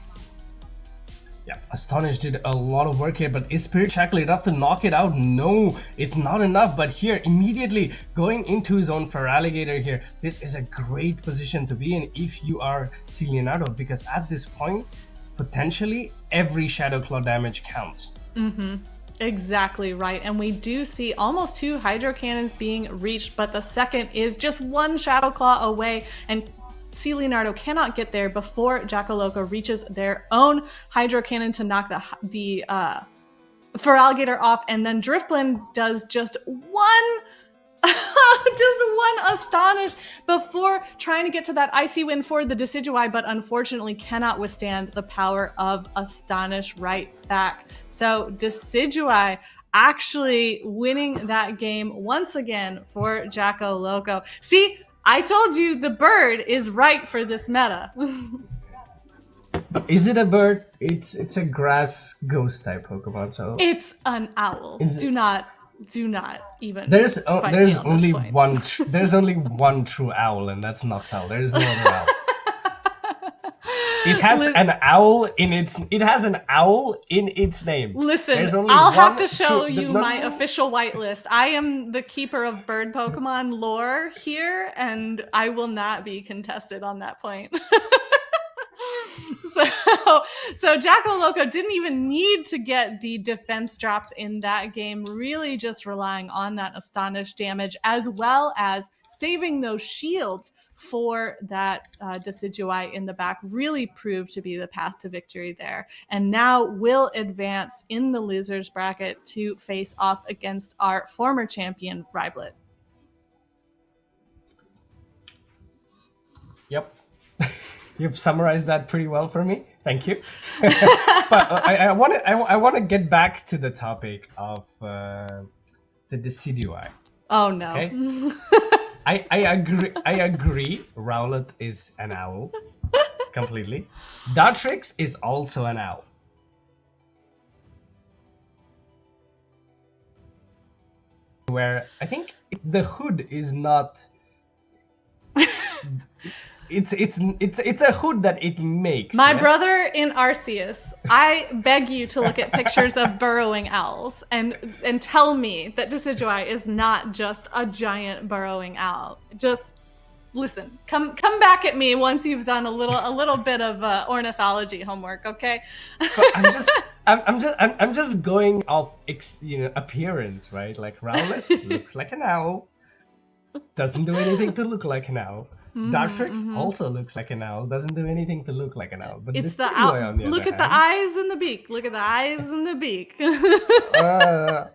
Yeah, Astonish did a lot of work here, but is Spirit Shackle enough to knock it out? No, it's not enough, but here, immediately going into his own Feraligatr here, this is a great position to be in if you are C. Leonardo, because at this point, potentially, every Shadow Claw damage counts. Exactly right, and we do see almost 2 Hydro Cannons being reached, but the second is just 1 Shadow Claw away, and C. Leonardo cannot get there before Jacko Loco reaches their own Hydro Cannon to knock the Feraligatr off, and then Drifblim does just one Astonish before trying to get to that Icy Wind for the Decidueye, but unfortunately cannot withstand the power of Astonish right back. So Decidueye actually winning that game once again for Jacko Loco. See, I told you the bird is right for this meta. Is it a bird? It's a grass ghost type Pokemon, so it's an owl. Do not even. There's only one. There's only one true owl, and that's Noctowl. There is no other owl. It has an owl in its. It has an owl in its name. Listen, I'll have to show you my official whitelist. I am the keeper of bird Pokemon lore here, and I will not be contested on that point. So Jacko Loco didn't even need to get the defense drops in that game, really just relying on that Astonish damage as well as saving those shields for that Decidueye in the back really proved to be the path to victory there. And now will advance in the losers bracket to face off against our former champion, Riblet. Yep. You've summarized that pretty well for me. Thank you. But I want to get back to the topic of the Decidueye. Oh no. Okay? I agree. I agree. Rowlet is an owl, completely. Dartrix is also an owl. Where I think the hood is not. It's a hood that it makes. My yes? brother in Arceus, I beg you to look at pictures of burrowing owls and tell me that Decidueye is not just a giant burrowing owl. Just listen, come back at me once you've done a little bit of ornithology homework, okay? But I'm just going off appearance, right? Like Rowlet looks like an owl, doesn't do anything to look like an owl. Dartrix also looks like an owl, doesn't do anything to look like an owl. But It's the Decidueye, owl. on the Look other at the hand, eyes and the beak. Look at the eyes and the beak. uh,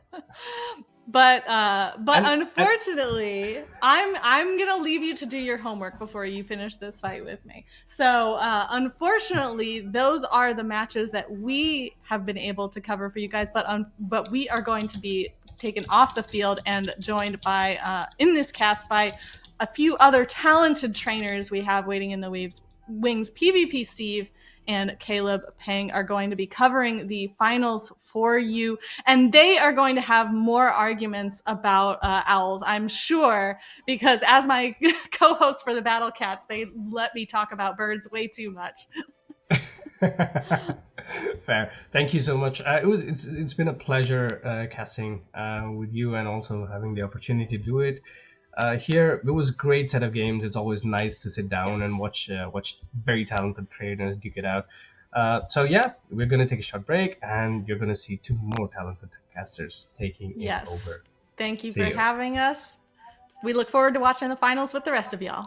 But and unfortunately, I'm gonna leave you to do your homework before you finish this fight with me. So unfortunately, those are the matches that we have been able to cover for you guys. But we are going to be taken off the field and joined by in this cast by a few other talented trainers we have waiting in the wings. PvPSteve and CalebPeng are going to be covering the finals for you, and they are going to have more arguments about owls, I'm sure, because as my co-host for the Battle Cats, they let me talk about birds way too much. Fair. Thank you so much. It's been a pleasure casting with you, and also having the opportunity to do it. Here it was a great set of games. It's always nice to sit down and watch very talented trainers duke it out. So yeah, we're gonna take a short break, and you're gonna see two more talented casters taking it over. Thank you See for you. having us. We look forward to watching the finals with the rest of y'all.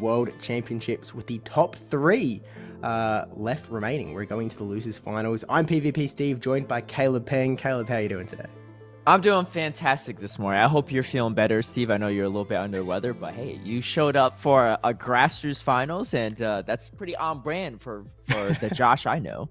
World Championships with the top 3 left remaining. We're going to the losers finals. I'm PvPSteve, joined by CalebPeng. Caleb, how are you doing today? I'm doing fantastic this morning. I hope you're feeling better, Steve. I know you're a little bit under the weather, but hey, you showed up for a grassroots finals, and that's pretty on brand for the Josh I know.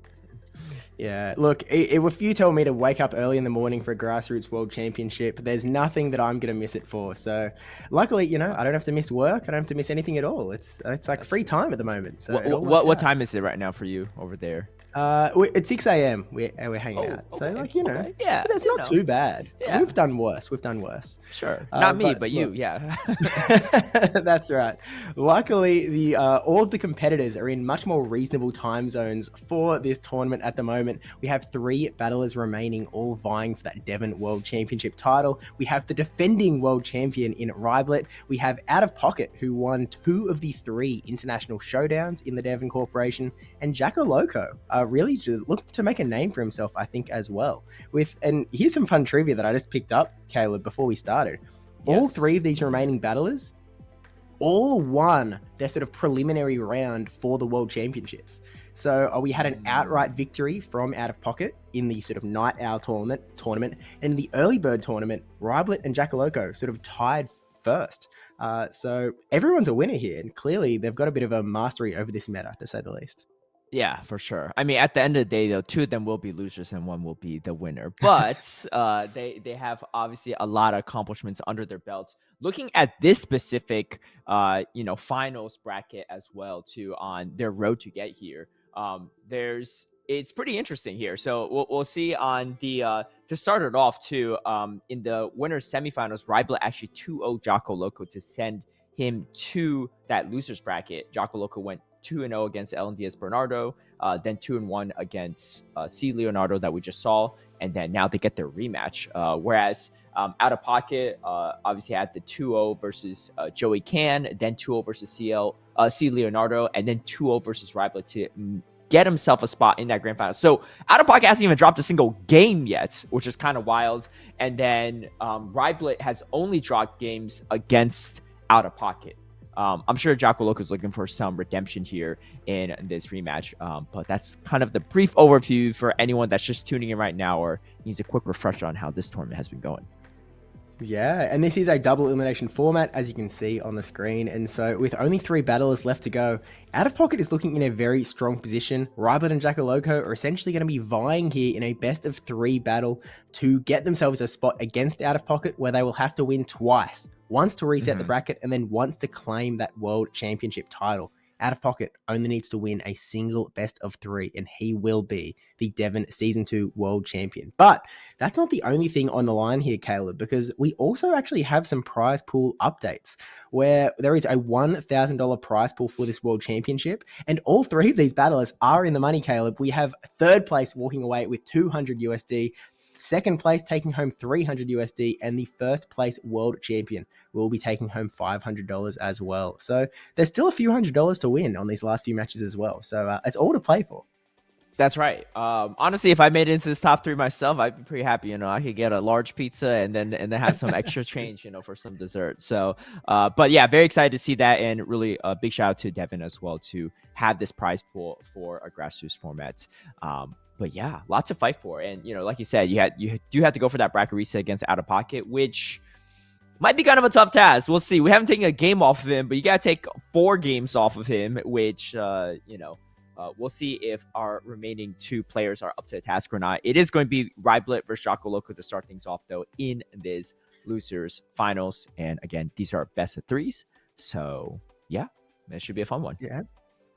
Yeah, look, if you tell me to wake up early in the morning for a Grassroots World Championship, there's nothing that I'm going to miss it for. So luckily, I don't have to miss work. I don't have to miss anything at all. It's like free time at the moment. So what time is it right now for you over there? At 6 a.m. we're hanging out. So okay. Yeah, that's not too bad. Yeah. We've done worse. Sure. Not me, but you. Look, yeah. That's right. Luckily, the all of the competitors are in much more reasonable time zones for this tournament at the moment. We have 3 battlers remaining, all vying for that Devon World Championship title. We have the defending world champion in Riblet. We have Out of Pocket, who won 2 of the 3 international showdowns in the Devon Corporation, and Jacko Loco, really looking to make a name for himself, I think, as well. And here's some fun trivia that I just picked up, Caleb, before we started. Yes. All 3 of these remaining battlers all won their sort of preliminary round for the World Championships. So we had an outright victory from Out of Pocket in the sort of Night Owl tournament, and in the Early Bird tournament, Riblet and Jackaloco sort of tied first. So everyone's a winner here, and clearly they've got a bit of a mastery over this meta, to say the least. Yeah, for sure. I mean, at the end of the day, though, 2 of them will be losers and 1 will be the winner. But they have obviously a lot of accomplishments under their belts. Looking at this specific, finals bracket as well, too, on their road to get here, it's pretty interesting here. So we'll see on the to start it off too. In the winners semifinals, Riblet actually 2-0 Jocko Loco to send him to that losers bracket. Jocko Loco went 2-0 against Ellen Diaz Bernardo, then 2-1 against C. Leonardo that we just saw, and then now they get their rematch. Whereas Out of Pocket obviously had the 2-0 versus Joey Can, then 2-0 versus C. Leonardo, and then 2-0 versus Riblet to get himself a spot in that grand final. So Out of Pocket hasn't even dropped a single game yet, which is kind of wild. And then Riblet has only dropped games against Out of Pocket. I'm sure Jocko Loco is looking for some redemption here in this rematch, but that's kind of the brief overview for anyone that's just tuning in right now or needs a quick refresher on how this tournament has been going. Yeah, and this is a double elimination format, as you can see on the screen, and so with only 3 battlers left to go, Out of Pocket is looking in a very strong position. Riblet and Jacko Loco are essentially going to be vying here in a best of 3 battle to get themselves a spot against Out of Pocket, where they will have to win twice. Once to reset the bracket, and then once to claim that World Championship title. Out of Pocket only needs to win a single best of 3, and he will be the Devon Season 2 World Champion. But that's not the only thing on the line here, Caleb, because we also actually have some prize pool updates, where there is a $1,000 prize pool for this World Championship, and all 3 of these battlers are in the money, Caleb. We have 3rd place walking away with 200 USD, 2nd place taking home 300 USD, and the 1st place world champion will be taking home $500 as well. So there's still a few $100s to win on these last few matches as well. So it's all to play for. That's right. Honestly, if I made it into this top 3 myself, I'd be pretty happy. I could get a large pizza and then have some extra change, for some dessert. So, but yeah, very excited to see that, and really a big shout out to Devon as well to have this prize pool for a grassroots format. But yeah, lots to fight for. And, like you said, you do have to go for that bracket reset against Out of Pocket, which might be kind of a tough task. We'll see. We haven't taken a game off of him, but you got to take 4 games off of him, which, we'll see if our remaining 2 players are up to the task or not. It is going to be Riblet versus Jocko Loco to start things off, though, in this losers finals. And again, these are best of 3s. So yeah, it should be a fun one.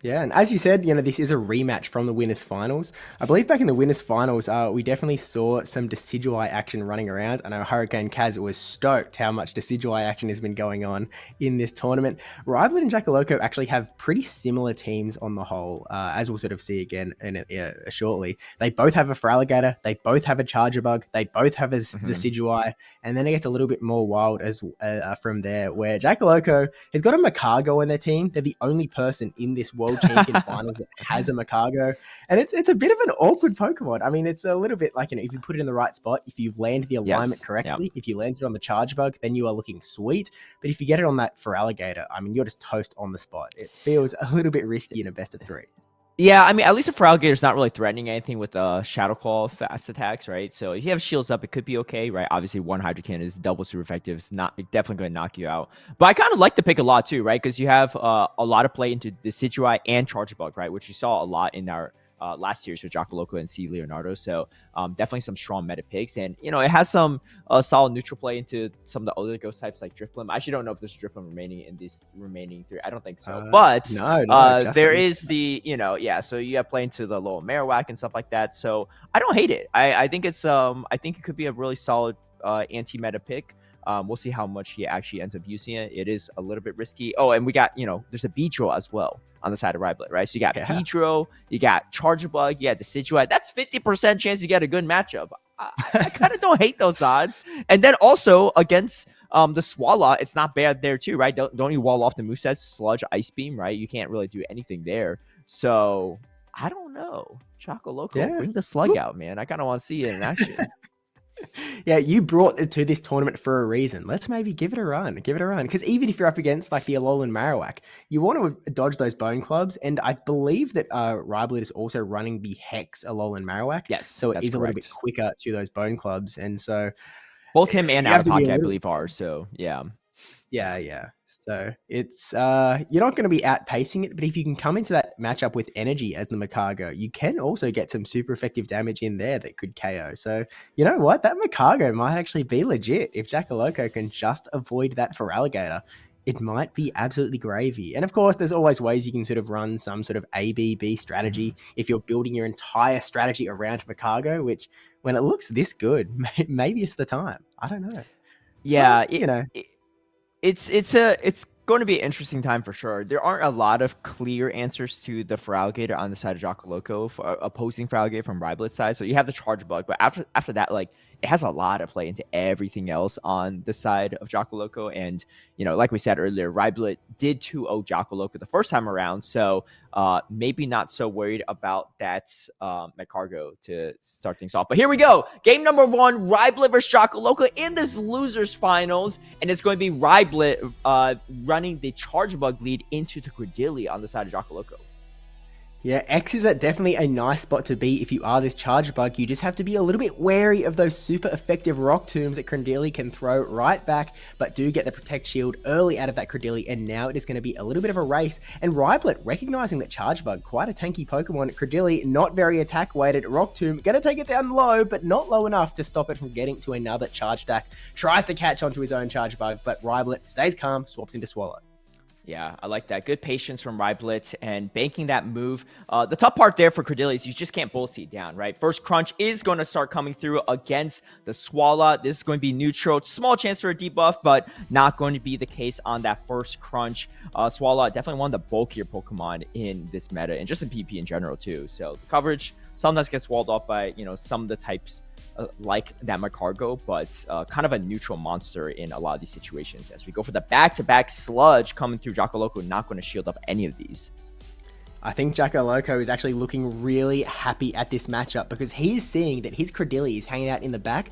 Yeah, and as you said, this is a rematch from the winners finals. I believe back in the winners finals, we definitely saw some Decidueye action running around. I know HurricaneKaz was stoked how much Decidueye action has been going on in this tournament. Riblet and Jackaloco actually have pretty similar teams on the whole, as we'll sort of see again shortly. They both have a Feraligatr, they both have a Charger Bug, they both have a Decidueye, and then it gets a little bit more wild as from there, where Jackaloco has got a Macargo in their team. They're the only person in this World World Champion Finals that has a Makago. And it's a bit of an awkward Pokemon. I mean, it's a little bit like, if you put it in the right spot, if you land the alignment correctly, if you land it on the Charge Bug, then you are looking sweet. But if you get it on that Feraligatr, I mean, you're just toast on the spot. It feels a little bit risky in a best of 3. Yeah, I mean, at least a Feraligator's not really threatening anything with Shadow Claw fast attacks, right? So if you have shields up, it could be okay, right? Obviously, one Hydro Cannon is double super effective. It's definitely going to knock you out. But I kind of like the pick a lot too, right? Because you have a lot of play into the Decidueye and Charge Bug, right? Which you saw a lot in our last series with Jocko and C. Leonardo. So definitely some strong meta picks. And, it has some solid neutral play into some of the other ghost types like Drifblim. I actually don't know if there's Drifblim remaining in these remaining 3. I don't think so. But there is the, so you have play into the little Marowak and stuff like that. So I don't hate it. I think it's, I think it could be a really solid anti-meta pick. We'll see how much he actually ends up using it. It is a little bit risky. Oh, and we got, there's a Beedrill as well on the side of Riblet, right? So you got Beedrill, you got Charge Bug, you got Decidueye. That's 50% chance you get a good matchup. I kind of don't hate those odds. And then also against the Swallow, it's not bad there too, right? Don't you wall off the movesets, Sludge, Ice Beam, right? You can't really do anything there. So I don't know. Choco Loco, bring the Slug out, man. I kind of want to see it in action. Yeah, you brought it to this tournament for a reason. Let's maybe give it a run. Because even if you're up against like the Alolan Marowak, you want to dodge those Bone Clubs. And I believe that Riblet is also running the Hex Alolan Marowak. Yes, so it is a little bit quicker to those Bone Clubs. And so both him and Adelphocket, I believe, are. So yeah. Yeah. So it's you're not going to be outpacing it, but if you can come into that matchup with energy as the Makago, you can also get some super effective damage in there that could KO. So you know what? That Makago might actually be legit. If Jackaloko can just avoid that Feraligatr, it might be absolutely gravy. And of course, there's always ways you can sort of run some sort of ABB strategy if you're building your entire strategy around Makago, which when it looks this good, maybe it's the time. I don't know. Yeah, well, it's going to be an interesting time for sure. There aren't a lot of clear answers to the Feraligatr on the side of Jocko Loco, opposing Feraligatr from Riblet's side. So you have the Charge Bug, but after that, like it has a lot of play into everything else on the side of Jocko Loco. And like we said earlier, Riblet did 2-0 Jocko Loco the first time around, so maybe not so worried about that Makago to start things off. But here we go, game number 1, Riblet versus Jocko Loco in this losers finals, and it's going to be Riblet running the Charge Bug lead into the Credilli on the side of Jocko Loco. Yeah, X is definitely a nice spot to be if you are this Charge Bug. You just have to be a little bit wary of those super effective Rock Tombs that Credilli can throw right back, but do get the Protect Shield early out of that Credilli, and now it is going to be a little bit of a race. And Riblet, recognizing that Charge Bug, quite a tanky Pokemon, Credilli, not very attack-weighted, Rock Tomb, going to take it down low, but not low enough to stop it from getting to another Charge Attack. Tries to catch onto his own Charge Bug, but Riblet stays calm, swaps into Swallow. Yeah, I like that. Good patience from Riblet and banking that move. The tough part there for Credilli is you just can't Volt Seed down, right? First Crunch is going to start coming through against the Swallow. This is going to be neutral. Small chance for a debuff, but not going to be the case on that first Crunch. Swallow, definitely one of the bulkier Pokemon in this meta, and just in PvP in general, too. So the coverage sometimes gets walled off by, some of the types like that Makago, but kind of a neutral monster in a lot of these situations. As we go for the back-to-back Sludge coming through, Jocko Loco not going to shield up any of these. I think Jocko Loco is actually looking really happy at this matchup because he's seeing that his Credilli is hanging out in the back,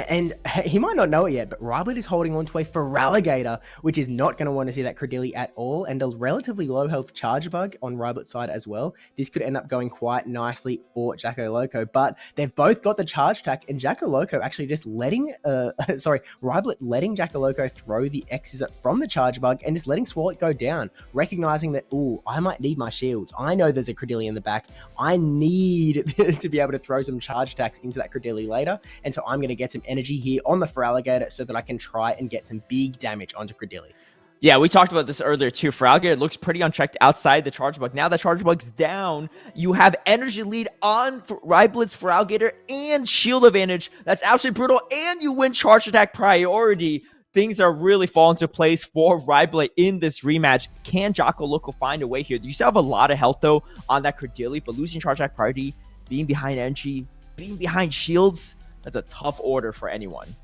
and he might not know it yet, but Riblet is holding on to a Feraligatr, which is not going to want to see that Credilli at all, and a relatively low health Charge Bug on Riblet's side as well. This could end up going quite nicely for Jocko Loco, but they've both got the Charge Attack, and Jocko Loco actually just letting, Riblet letting Jocko Loco throw the X's from the Charge Bug and just letting Swallow go down, recognizing that, ooh, I might need my shields. I know there's a Credilli in the back. I need to be able to throw some charge attacks into that Credilli later. And so I'm going to get some energy here on the Feraligatr so that I can try and get some big damage onto Credilli. Yeah, we talked about this earlier too. Feraligatr looks pretty unchecked outside the Charge Bug. Now that Charge Bug's down, you have energy lead on Riblet's Feraligatr and shield advantage. That's absolutely brutal. And you win charge attack priority. Things are really falling into place for Riblet in this rematch. Can Jocko Loco find a way here? You still have a lot of health, though, on that Credilli, but losing charge attack priority, being behind energy, being behind shields, that's a tough order for anyone.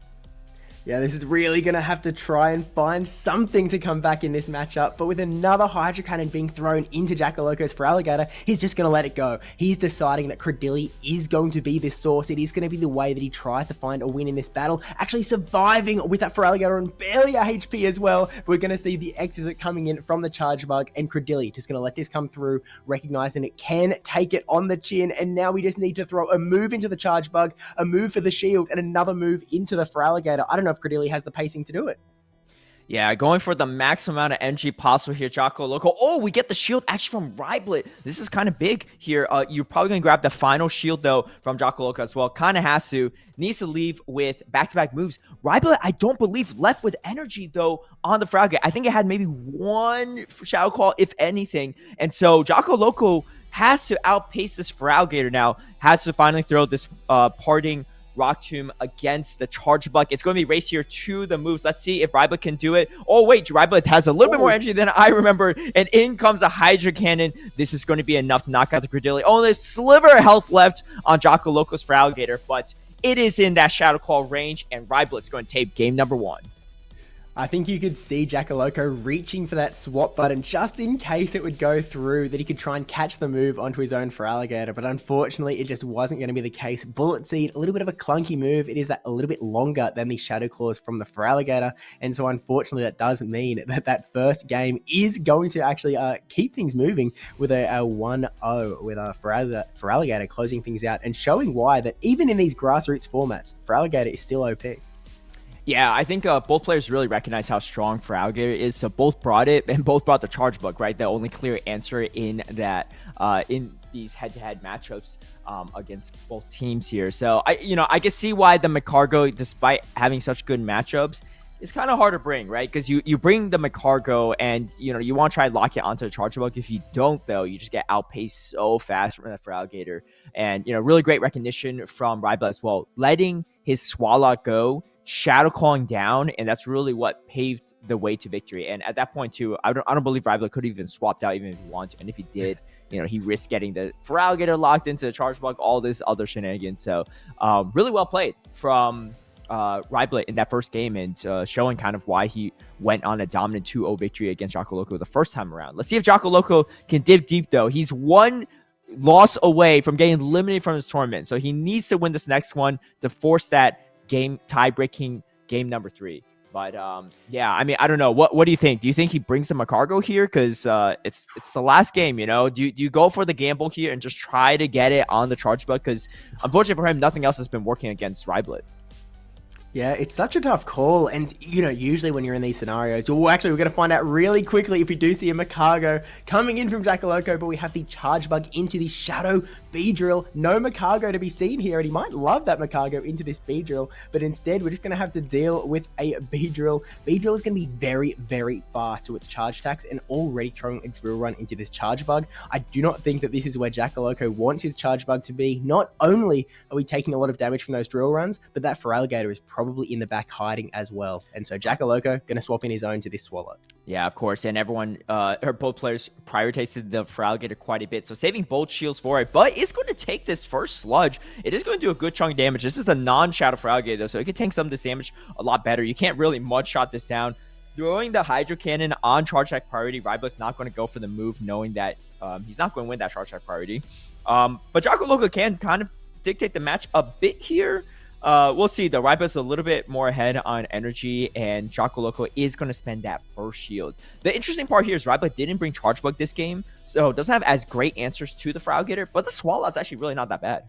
Yeah, this is really going to have to try and find something to come back in this matchup. But with another Hydro Cannon being thrown into Jackaloco's Feraligatr, he's just going to let it go. He's deciding that Credilli is going to be this source. It is going to be the way that he tries to find a win in this battle. Actually surviving with that Feraligatr and barely a HP as well. We're going to see the Exit coming in from the Charge Bug, and Credilli just going to let this come through, recognizing it can take it on the chin. And now we just need to throw a move into the Charge Bug, a move for the shield, and another move into the Feraligatr. I don't know if Credilli has the pacing to do it. Yeah, going for the max amount of energy possible here, Jocko Loco. Oh, we get the shield actually from Ryblet. This is kind of big here. You're probably going to grab the final shield, though, from Jocko Loco as well. Kind of has to. Needs to leave with back-to-back moves. Ryblet, I don't believe, left with energy, though, on the Frogate. I think it had maybe one Shadow Claw, if anything. And so Jocko Loco has to outpace this Feraligatr now. Has to finally throw this parting Rock Tomb against the Charge Bug. It's going to be race here to the moves. Let's see if Ryblet can do it. Oh, wait, Ryblet has a little bit more energy than I remember, and in comes a Hydro Cannon. This is going to be enough to knock out the Credilli. Only a sliver of health left on Jocko Loco's Feraligatr, but it is in that Shadow Claw range, and Ryblet's going to take game number 1. I think you could see Jackaloco reaching for that swap button just in case it would go through, that he could try and catch the move onto his own Feraligatr, but unfortunately it just wasn't going to be the case. Bullet Seed, a little bit of a clunky move. It is that a little bit longer than the Shadow Claws from the Feraligatr, and so unfortunately that does mean that that first game is going to actually keep things moving with a 1-0, with Feraligatr closing things out and showing why that even in these grassroots formats, Feraligatr is still OP. Yeah, I think both players really recognize how strong Feraligatr is, so both brought it, and both brought the Charge Bug, right? The only clear answer in that, in these head-to-head matchups against both teams here. So, I can see why the Macargo, despite having such good matchups, is kind of hard to bring, right? Because you bring the Macargo and, you want to try and lock it onto the Charge Bug. If you don't, though, you just get outpaced so fast from the Feraligatr. And, really great recognition from Ryblet as well. Letting his Swalot go, Shadow Clawing down, and that's really what paved the way to victory. And at that point, too, I don't believe Ryblet could have even swapped out even if he wanted to. And if he did, he risked getting the Feraligatr locked into the Charge Bug, all this other shenanigans. So, really well played from Ryblet in that first game, and showing kind of why he went on a dominant 2-0 victory against Jocko Loco the first time around. Let's see if Jocko Loco can dig deep, though. He's one loss away from getting eliminated from this tournament, so he needs to win this next one to force that game tie-breaking game number 3. But yeah, I mean, I don't know. What do you think? Do you think he brings the Macargo here? Because it's the last game, Do you go for the gamble here and just try to get it on the Charge Bug? Because unfortunately for him, nothing else has been working against Ryblet. Yeah, it's such a tough call, and usually when you're in these scenarios, we're going to find out really quickly if we do see a Macargo coming in from Jackaloco, but we have the Charge Bug into the Shadow Beedrill. No Macargo to be seen here, and he might love that Macargo into this Beedrill, but instead we're just going to have to deal with a Beedrill. Beedrill is going to be very, very fast to its charge attacks, and already throwing a Drill Run into this Charge Bug. I do not think that this is where Jackaloco wants his Charge Bug to be. Not only are we taking a lot of damage from those Drill Runs, but that Feraligatr is probably in the back hiding as well. And so Jackaloco going to swap in his own to this Swallow. Yeah, of course. And everyone, both players prioritized the Feraligatr quite a bit. So saving both shields for it, but it's going to take this first sludge. It is going to do a good chunk of damage. This is the non-Shadow Feraligatr, though, so it can tank some of this damage a lot better. You can't really mud-shot this down. Throwing the Hydro Cannon on Charge Attack priority, Ryblet's not going to go for the move, knowing that he's not going to win that Charge Attack priority. But Jocko Loco can kind of dictate the match a bit here. We'll see, though. Ryblet's a little bit more ahead on energy, and Jocko Loco is going to spend that first shield. The interesting part here is Ryblet didn't bring Charge Bug this game, so doesn't have as great answers to the Feraligatr, but the Swallow is actually really not that bad.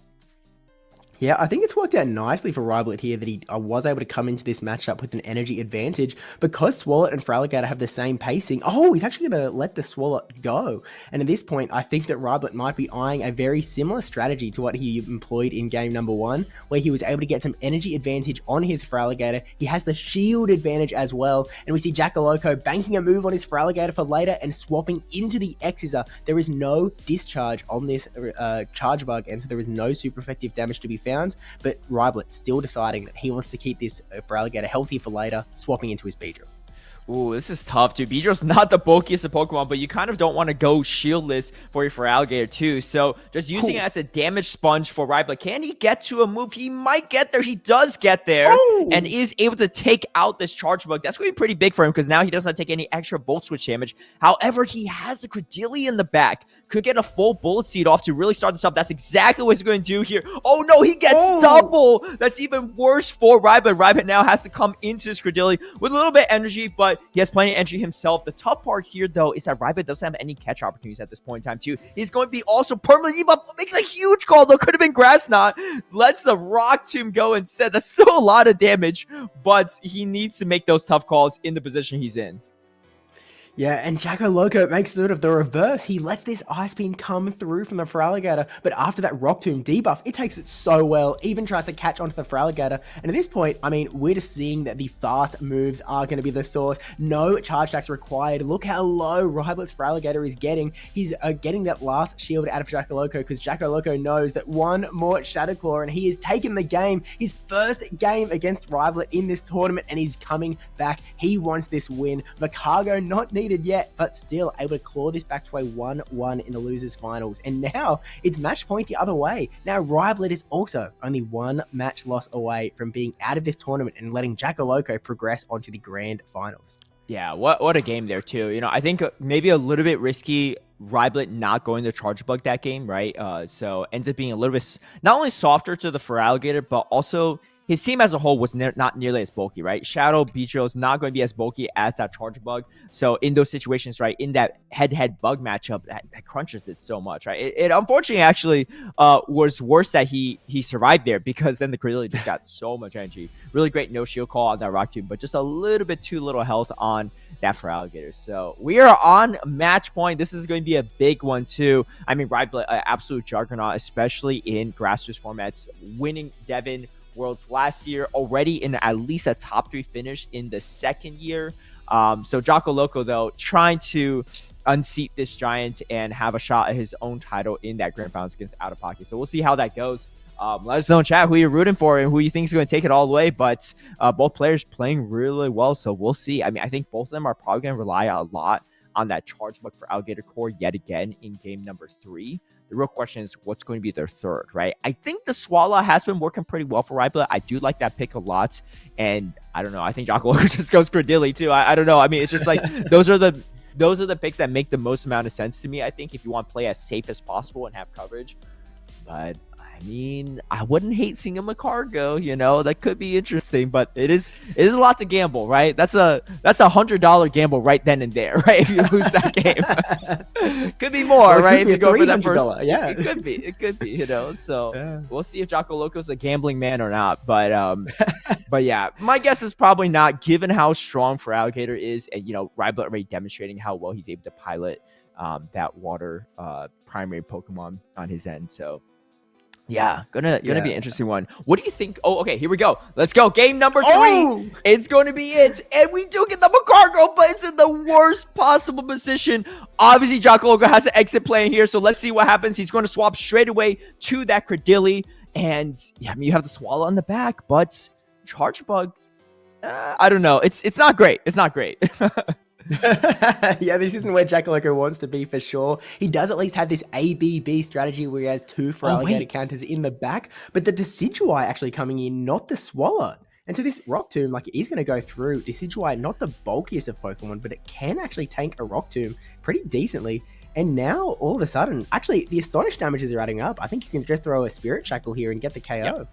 Yeah, I think it's worked out nicely for Ryblet here that he was able to come into this matchup with an energy advantage because Swalot and Feraligatr have the same pacing. Oh, he's actually going to let the Swalot go. And at this point, I think that Ryblet might be eyeing a very similar strategy to what he employed in game number 1, where he was able to get some energy advantage on his Feraligatr. He has the shield advantage as well. And we see Jackaloco banking a move on his Feraligatr for later and swapping into the Exeter. There is no discharge on this Charge Bug, and so there is no super effective damage to be found. But Ryblet still deciding that he wants to keep this Feraligatr healthy for later, swapping into his Beedrill. Ooh, this is tough, dude. Beedrill's not the bulkiest of Pokemon, but you kind of don't want to go shieldless for your Feraligatr, too. So just using it as a damage sponge for Ryblet. Can he get to a move? He might get there. He does get there and is able to take out this Charge Bug. That's going to be pretty big for him because now he doesn't take any extra Volt Switch damage. However, he has the Credilli in the back. Could get a full Bullet Seed off to really start this up. That's exactly what he's going to do here. Oh, no, he gets double. That's even worse for Ryblet. Ryblet now has to come into his Credilli with a little bit of energy, but he has plenty of energy himself. The tough part here, though, is that Ryblet doesn't have any catch opportunities at this point in time, too. He's going to be also permanently debuffed. Makes a huge call, though. Could have been Grass Knot. Lets the Rock Tomb go instead. That's still a lot of damage, but he needs to make those tough calls in the position he's in. Yeah, and Jacko Loco makes the reverse. He lets this Ice Beam come through from the Feraligatr, but after that Rock Tomb debuff, it takes it so well, even tries to catch onto the Feraligatr. And at this point, I mean, we're just seeing that the fast moves are going to be the source. No charge attacks required. Look how low Ryblet's Feraligatr is getting. He's getting that last shield out of Jacko Loco because Jacko Loco knows that one more Shadow Claw and he has taken the game. His first game against Ryblet in this tournament, and he's coming back. He wants this win. Macargo not needed yet, but still able to claw this back to a 1-1 in the losers finals. And now it's match point the other way. Now Ryblet is also only one match loss away from being out of this tournament and letting Jacko Loco progress onto the grand finals. Yeah, what a game there too. You know, I think maybe a little bit risky Ryblet not going to Charge Bug that game, right? So ends up being a little bit not only softer to the Feraligatr, but also his team as a whole was not nearly as bulky, right? Shadow Beedrill is not going to be as bulky as that Charge Bug. So in those situations, right, in that head-to-head bug matchup, that crunches it so much, right? It unfortunately actually was worse that he survived there because then the Credilli just got so much energy. Really great no shield call on that Rock Tomb, but just a little bit too little health on that Feraligatr. So we are on match point. This is going to be a big one too. I mean, Ryblet, absolute juggernaut, especially in grassroots formats, winning Devon Worlds last year, already in at least a top 3 finish in the second year. So Jacko Loco, though, trying to unseat this giant and have a shot at his own title in that grand finals against Out of Pocket. So we'll see how that goes. Let us know in chat who you're rooting for and who you think is going to take it all the way. But both players playing really well, so we'll see. I mean, I think both of them are probably going to rely a lot on that Charge Bug for Alligator Core yet again in game number 3. The real question is what's going to be their third, right? I think the Swallow has been working pretty well for Ryblet. I do like that pick a lot. And I don't know. I think Jacko just goes Credilli too. I don't know. I mean, it's just like those are the picks that make the most amount of sense to me. I think if you want to play as safe as possible and have coverage. But I mean, I wouldn't hate seeing a Macargo, you know, that could be interesting, but it is a lot to gamble, right? That's a $100 gamble right then and there, right? If you lose that game. Could be more, right? If you go for that first. Yeah. It could be, you know. So yeah. We'll see if Jacko Loco's a gambling man or not. But but yeah, my guess is probably not, given how strong Feraligatr is, and you know, Ryblet already demonstrating how well he's able to pilot that water primary Pokemon on his end. So yeah, gonna be an interesting one. What do you think? Oh, okay, here we go. Let's go. Game number 3. Oh! It's going to be it. And we do get the Macargo, but it's in the worst possible position. Obviously, Jacko Loco has to exit playing here, so let's see what happens. He's going to swap straight away to that Credilli. And yeah, I mean, you have the Swallow on the back, but Charge Bug, I don't know. It's not great. It's not great. Yeah, this isn't where Jacko Loco wants to be for sure. He does at least have this ABB strategy where he has 2 Feraligatr counters in the back, but the Decidueye actually coming in, not the Swallow. And so this Rock Tomb, like, is going to go through Decidueye, not the bulkiest of Pokemon, but it can actually tank a Rock Tomb pretty decently. And now, all of a sudden, actually, the Astonish damages are adding up. I think you can just throw a Spirit Shackle here and get the KO. Yep.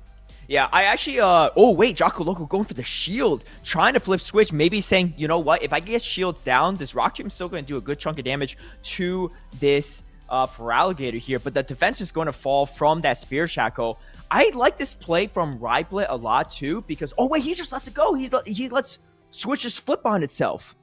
Yeah, I actually, oh wait, Jacko Loco going for the shield, trying to flip switch, maybe saying, you know what, if I get shields down, this Rock Tomb is still going to do a good chunk of damage to this Feraligatr here, but the defense is going to fall from that Spear Shackle. I like this play from Ryblet a lot too, because, oh wait, he just lets it go. He lets switch just flip on itself.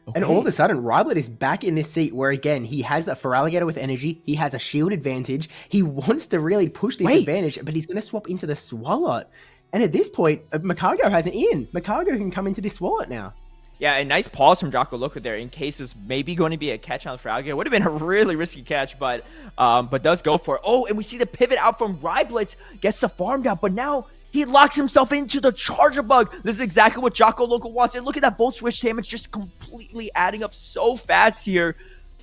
Okay. And all of a sudden, Ryblet is back in this seat where, again, he has that Feraligatr with energy. He has a shield advantage. He wants to really push this advantage, but he's going to swap into the Swallow. And at this point, Macargo has an in. Macargo can come into this Swallow now. Yeah, a nice pause from Jacko Loco there in case there's maybe going to be a catch on Feraligatr. It would have been a really risky catch, but does go for it. Oh, and we see the pivot out from Ryblet. Gets the farm down, but now He locks himself into the Charger Bug. This is exactly what Jocko Loco wants. And look at that Volt Switch damage just completely adding up so fast here.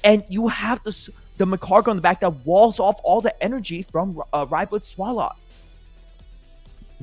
And you have the Makargo on the back that walls off all the energy from Ryblet Swallow.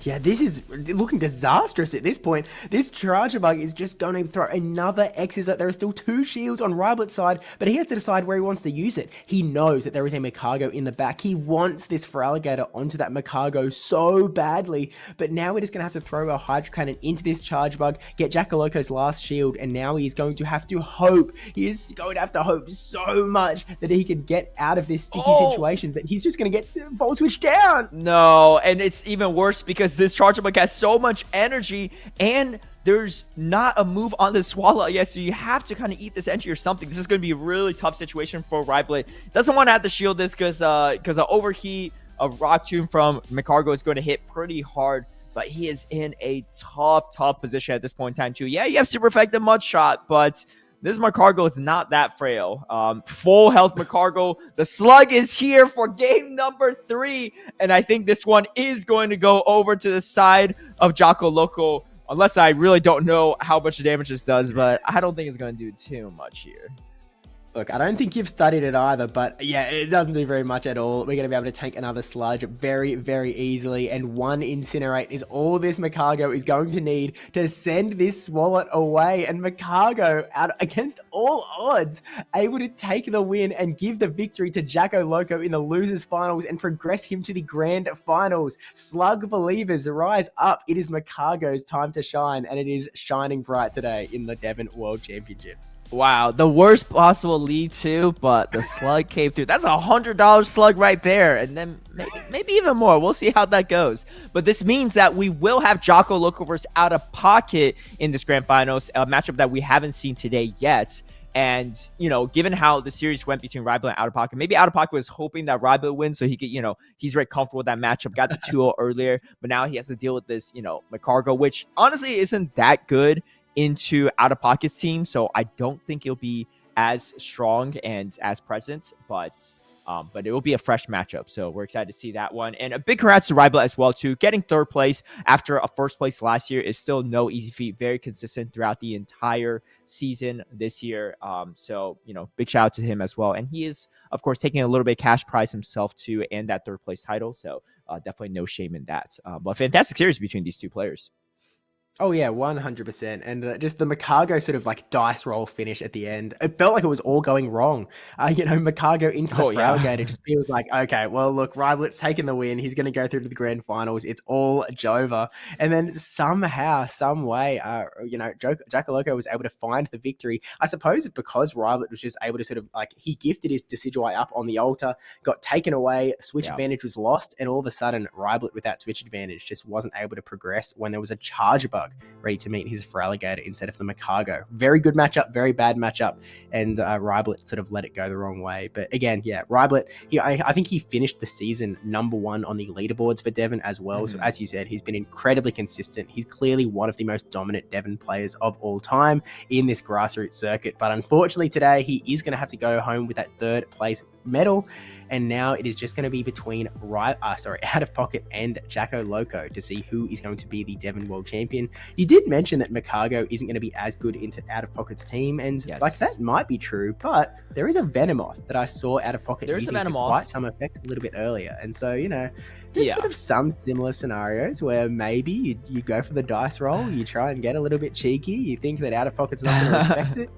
Yeah, this is looking disastrous at this point. This Charger Bug is just going to throw another X's. There are still 2 shields on Ryblet's side, but he has to decide where he wants to use it. He knows that there is a Makargo in the back. He wants this Feraligatr onto that Makargo so badly, but now we're just going to have to throw a Hydro Cannon into this Charger Bug, get Jackaloco's last shield, and now he's going to have to hope. He is going to have to hope so much that he can get out of this sticky situation, but he's just going to get Volt Switch down. No, and it's even worse because this Charger Bug has so much energy and there's not a move on the Swallow yet, so you have to kind of eat this energy or something. This is going to be a really tough situation for Ryblet. Doesn't want to have to shield this because an overheat of Rock Tomb from Makargo is going to hit pretty hard, but he is in a tough position at this point in time too. Yeah, you have super effective Mud Shot, but this Makargo is not that frail. Full health Makargo. The Slug is here for game number 3. And I think this one is going to go over to the side of Jocko Loco. Unless I really don't know how much damage this does. But I don't think it's going to do too much here. Look, I don't think you've studied it either, but yeah, it doesn't do very much at all. We're going to be able to tank another Sludge very, very easily, and 1 Incinerate is all this Makargo is going to need to send this Swalot away, and Makargo, out against all odds, able to take the win and give the victory to Jacko Loco in the losers finals and progress him to the grand finals. Slug believers, rise up. It is Makargo's time to shine, and it is shining bright today in the Devon World Championships. Wow, the worst possible lead too, but the Slug came through. That's $100 Slug right there, and then maybe even more. We'll see how that goes. But this means that we will have Jocko Loco versus Out of Pocket in this grand finals, a matchup that we haven't seen today yet. And, you know, given how the series went between Ryblet and Out of Pocket, maybe Out of Pocket was hoping that Ryblet wins so he could, you know, he's very comfortable with that matchup, got the 2-0 earlier, but now he has to deal with this, you know, Makargo, which honestly isn't that good into Out of Pocket's team, so I don't think he'll be as strong and as present, but it will be a fresh matchup, so we're excited to see that one. And a big congrats to Ryblet as well too. Getting 3rd place after a 1st place last year is still no easy feat. Very consistent throughout the entire season this year, so you know, big shout out to him as well. And he is of course taking a little bit of cash prize himself too, and that 3rd place title, so definitely no shame in that. But fantastic series between these 2 players. Oh yeah, 100%. And just the Makargo sort of like dice roll finish at the end. It felt like it was all going wrong. You know, Makargo into the Feraligatr. It just feels like, okay, well, look, Ryblet's taken the win. He's going to go through to the grand finals. It's all Jova. And then somehow, some way, you know, Jocko Loco was able to find the victory. I suppose because Ryblet was just able to sort of like, he gifted his Decidueye up on the altar, got taken away, switch advantage was lost, and all of a sudden, Ryblet with that switch advantage just wasn't able to progress when there was a Charger Bug ready to meet his Feraligatr instead of the Makargo. Very good matchup, very bad matchup, and Ryblet sort of let it go the wrong way. But again, yeah, Ryblet, I think he finished the season #1 on the leaderboards for Devon as well. So as you said, he's been incredibly consistent. He's clearly one of the most dominant Devon players of all time in this grassroots circuit. But unfortunately today, he is going to have to go home with that 3rd place medal. And now it is just going to be between Out of Pocket and Jacko Loco to see who is going to be the Devon World Champion. You did mention that Makargo isn't going to be as good into Out of Pocket's team, and like that might be true, but there is a Venomoth that I saw Out of Pocket using to quite some effect a little bit earlier. And so, you know, there's sort of some similar scenarios where maybe you go for the dice roll, you try and get a little bit cheeky, you think that Out of Pocket's not going to respect it,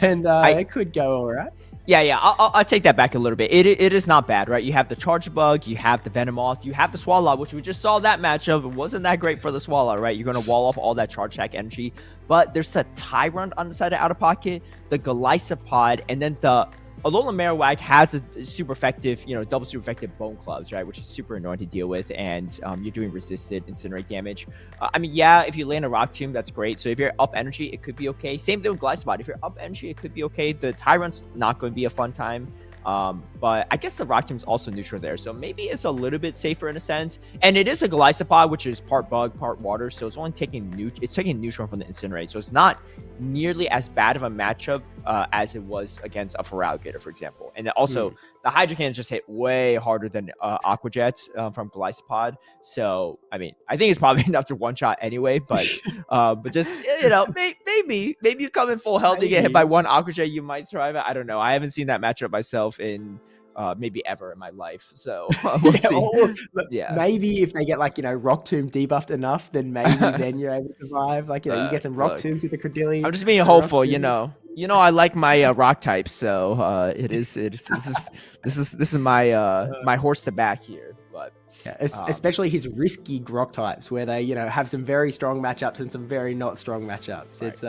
and it could go all right. Yeah, I'll take that back a little bit. It is not bad, right? You have the Charger Bug, you have the Venomoth, you have the Swallow, which we just saw that matchup. It wasn't that great for the Swallow, right? You're going to wall off all that charge attack energy. But there's the Tyrant on the side of Out of Pocket, the Golisopod, and then the Alolan Marowak has a super effective, you know, double super effective Bone Clubs, right? Which is super annoying to deal with, and you're doing resisted Incinerate damage. I mean, yeah, if you land a Rock Tomb, that's great. So if you're up energy, it could be okay. Same thing with Golisopod. If you're up energy, it could be okay. The Tyrant's not going to be a fun time. But I guess the Rock Tomb's also neutral there, so maybe it's a little bit safer in a sense. And it is a Golisopod, which is part bug, part water, so it's only taking neutral from the Incinerate, so it's not nearly as bad of a matchup as it was against a Feraligatr, for example. And then also, the Hydra Cannon just hit way harder than Aqua Jet from Glycopod. So, I mean, I think it's probably enough to one-shot anyway, but just, you know, maybe you come in full health, you get hit by one Aqua Jet, you might survive it. I don't know. I haven't seen that matchup myself in maybe ever in my life. So, we'll see. Yeah. Maybe if they get like, you know, Rock Tomb debuffed enough, then maybe then you're able to survive. Like, you know, you get some Rock Tombs with the Credilli. I'm just being hopeful, you know. I like my rock type, so this is my my horse to back here. But yeah, especially his risky Grok types, where they, you know, have some very strong matchups and some very not strong matchups. Right. It's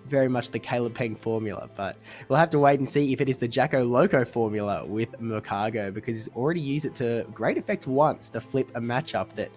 very much the CalebPeng formula, but we'll have to wait and see if it is the Jacko Loco formula with Mercargo, because he's already used it to great effect once to flip a matchup that,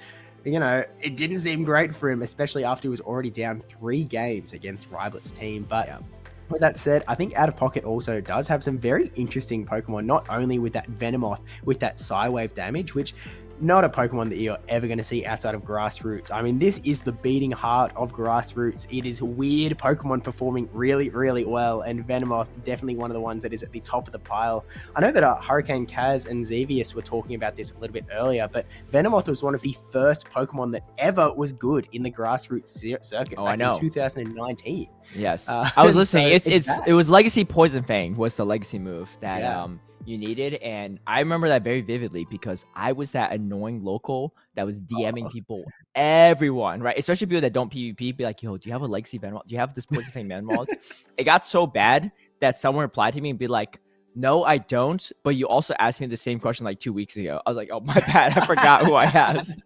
you know, it didn't seem great for him, especially after he was already down 3 games against Riblet's team. But with that said, I think Out of Pocket also does have some very interesting Pokemon, not only with that Venomoth, with that Psywave damage, which not a Pokemon that you're ever going to see outside of Grassroots. I mean, this is the beating heart of Grassroots. It is weird Pokemon performing really, really well, and Venomoth definitely one of the ones that is at the top of the pile. I know that HurricaneKaz and Xevious were talking about this a little bit earlier, but Venomoth was one of the first Pokemon that ever was good in the Grassroots circuit back in 2019. Yes, I was listening. So it was Legacy Poison Fang was the legacy move that you needed, and I remember that very vividly because I was that annoying local that was DMing people, everyone, right? Especially people that don't PvP, be like, yo, do you have a Legacy Venomoth? Do you have this Poison Fang Venomoth? It got so bad that someone replied to me and be like, no, I don't, but you also asked me the same question like 2 weeks ago. I was like, oh, my bad, I forgot who I asked.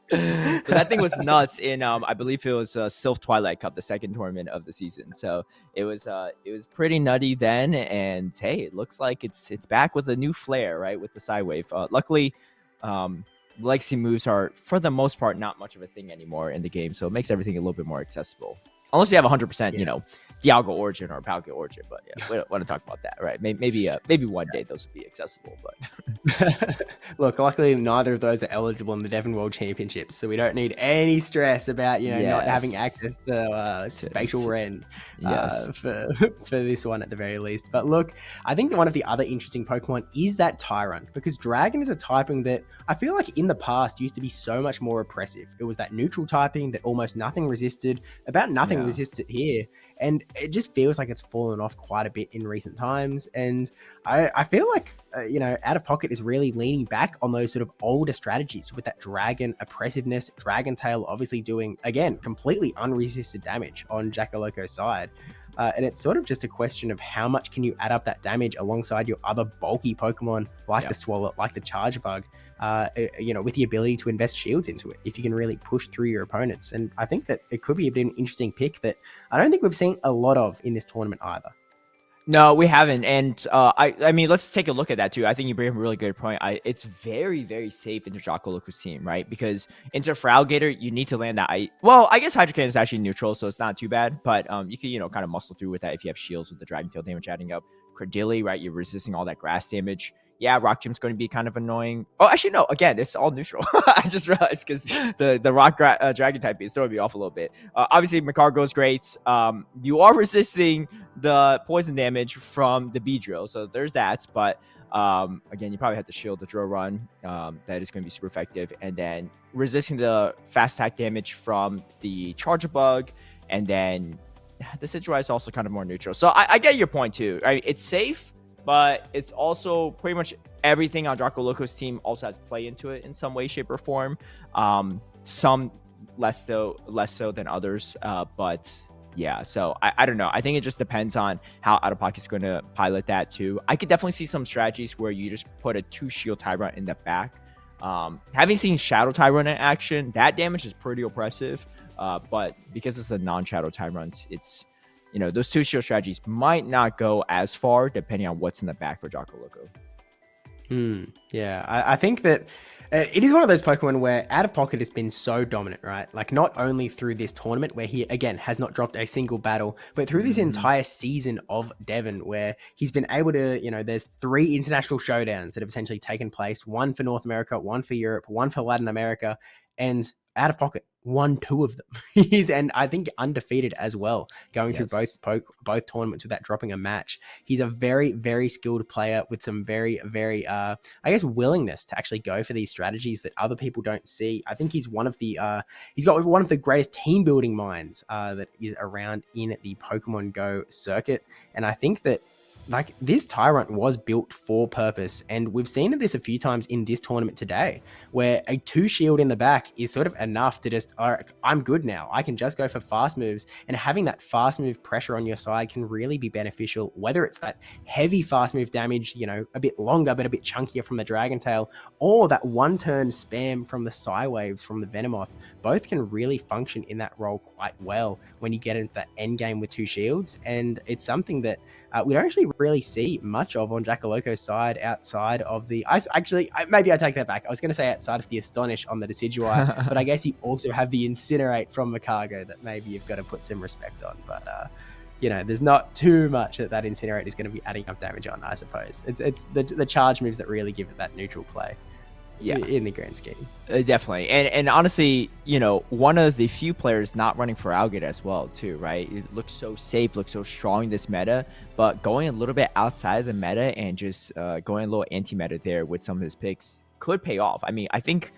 But that thing was nuts in I believe it was Sylph Twilight Cup, the second tournament of the season. So it was pretty nutty then, and hey, it looks like it's back with a new flair, right, with the Psywave. Luckily, legacy moves are for the most part not much of a thing anymore in the game, so it makes everything a little bit more accessible. Unless you have 100%, you know, Dialga Origin or Palkia Origin, but yeah, we don't want to talk about that, right? Maybe one day those will be accessible, but look, luckily neither of those are eligible in the Devon World Championships, so we don't need any stress about, you know, not having access to Spatial Ren for this one at the very least. But look, I think that one of the other interesting Pokemon is that Tyrunt, because Dragon is a typing that I feel like in the past used to be so much more oppressive. It was that neutral typing that almost nothing resisted, about nothing resisted here, and it just feels like it's fallen off quite a bit in recent times. And I feel like you know, Out of Pocket is really leaning back on those sort of older strategies with that Dragon oppressiveness, Dragon Tail obviously doing, again, completely unresisted damage on Jackaloco's side. And it's sort of just a question of how much can you add up that damage alongside your other bulky Pokemon like the Swallow, like the Charge Bug, you know, with the ability to invest shields into it if you can really push through your opponents. And I think that it could be a bit of an interesting pick that I don't think we've seen a lot of in this tournament either. No, we haven't, and I mean, let's take a look at that too. I think you bring up a really good point. It's very, very safe into Jocko-Loco's team, right? Because into Feraligatr, you need to land that. I guess Hydro Cannon is actually neutral, so it's not too bad. But you can, you know, kind of muscle through with that if you have shields with the Dragon Tail damage adding up. Credilli, right? You're resisting all that grass damage. Yeah, Rock Tomb's going to be kind of annoying. Oh, actually, no. Again, it's all neutral. I just realized because the Rock Dragon type is throwing me off a little bit. Obviously, Mercargo's great. You are resisting the poison damage from the Beedrill, so there's that. But again, you probably have to shield the drill run. That is going to be super effective. And then resisting the fast attack damage from the Charger Bug. And then the Sidra is also kind of more neutral. So I get your point too. Right? It's safe, but it's also pretty much everything on Jocko-Loco's team also has play into it in some way, shape, or form. Some less so than others. But yeah, so I don't know. I think it just depends on how Out of Pocket's going to pilot that too. I could definitely see some strategies where you just put a 2-shield Tyrunt in the back. Having seen Shadow Tyrunt in action, that damage is pretty oppressive. But because it's a non-Shadow Tyrunt, it's, you know, those 2-shield strategies might not go as far depending on what's in the back for Jocko-Loco. Yeah, I think that it is one of those Pokemon where Out of Pocket has been so dominant, right? Like, not only through this tournament where he, again, has not dropped a single battle, but through this entire season of Devon where he's been able to, you know, there's 3 international showdowns that have essentially taken place, one for North America, one for Europe, one for Latin America, and Out of Pocket won 2 of them. And I think undefeated as well, going through both tournaments without dropping a match. He's a very, very skilled player with some very, very, I guess, willingness to actually go for these strategies that other people don't see. I think he's one of the, he's got one of the greatest team building minds that is around in the Pokemon Go circuit. And I think that like this Tyrant was built for purpose, and we've seen this a few times in this tournament today, where a 2 shield in the back is sort of enough to just, all right, I'm good now. I can just go for fast moves, and having that fast move pressure on your side can really be beneficial, whether it's that heavy fast move damage, you know, a bit longer but a bit chunkier from the Dragon Tail, or that 1-turn spam from the Psy Waves from the Venomoth. Both can really function in that role quite well when you get into that end game with 2 shields, and it's something that we don't actually really see much of on Jackaloco's side outside of the... maybe I take that back. I was going to say outside of the Astonish on the Decidueye, but I guess you also have the Incinerate from Makago that maybe you've got to put some respect on. But, you know, there's not too much that Incinerate is going to be adding up damage on, I suppose. It's the charge moves that really give it that neutral play. Yeah, in the grand scheme. Definitely. And honestly, you know, one of the few players not running for Alligator as well, too, right? It looks so safe, looks so strong in this meta, but going a little bit outside of the meta and just going a little anti-meta there with some of his picks could pay off. I mean, I think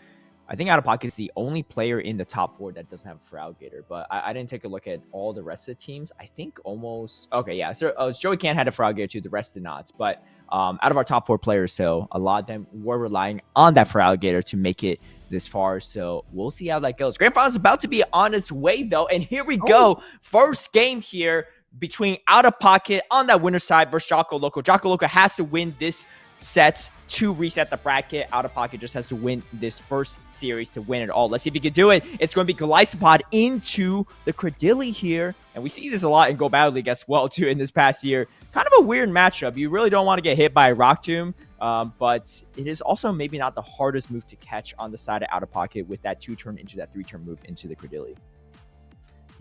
Out of Pocket is the only player in the top 4 that doesn't have for Alligator, but I didn't take a look at all the rest of the teams. I think almost... Okay, yeah. So Joey Can had a for Alligator too, the rest did not, but... out of our top 4 players, though, a lot of them were relying on that for Alligator to make it this far. So we'll see how that goes. Grand Final is about to be on its way, though. And here we go. First game here between Out of Pocket on that winner side versus Jocko Loco. Jocko Loco has to win this set to reset the bracket. Out of Pocket just has to win this first series to win it all. Let's see if he can do it. It's going to be Golisopod into the Credilli here. And we see this a lot in Go Battle League as well, too, in this past year. Kind of a weird matchup. You really don't want to get hit by a Rock Tomb, but it is also maybe not the hardest move to catch on the side of Out of Pocket with that 2-turn into that 3-turn move into the Credilli.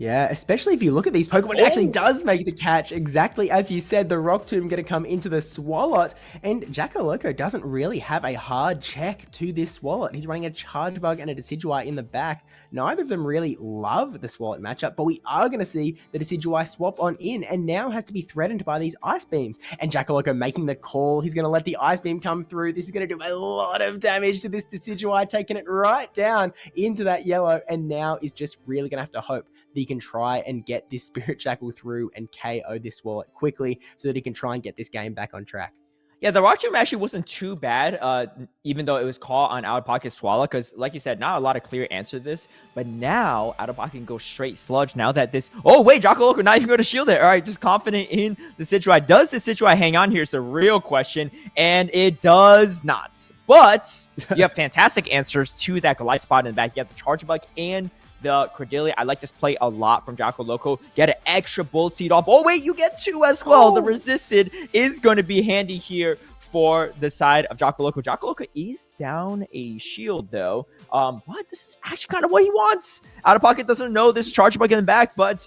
Yeah, especially if you look at these Pokemon, it actually does make the catch. Exactly as you said, the Rock Tomb going to come into the Swalot, and Jacko Loco doesn't really have a hard check to this Swalot. He's running a Charge Bug and a Decidueye in the back. Neither of them really love the Swalot matchup, but we are going to see the Decidueye swap on in, and now has to be threatened by these Ice Beams. And Jacko Loco making the call. He's going to let the Ice Beam come through. This is going to do a lot of damage to this Decidueye, taking it right down into that yellow, and now is just really going to have to hope that he can try and get this Spirit Jackal through and KO this Swalot quickly so that he can try and get this game back on track. Yeah, the Rock Tomb actually wasn't too bad, even though it was caught on Out of Pocket Swallow, because like you said, not a lot of clear answer to this, but now Out of Pocket can go straight Sludge now that this... Oh, wait, Jocko Loco not even going to shield it. All right, just confident in the Decidueye. Does the Decidueye hang on here is the real question, and it does not. But you have fantastic answers to that Goliath spot in the back. You have the Charge Bug and the Credilli. I like this play a lot from Jocko Loco. Get an extra Bolt Seed off. Oh, wait, you get 2 as well. The Resisted is going to be handy here for the side of Jocko Loco. Jocko Loco is down a shield, though. But this is actually kind of what he wants. Out of Pocket doesn't know there's a Charge Bug in the back, but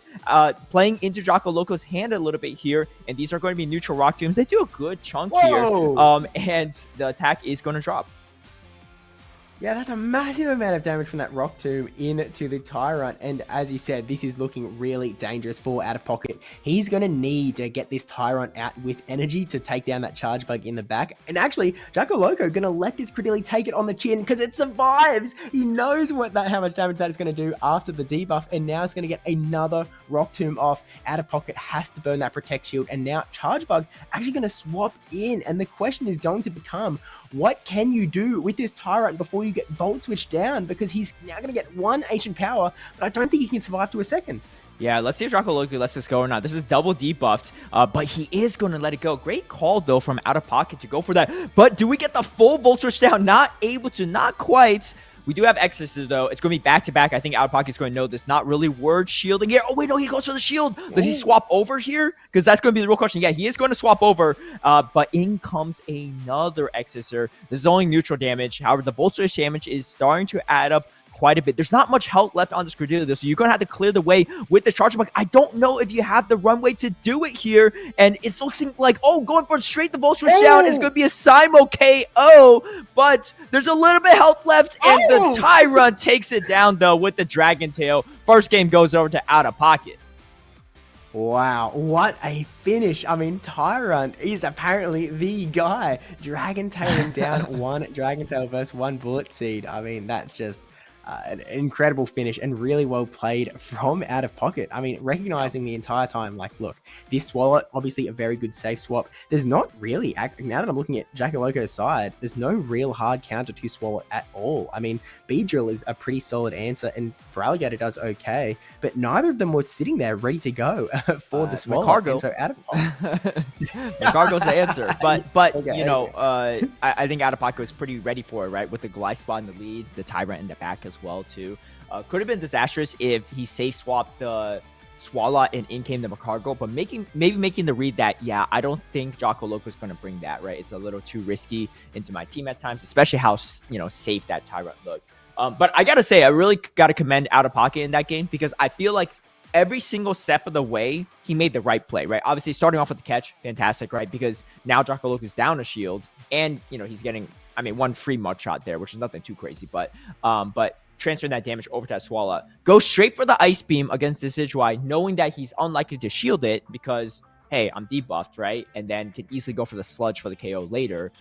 playing into Jocko Loco's hand a little bit here, and these are going to be neutral Rock Tombs. They do a good chunk here, and the attack is going to drop. Yeah, that's a massive amount of damage from that Rock Tomb into the Tyrant. And as you said, this is looking really dangerous for Out of Pocket. He's going to need to get this Tyrant out with energy to take down that Charge Bug in the back. And actually, Jocko Loco going to let this Credilli take it on the chin because it survives. He knows how much damage that is going to do after the debuff. And now it's going to get another Rock Tomb off. Out of Pocket has to burn that Protect Shield. And now Charge Bug actually going to swap in. And the question is going to become, what can you do with this Tyrant before you get Volt Switch down? Because he's now going to get 1 Ancient Power, but I don't think he can survive to a second. Yeah, let's see if Jocko Loco lets this go or not. This is double debuffed, but he is going to let it go. Great call, though, from Out of Pocket to go for that. But do we get the full Volt Switch down? Not able to, not quite. We do have Exorcist, though. It's going to be back-to-back. I think Out of Pocket's going to know this. Not really word shielding here. Oh, wait, no, he goes for the shield. Does he swap over here? Because that's going to be the real question. Yeah, he is going to swap over, but in comes another Exorcist. This is only neutral damage. However, the Volt Switch damage is starting to add up quite a bit. There's not much health left on this Credilio, so you're going to have to clear the way with the Charge Bug. I don't know if you have the runway to do it here, and it's looking like, going for straight the Volt Switch down is going to be a Simo KO, but there's a little bit health left, and the Tyrant takes it down, though, with the Dragon Tail. First game goes over to Out of Pocket. Wow, what a finish. I mean, Tyrant is apparently the guy. Dragon Tailing down one Dragon Tail versus one Bullet Seed. I mean, that's just an incredible finish and really well played from Out of Pocket. I mean, recognizing the entire time, like, look, this Swallow, obviously a very good safe swap. There's not really, now that I'm looking at Jackaloco's side, there's no real hard counter to Swallow at all. I mean, Beedrill is a pretty solid answer, and Feraligatr does okay, but neither of them were sitting there ready to go for the Swallow. Cargo. So Out of Pocket. Cargo's the answer, but Okay, you know, I think Out of Pocket was pretty ready for it, right? With the Glyspot in the lead, the Tyrant in the back as well too. Could have been disastrous if he safe swapped the Swallow and in came the Macargo, but maybe making the read that, yeah, I don't think Jocko Loco is going to bring that, right? It's a little too risky into my team at times, especially how, you know, safe that Tyrant looked. But I gotta say, I really gotta commend Out of Pocket in that game, because I feel like every single step of the way, he made the right play, right? Obviously, starting off with the catch, fantastic, right? Because now Jocko Loco is down a shield, and, you know, he's getting, I mean, one free mud shot there, which is nothing too crazy, but transferring that damage over to that Swallow. Go straight for the Ice Beam against Decidueye, knowing that he's unlikely to shield it because, hey, I'm debuffed, right? And then can easily go for the Sludge for the KO later.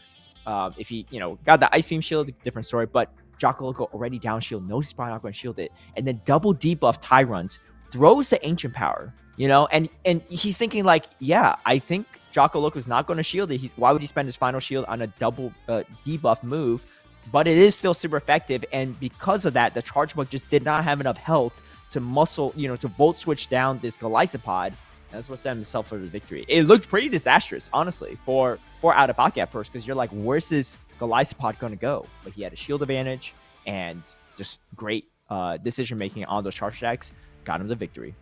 If he, you know, got the Ice Beam shield, different story, but Jocko Loco already down shield, no probably not going to shield it. And then double debuff Tyrant, throws the Ancient Power, you know, and he's thinking like, yeah, I think Jocko Loco is not going to shield it. Why would he spend his final shield on a double debuff move? But it is still super effective, and because of that, the Charge Bug just did not have enough health to to Volt Switch down this Golisopod, and that's what set himself for the victory. It looked pretty disastrous, honestly, for Out of Pocket at first, because you're like, where's this Golisopod going to go? But he had a shield advantage, and just great decision-making on those charge attacks got him the victory.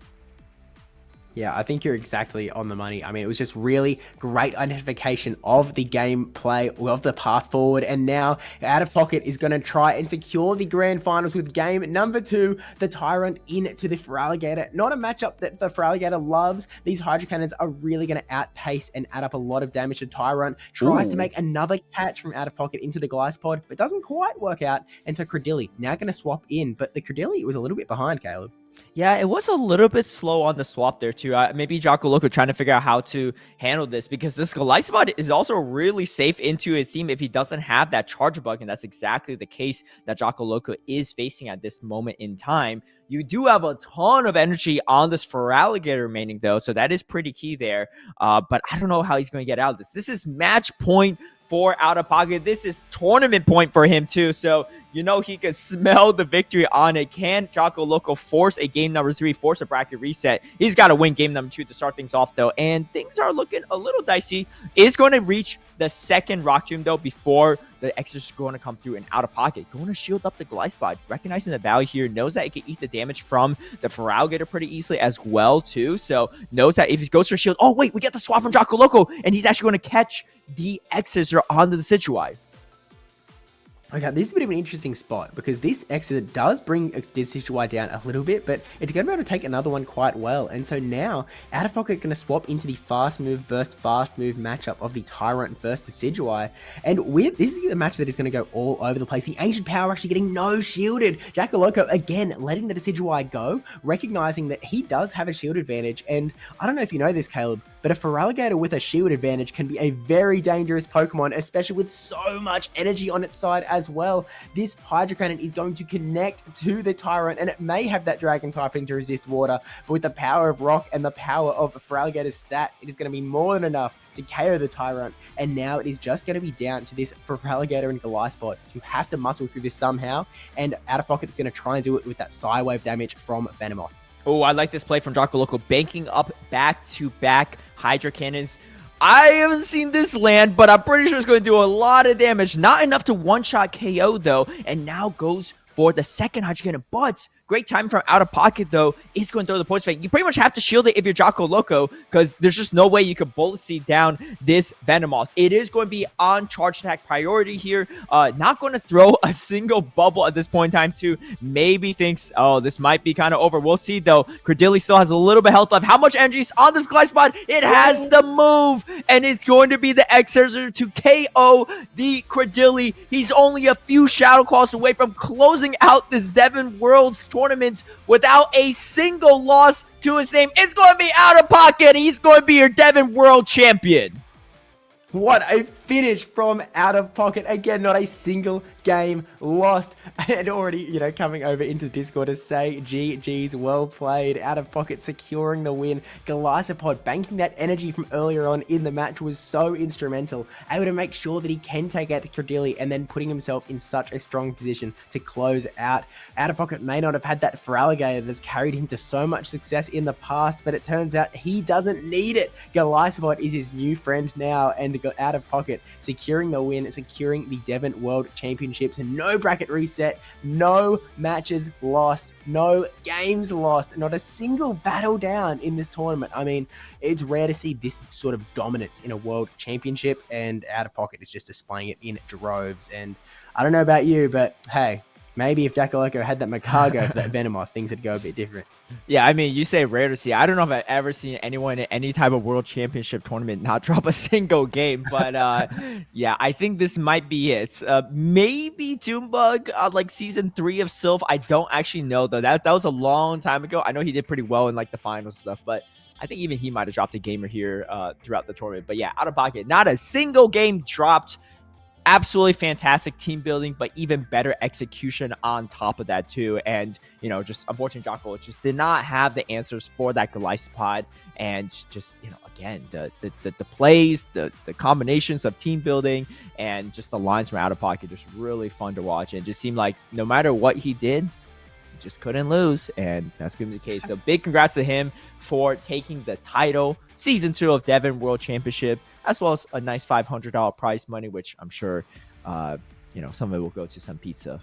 Yeah, I think you're exactly on the money. I mean, it was just really great identification of the gameplay, of the path forward, and now Out of Pocket is going to try and secure the grand finals with game number 2, the Tyrant into the Feraligatr. Not a matchup that the Feraligatr loves. These Hydro Cannons are really going to outpace and add up a lot of damage to Tyrant. Tries to make another catch from Out of Pocket into the Glyspod, but doesn't quite work out, and so Credilli now going to swap in, but the Credilli was a little bit behind, Caleb. Yeah, it was a little bit slow on the swap there too. Maybe Jocko Loco trying to figure out how to handle this, because this Golisopod is also really safe into his team if he doesn't have that Charge Bug, and that's exactly the case that Jocko Loco is facing at this moment in time. You do have a ton of energy on this Feraligatr remaining though, so that is pretty key there. But I don't know how he's going to get out of this. This is match point for Out of Pocket. This is tournament point for him too, so you know he can smell the victory on it. Can Jocko Loco force a game number 3, force a bracket reset? He's got to win game number 2 to start things off though, and things are looking a little dicey. Is going to reach the second Rock Tomb though before the Exorcist is going to come through, and Out of Pocket going to shield up the Glyspod, recognizing the value here, knows that it can eat the damage from the Feraligatr pretty easily as well too, so knows that if he goes for shield, oh wait, we get the swap from Jocko Loco, and he's actually going to catch the Exorcist onto the Decidueye. Okay, this is a bit of an interesting spot, because this exit does bring Decidueye down a little bit, but it's going to be able to take another one quite well. And so now, Out of Pocket going to swap into the fast move versus fast move matchup of the Tyrant versus Decidueye. And this is a match that is going to go all over the place. The Ancient Power actually getting no shielded. Jocko Loco, again, letting the Decidueye go, recognizing that he does have a shield advantage. And I don't know if you know this, Caleb, but a Feraligatr with a shield advantage can be a very dangerous Pokemon, especially with so much energy on its side as well. This Hydro Cannon is going to connect to the Tyrant, and it may have that Dragon typing to resist water, but with the power of Rock and the power of Feraligatr's stats, it is going to be more than enough to KO the Tyrant. And now it is just going to be down to this Feraligatr and Golisopod to have to muscle through this somehow, and Out of Pocket is going to try and do it with that Psywave damage from Venomoth. Oh, I like this play from Jocko Loco, banking up back-to-back Hydro Cannons. I haven't seen this land, but I'm pretty sure it's going to do a lot of damage. Not enough to one-shot KO, though, and now goes for the second Hydro Cannon, but great time from out of pocket, though, is going to throw the Poison Fang. You pretty much have to shield it if you're Jocko Loco, because there's just no way you could bullet seed down this Venomoth. It is going to be on charge attack priority here. Not going to throw a single bubble at this point in time, too. Maybe thinks, oh, this might be kind of over. We'll see, though. Credilli still has a little bit of health left. How much energy is on this Glyspot? It has the move, and it's going to be the Exorcer to KO the Credilli. He's only a few Shadow Claws away from closing out this Devon Worlds tournament without a single loss to his name. It's going to be out of pocket. He's going to be your Devon World Champion. What a finish from out of pocket. Again, not a single game lost. And already, you know, coming over into Discord to say, GG's, well played. Out of pocket securing the win. Golisopod banking that energy from earlier on in the match was so instrumental. Able to make sure that he can take out the Credilli and then putting himself in such a strong position to close out. Out of pocket may not have had that Feraligatr that's carried him to so much success in the past, but it turns out he doesn't need it. Golisopod is his new friend now, and got out of pocket securing the win, securing the Devon World Championships. No bracket reset, no matches lost, no games lost, not a single battle down in this tournament. I mean, it's rare to see this sort of dominance in a World Championship, and out of pocket is just displaying it in droves. And I don't know about you, but hey, maybe if Jacko Loco had that Macago for that Venomoth, things would go a bit different. Yeah, I mean, you say rare to see. I don't know if I've ever seen anyone in any type of World Championship tournament not drop a single game, but yeah, I think this might be it. Maybe Doombug, like Season 3 of Sylph. I don't actually know, though. That was a long time ago. I know he did pretty well in like the finals stuff, but I think even he might have dropped a gamer here throughout the tournament. But yeah, out of pocket, not a single game dropped. Absolutely fantastic team building, but even better execution on top of that too. And, you know, just unfortunately Jocko just did not have the answers for that Golisopod. And just, you know, again, the plays, the combinations of team building and just the lines from out of pocket, just really fun to watch. And it just seemed like no matter what he did, he just couldn't lose. And that's going to be the case. So big congrats to him for taking the title, Season 2 of Devon World Championship, as well as a nice $500 prize money, which I'm sure, you know, some of it will go to some pizza.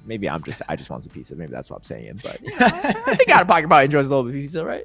Maybe I just want some pizza. Maybe that's what I'm saying. But you know, I think out of pocket probably enjoys a little bit of pizza, right?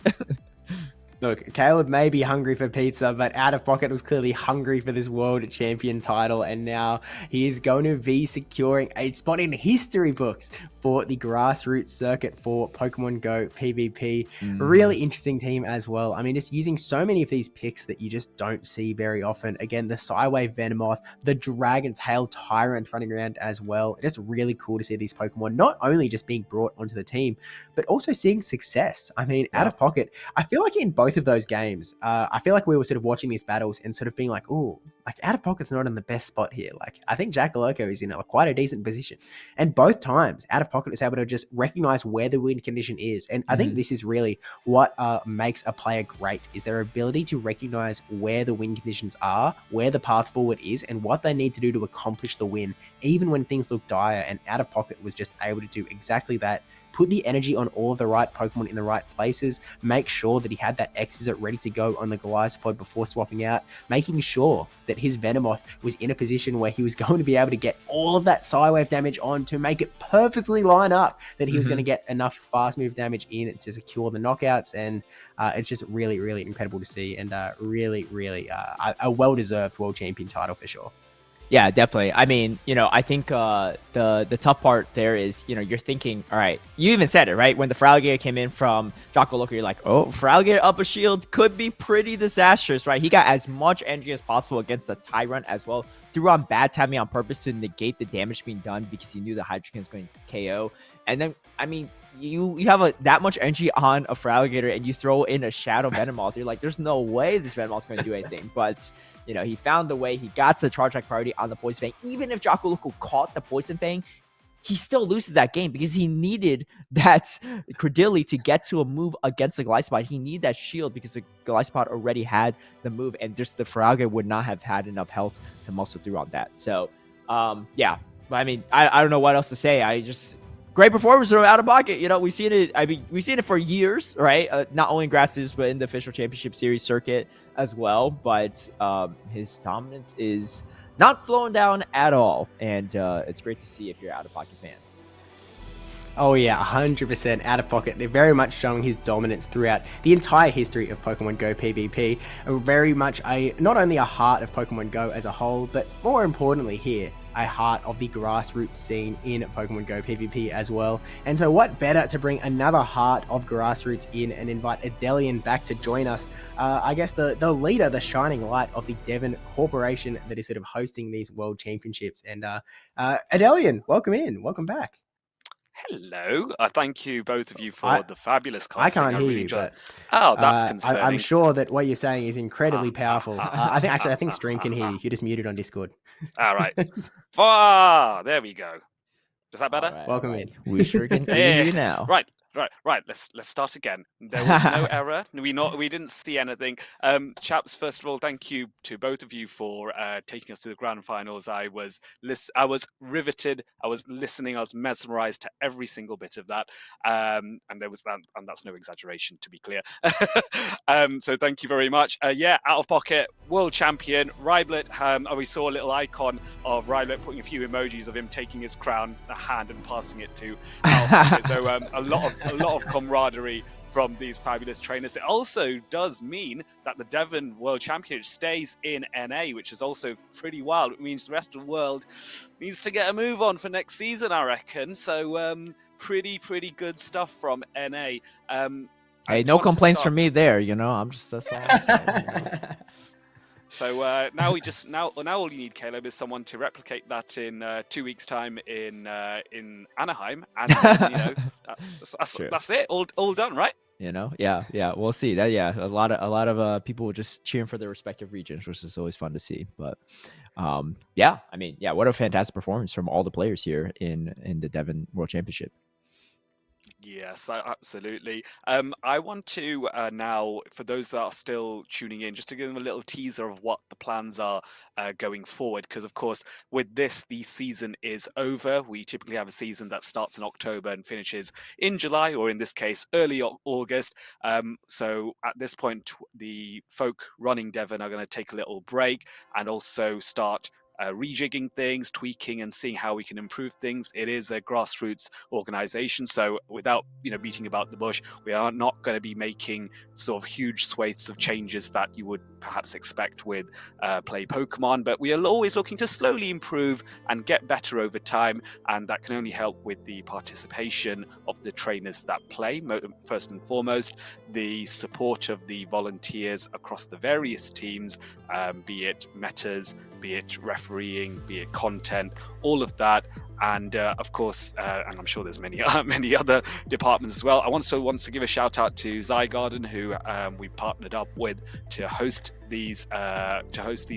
Look, Caleb may be hungry for pizza, but out of pocket was clearly hungry for this world champion title, and now he is going to be securing a spot in history books for the grassroots circuit for Pokemon Go PvP. Really interesting team as well. I mean, just using so many of these picks that you just don't see very often. Again, the Psywave Venomoth, the Dragon Tail Tyrant running around as well. Just really cool to see these Pokemon not only just being brought onto the team, but also seeing success. I mean, out of pocket, I feel like in both of those games, I feel like we were sort of watching these battles and sort of being like, oh, like out of pocket's not in the best spot here. Like, I think Jacko Loco is in quite a decent position. And both times, out of pocket is able to just recognize where the win condition is. And I think this is really what makes a player great, is their ability to recognize where the win conditions are, where the path forward is, and what they need to do to accomplish the win, even when things look dire. And out of pocket was just able to do exactly that. Put the energy on all of the right Pokemon in the right places, make sure that he had that Exorcist ready to go on the Golisopod before swapping out, making sure that his Venomoth was in a position where he was going to be able to get all of that Psywave damage on to make it perfectly line up that he was going to get enough fast move damage in to secure the knockouts. And it's just really, really incredible to see, and really, really a well-deserved world champion title for sure. Yeah, definitely. I mean, you know, I think the tough part there is, you know, you're thinking, all right, you even said it, right? When the Feraligatr came in from Jocko Loco, you're like, oh, Feraligatr up a shield could be pretty disastrous, right? He got as much energy as possible against the Tyrant as well. Threw on bad timing on purpose to negate the damage being done because he knew the Hydreigon was going to KO. And then, I mean, you have that much energy on a Feraligatr and you throw in a Shadow Venomoth. You're like, there's no way this Venomoth's going to do anything. But you know, he found the way. He got to the charge attack priority on the Poison Fang. Even if Jocko Loco caught the Poison Fang, he still loses that game because he needed that Credilli to get to a move against the Golisopod. He needed that shield because the Golisopod already had the move, and just the Feraligatr would not have had enough health to muscle through on that. So, yeah. I mean, I don't know what else to say. Great performance from out of pocket. You know, we've seen it. I mean, we've seen it for years, right? Not only in Grassroots, but in the official championship series circuit as well. But his dominance is not slowing down at all, and it's great to see if you're an out of pocket fan. Oh yeah, 100% out of pocket. They're very much showing his dominance throughout the entire history of Pokemon Go PvP. Very much not only a heart of Pokemon Go as a whole, but more importantly here, a heart of the grassroots scene in Pokemon Go PvP as well. And so what better to bring another heart of grassroots in and invite Adelli0n back to join us. I guess the leader, the shining light of the Devon Corporation that is sort of hosting these World Championships. And Adelli0n, welcome in. Welcome back. Hello. Thank you, both of you, for I- the fabulous I casting. can't hear really you, enjoyed but it. Oh, that's I'm concerning. sure that what you're saying is incredibly powerful. I think Stream can hear you. You're just muted on Discord. All right. Ah, there we go. Is that better? Welcome in. We sure can hear you now. Right. Let's start again. There was no error. We didn't see anything. Chaps, first of all, thank you to both of you for taking us to the grand finals. I was riveted. I was listening. I was mesmerized to every single bit of that. And there was that, and that's no exaggeration, to be clear. So thank you very much. Yeah, out of pocket, world champion, Ryblet. We saw a little icon of Ryblet putting a few emojis of him taking his crown, a hand, and passing it to out of pocket. So a lot of camaraderie from these fabulous trainers. It also does mean that the Devon World Championship stays in NA, which is also pretty wild. It means the rest of the world needs to get a move on for next season, I reckon. So pretty good stuff from NA. Hey, no complaints from me there. You know, that's all I'm saying. You know? So now all you need, Caleb, is someone to replicate that in 2 weeks' time in Anaheim, and then, that's it. All done, right? You know, yeah, we'll see. That a lot of people just cheering for their respective regions, which is always fun to see. But what a fantastic performance from all the players here in the Devon World Championship. Yes, absolutely. I want to now, for those that are still tuning in, just to give them a little teaser of what the plans are going forward. Because, of course, with this, the season is over. We typically have a season that starts in October and finishes in July, or in this case, early August. So at this point, the folk running Devon are going to take a little break and also start rejigging things, tweaking, and seeing how we can improve things. It is a grassroots organization, so without beating about the bush, we are not going to be making sort of huge swathes of changes that you would perhaps expect with Play Pokemon, but we are always looking to slowly improve and get better over time, and that can only help with the participation of the trainers that play, first and foremost, the support of the volunteers across the various teams, be it metas, be it refereeing, be it content, all of that. And of course, and I'm sure there's many other departments as well. I also want to give a shout out to Zygarden, who we partnered up with to host these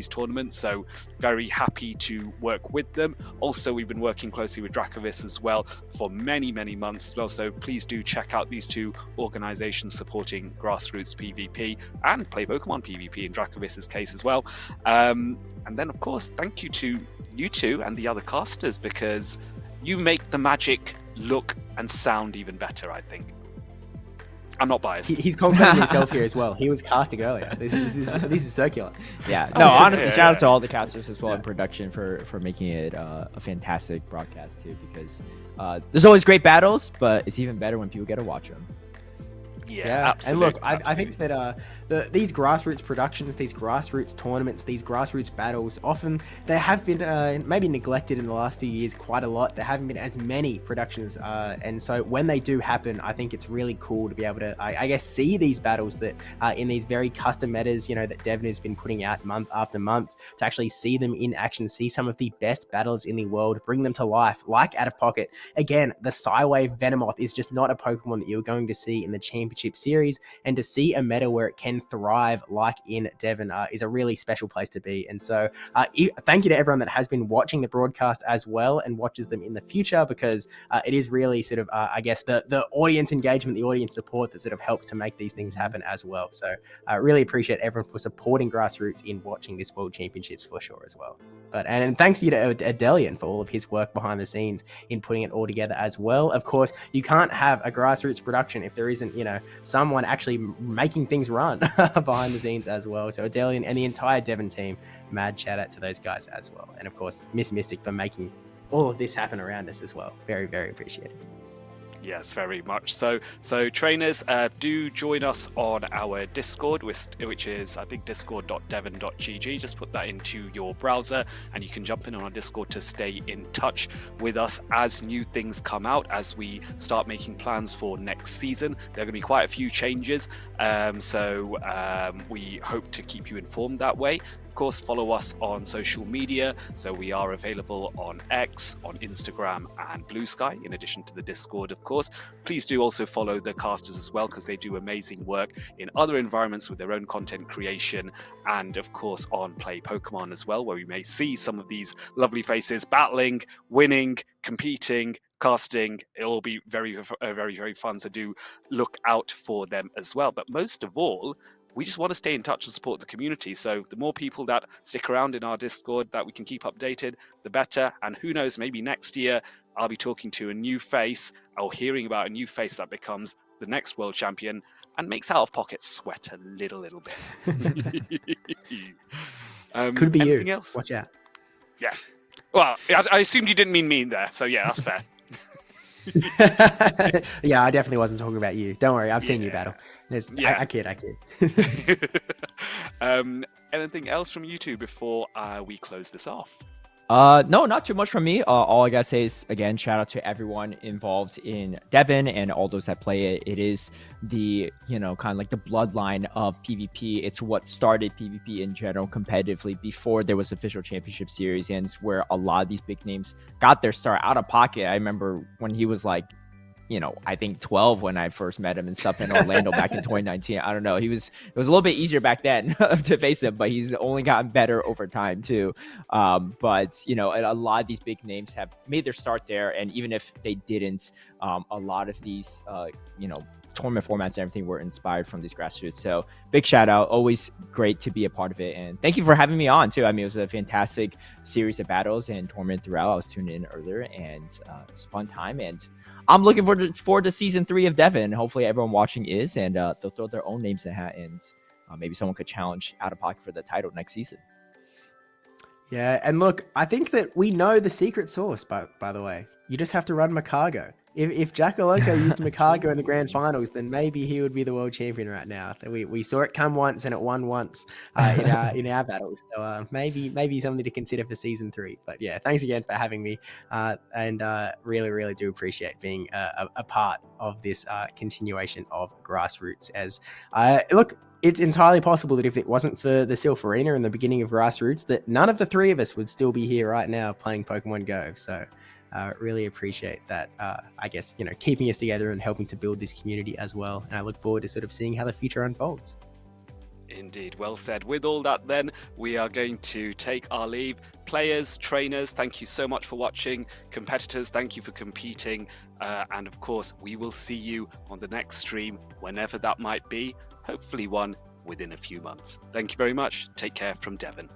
tournaments. So very happy to work with them. Also, we've been working closely with Dracovis as well for many months as well. So please do check out these two organizations supporting grassroots PvP and Play Pokemon PvP in Dracovis's case as well. And then, of course, thank you to you two and the other casters, because you make the magic look and sound even better, I think. I'm not biased. He's complimenting himself here as well. He was casting earlier. This is circular. Yeah. No, honestly, shout out to all the casters as well in production for making it a fantastic broadcast too, because there's always great battles, but it's even better when people get to watch them. Yeah, absolutely. And look, I think that these grassroots productions, these grassroots tournaments, these grassroots battles, often they have been maybe neglected in the last few years quite a lot. There haven't been as many productions, and so when they do happen, I think it's really cool to be able to, I guess, see these battles that in these very custom metas, that Devon has been putting out month after month, to actually see them in action, see some of the best battles in the world, bring them to life, like Out of Pocket. Again, the Psywave Venomoth is just not a Pokemon that you're going to see in the Championship Series, and to see a meta where it can thrive like in Devon is a really special place to be. And so thank you to everyone that has been watching the broadcast as well and watches them in the future, because it is really sort of I guess the audience engagement, the audience support that sort of helps to make these things happen as well. So I really appreciate everyone for supporting grassroots in watching this World Championships for sure as well. And thanks to you to Adelli0n for all of his work behind the scenes in putting it all together as well. Of course, you can't have a grassroots production if there isn't, someone actually making things run behind the scenes as well. So Adelli0n and the entire Devon team, mad shout out to those guys as well. And of course, Miss Mystic for making all of this happen around us as well. Very, very appreciated. Yes, very much so. So trainers, do join us on our Discord, which is, I think, discord.devon.gg. Just put that into your browser and you can jump in on our Discord to stay in touch with us as new things come out, as we start making plans for next season. There are going to be quite a few changes, so we hope to keep you informed that way. Of course, follow us on social media. So we are available on X, on Instagram, and Blue Sky, in addition to the Discord, of course. Please do also follow the casters as well, because they do amazing work in other environments with their own content creation, and of course on Play Pokemon as well, where we may see some of these lovely faces battling, winning, competing, casting. It'll be very, very, very fun. So do look out for them as well. But most of all, we just want to stay in touch and support the community. So the more people that stick around in our Discord that we can keep updated, the better. And who knows, maybe next year I'll be talking to a new face or hearing about a new face that becomes the next world champion and makes Out of Pocket sweat a little bit. Could be anything you. else? Watch out. Yeah. Well, I assumed you didn't mean me there. So yeah, that's fair. Yeah, I definitely wasn't talking about you. Don't worry, I've seen you battle. I kid. Anything else from you two before we close this off? No, not too much from me. All I gotta say is, again, shout out to everyone involved in Devon and all those that play it. It is the, kind of like the bloodline of PvP. It's what started PvP in general competitively before there was official championship series, and it's where a lot of these big names got their start. Out of Pocket, I remember when he was like, I think 12 when I first met him and stuff in Orlando back in 2019. I don't know. It was a little bit easier back then to face him, but he's only gotten better over time too. But a lot of these big names have made their start there. And even if they didn't, a lot of these, tournament formats and everything were inspired from these grassroots. So big shout out. Always great to be a part of it. And thank you for having me on too. I mean, it was a fantastic series of battles and tournament throughout. I was tuning in earlier, and it was a fun time. And I'm looking forward to season 3 of Devon. Hopefully everyone watching is, and they'll throw their own names in the hat, and maybe someone could challenge Out of Pocket for the title next season. Yeah, and look, I think that we know the secret sauce, by the way. You just have to run Macargo. If Jackaloco used Macargo in the grand finals, then maybe he would be the world champion right now. We saw it come once and it won once in our battles. So maybe something to consider for season 3. But yeah, thanks again for having me, and really, really do appreciate being a part of this continuation of Grassroots. As look, it's entirely possible that if it wasn't for the Sylph Arena and the beginning of Grassroots, that none of the 3 of us would still be here right now playing Pokemon Go. So really appreciate that, I guess, keeping us together and helping to build this community as well. And I look forward to sort of seeing how the future unfolds. Indeed, well said. With all that then, we are going to take our leave. Players, trainers, thank you so much for watching. Competitors, thank you for competing. And of course, we will see you on the next stream, whenever that might be. Hopefully one within a few months. Thank you very much. Take care from Devon.